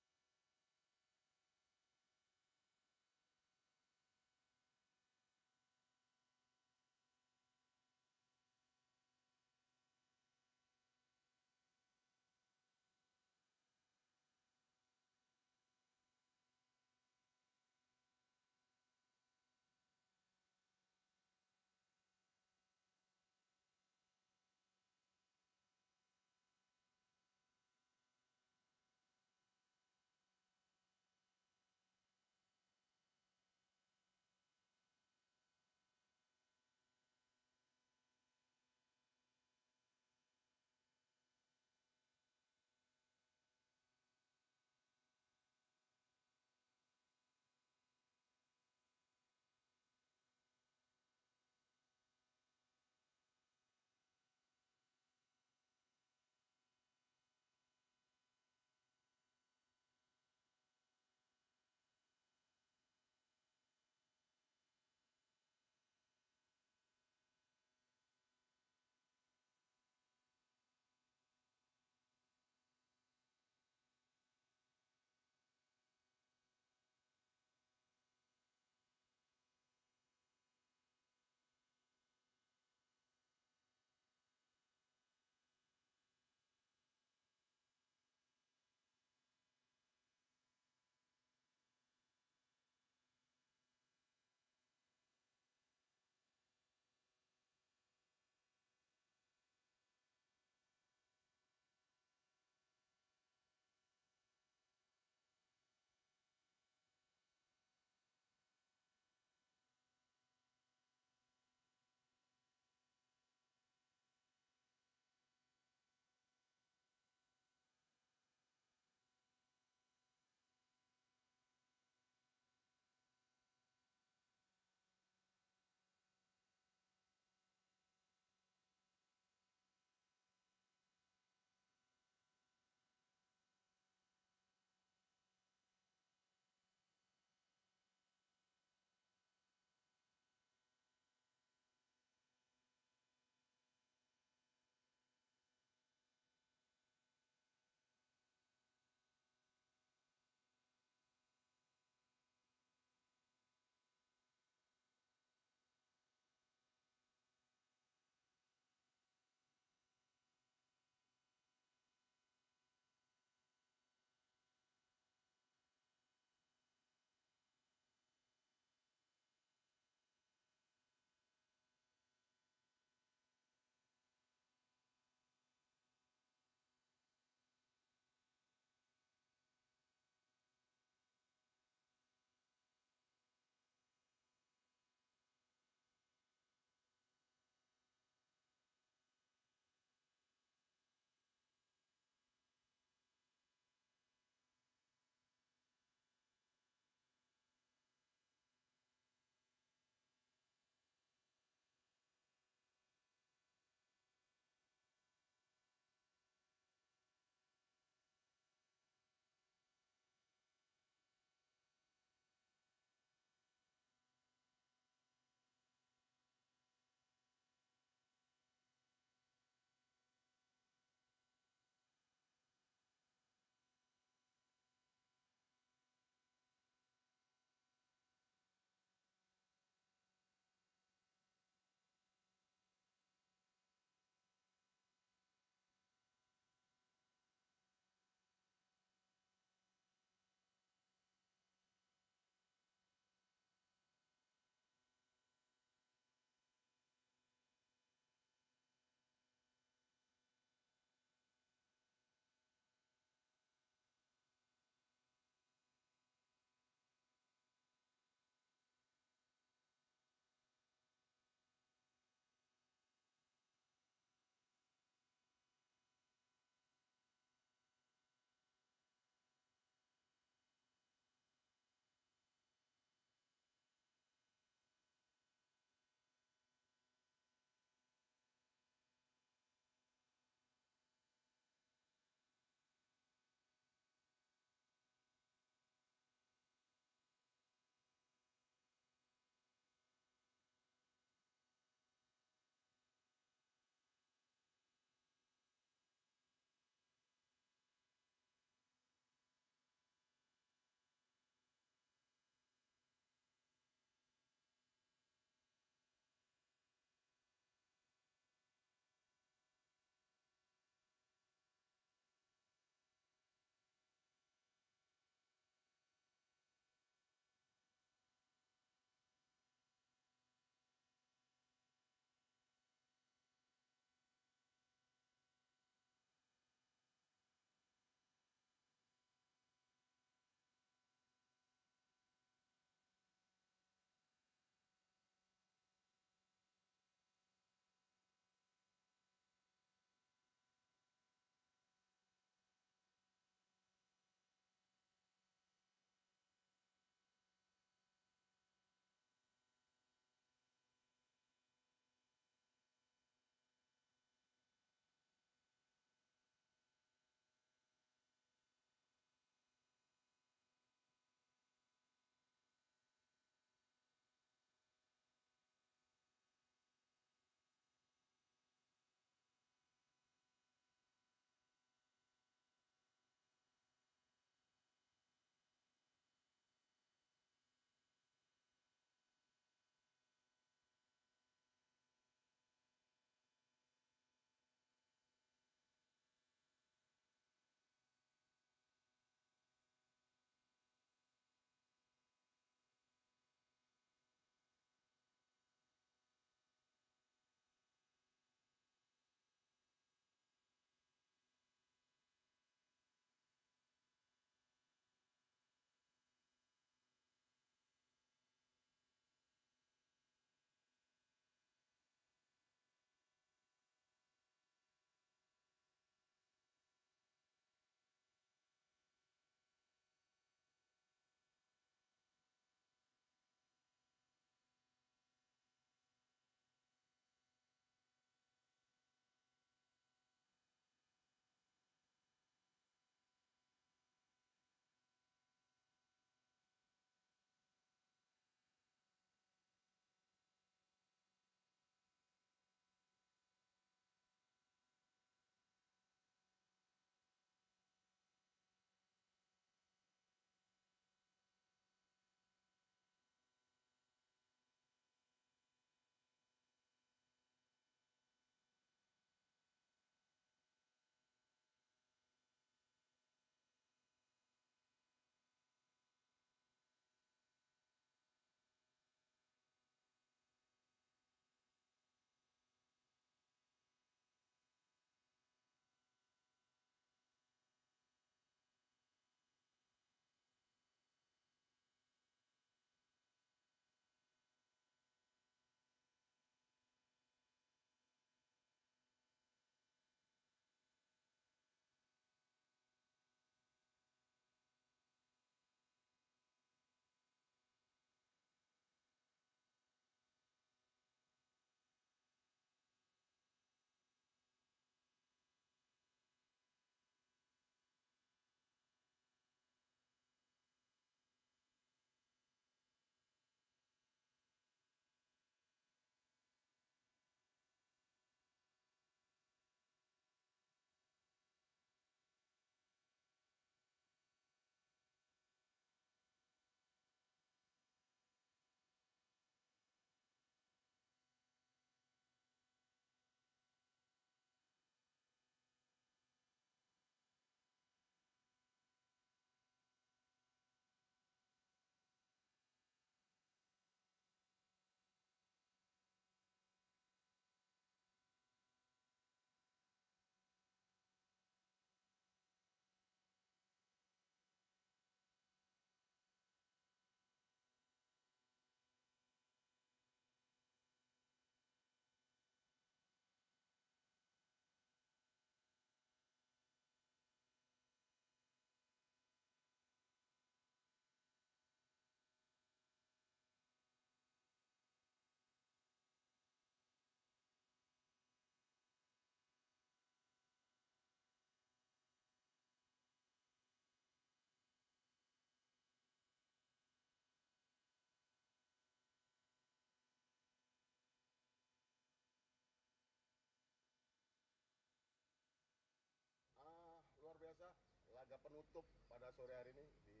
menutup pada sore hari ini di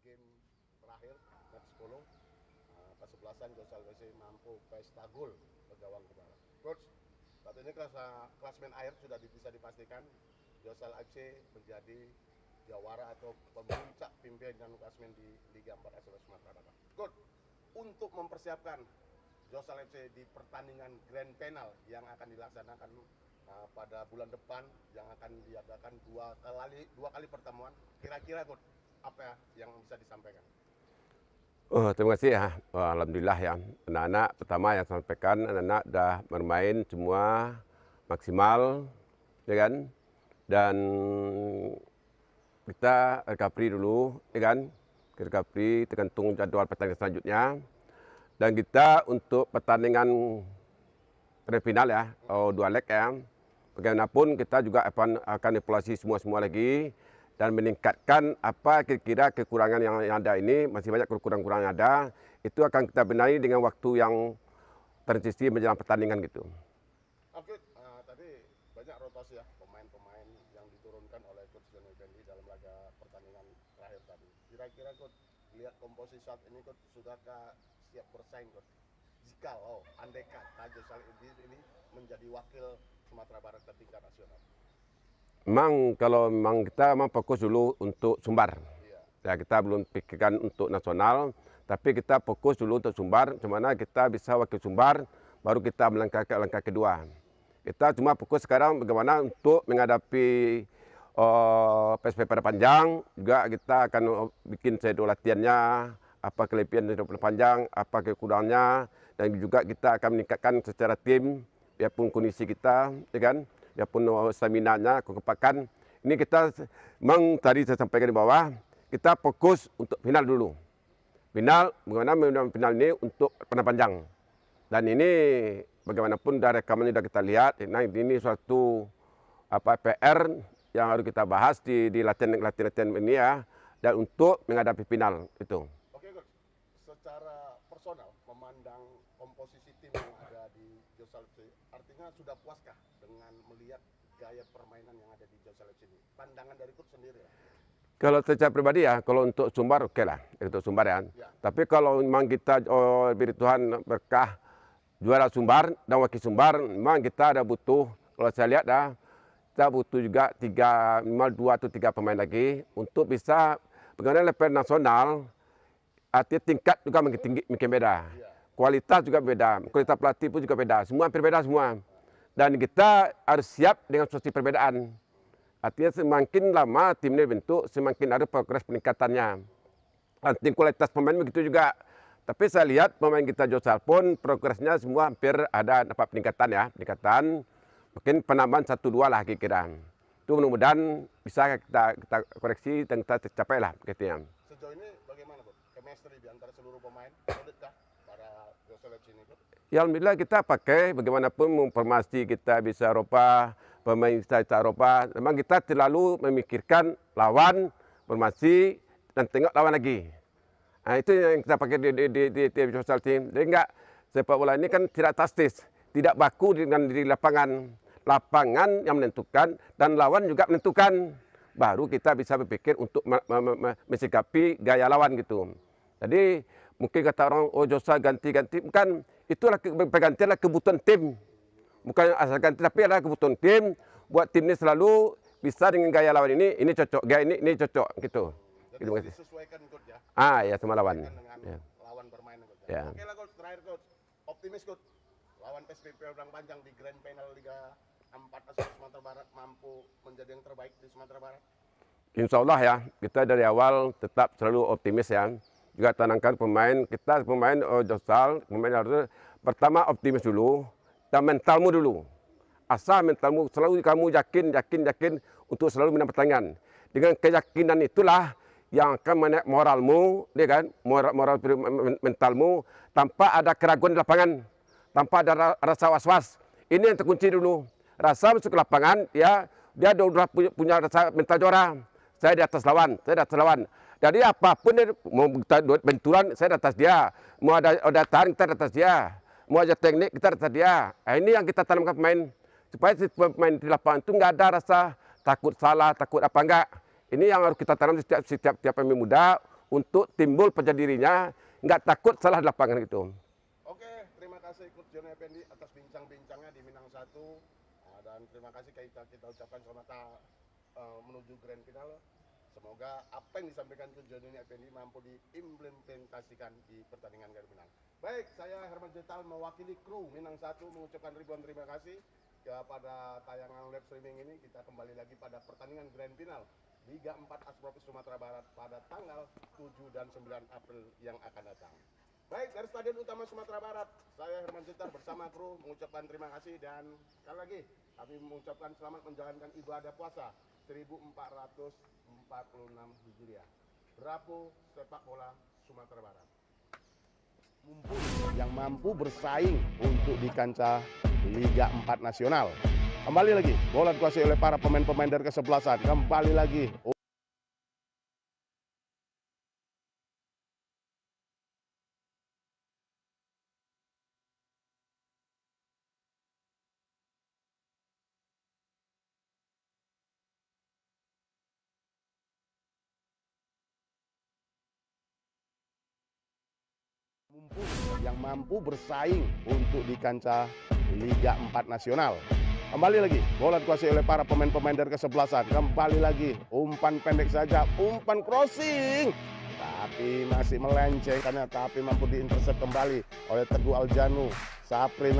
game terakhir match 10 kesebelasan Josal FC mampu pesta gol ke gawang kepala. Coach, saat ini klasmen akhir sudah bisa dipastikan Josal FC menjadi jawara atau pemuncak pimpinan klasmen di Liga 4 ASL Sumatera Barat. Coach, untuk mempersiapkan Josal FC di pertandingan Grand Final yang akan dilaksanakan pada bulan depan, yang akan diadakan dua kali pertemuan, kira-kira Coach, apa yang bisa disampaikan? Oh, terima kasih ya. Alhamdulillah ya, anak-anak pertama yang sampaikan, anak-anak sudah bermain semua maksimal, ya kan? Dan kita recovery dulu, ya kan? Recovery tergantung jadwal pertandingan selanjutnya. Dan kita untuk pertandingan final ya, dua leg ya. Bagaimanapun kita juga akan evaluasi semua lagi dan meningkatkan apa kira-kira kekurangan yang ada ini, masih banyak kekurangan yang ada, itu akan kita benahi dengan waktu yang transisi menjelang pertandingan gitu. Oke, tadi banyak rotasi ya pemain-pemain yang diturunkan oleh Coach Johnny Effendi dalam laga pertandingan terakhir tadi. Kira-kira Coach lihat komposisi saat ini Coach sudahkah siap bersaing Coach? Jika andai kata Josal ini menjadi wakil Sumatera Barat ke tingkat nasional. Memang kita fokus dulu untuk Sumbar. Ya, kita belum pikirkan untuk nasional, tapi kita fokus dulu untuk Sumbar. Dimana kita bisa wakil Sumbar, baru kita melangkah ke langkah kedua. Kita cuma fokus sekarang bagaimana untuk menghadapi PSP pada panjang. Juga kita akan bikin schedule latihannya, apa kelebihan dari panjang, apa kekurangannya, dan juga kita akan meningkatkan secara tim, biarpun kondisi kita, ya kan? Biarpun stamina-nya, kekompakan. Ini kita memang tadi saya sampaikan di bawah, kita fokus untuk final dulu. Final, bagaimana final ini untuk panjang panjang. Dan ini bagaimanapun dari rekamannya sudah kita lihat, nah ini suatu PR yang harus kita bahas di latihan ini ya, dan untuk menghadapi final itu. Oke Coach, secara personal memandang komposisi tim yang ada di Josal FC, artinya sudah puaskah dengan melihat gaya permainan yang ada di Josal FC ini? Pandangan dari Coach sendiri ya? Kalau secara pribadi ya, kalau untuk Sumbar oke lah, untuk Sumbar ya. Tapi kalau memang kita beri Tuhan berkah juara Sumbar dan wakil Sumbar, memang kita ada butuh, kalau saya lihat dah, kita butuh juga minimal 2 atau 3 pemain lagi untuk bisa bagaimana level nasional, artinya tingkat juga makin beda. Kualitas juga beda, kualitas pelatih pun juga beda, semua hampir beda semua. Dan kita harus siap dengan situasi perbedaan. Artinya semakin lama tim ini dibentuk, semakin ada progres peningkatannya. Artinya kualitas pemain begitu juga. Tapi saya lihat pemain kita Josal pun progresnya semua hampir ada dapat peningkatan ya, peningkatan. Mungkin penambahan 1-2 lah kira-kira. Itu mudah-mudahan bisa kita koreksi dan kita tercapai lah gitu. Sejauh ini bagaimana Coach? Chemistry di antara seluruh pemain, soliddkah para Josal FC ini Coach? Ya alhamdulillah kita pakai bagaimanapun formasi kita bisa Eropa, pemain kita Eropa. Memang kita terlalu memikirkan lawan, formasi, dan tengok lawan lagi. Nah, itu yang kita pakai di Josal Team. Jadi enggak, sepak bola ini kan tidak tastis, tidak baku dengan di lapangan. Lapangan yang menentukan dan lawan juga menentukan. Baru kita bisa berpikir untuk mensikapi gaya lawan gitu. Jadi mungkin kata orang, oh Josal ganti-ganti, bukan, itulah pergantian kebutuhan tim. Bukan asal ganti, tapi adalah kebutuhan tim. Buat tim ini selalu bisa dengan gaya lawan ini cocok, gaya ini cocok gitu. Jadi disesuaikan Coach ya? Ya sama lawan. Dengan lawan bermain Coach. Ya. Oke lah Coach, terakhir Coach, optimis Coach. Lawan PSPP Padang Panjang di Grand Final Liga 4 ASL Sumatera Barat mampu menjadi yang terbaik di Sumatera Barat? Insya Allah ya, kita dari awal tetap selalu optimis ya. Juga tanamkan pemain Josal, pemain harus pertama optimis dulu, dan mentalmu dulu. Asal mentalmu selalu kamu yakin untuk selalu menang pertandingan. Dengan keyakinan itulah yang akan menaik moralmu, ya kan? Moral mentalmu tanpa ada keraguan di lapangan, tanpa ada rasa was-was. Ini yang terkunci dulu. Rasa masuk ke lapangan, ya dia sudah punya rasa mental juara. Saya di atas lawan, Jadi apapun mau benturan, saya di atas dia. Mau ada tahan, kita di atas dia. Mau ada teknik, kita di atas dia. Nah, ini yang kita tanamkan pemain. Supaya si pemain di lapangan itu nggak ada rasa takut salah, takut apa enggak. Ini yang harus kita tanam setiap pemain muda untuk timbul percaya dirinya, nggak takut salah di lapangan gitu. Oke, terima kasih Coach Johnny Effendi atas bincang-bincangnya di Minang 1. Dan terima kasih kita ucapkan selamat menuju grand final. Semoga apa yang disampaikan Coach Johnny Effendi mampu diimplementasikan di pertandingan grand final. Baik, saya Herman Jetal mewakili kru Minang 1 mengucapkan ribuan terima kasih kepada tayangan live streaming ini. Kita kembali lagi pada pertandingan grand final Liga 4 Asprop Sumatera Barat pada tanggal 7 dan 9 April yang akan datang. Baik, dari Stadion Utama Sumatera Barat, saya Herman Jetar bersama kru mengucapkan terima kasih dan sekali lagi kami mengucapkan selamat menjalankan ibadah puasa 1446 Hijriah. Bravo sepak bola Sumatera Barat. Yang mampu bersaing untuk di kancah Liga 4 Nasional. Kembali lagi, bola dikuasai oleh para pemain-pemain dari kesebelasan. Kembali lagi. Yang mampu bersaing untuk di kancah Liga 4 Nasional. Kembali lagi, bola dikuasai oleh para pemain-pemain dari kesebelasan. Kembali lagi, umpan pendek saja, umpan crossing. Tapi masih melenceng, tapi mampu diintersep kembali oleh Teguh Aljanu. Saprina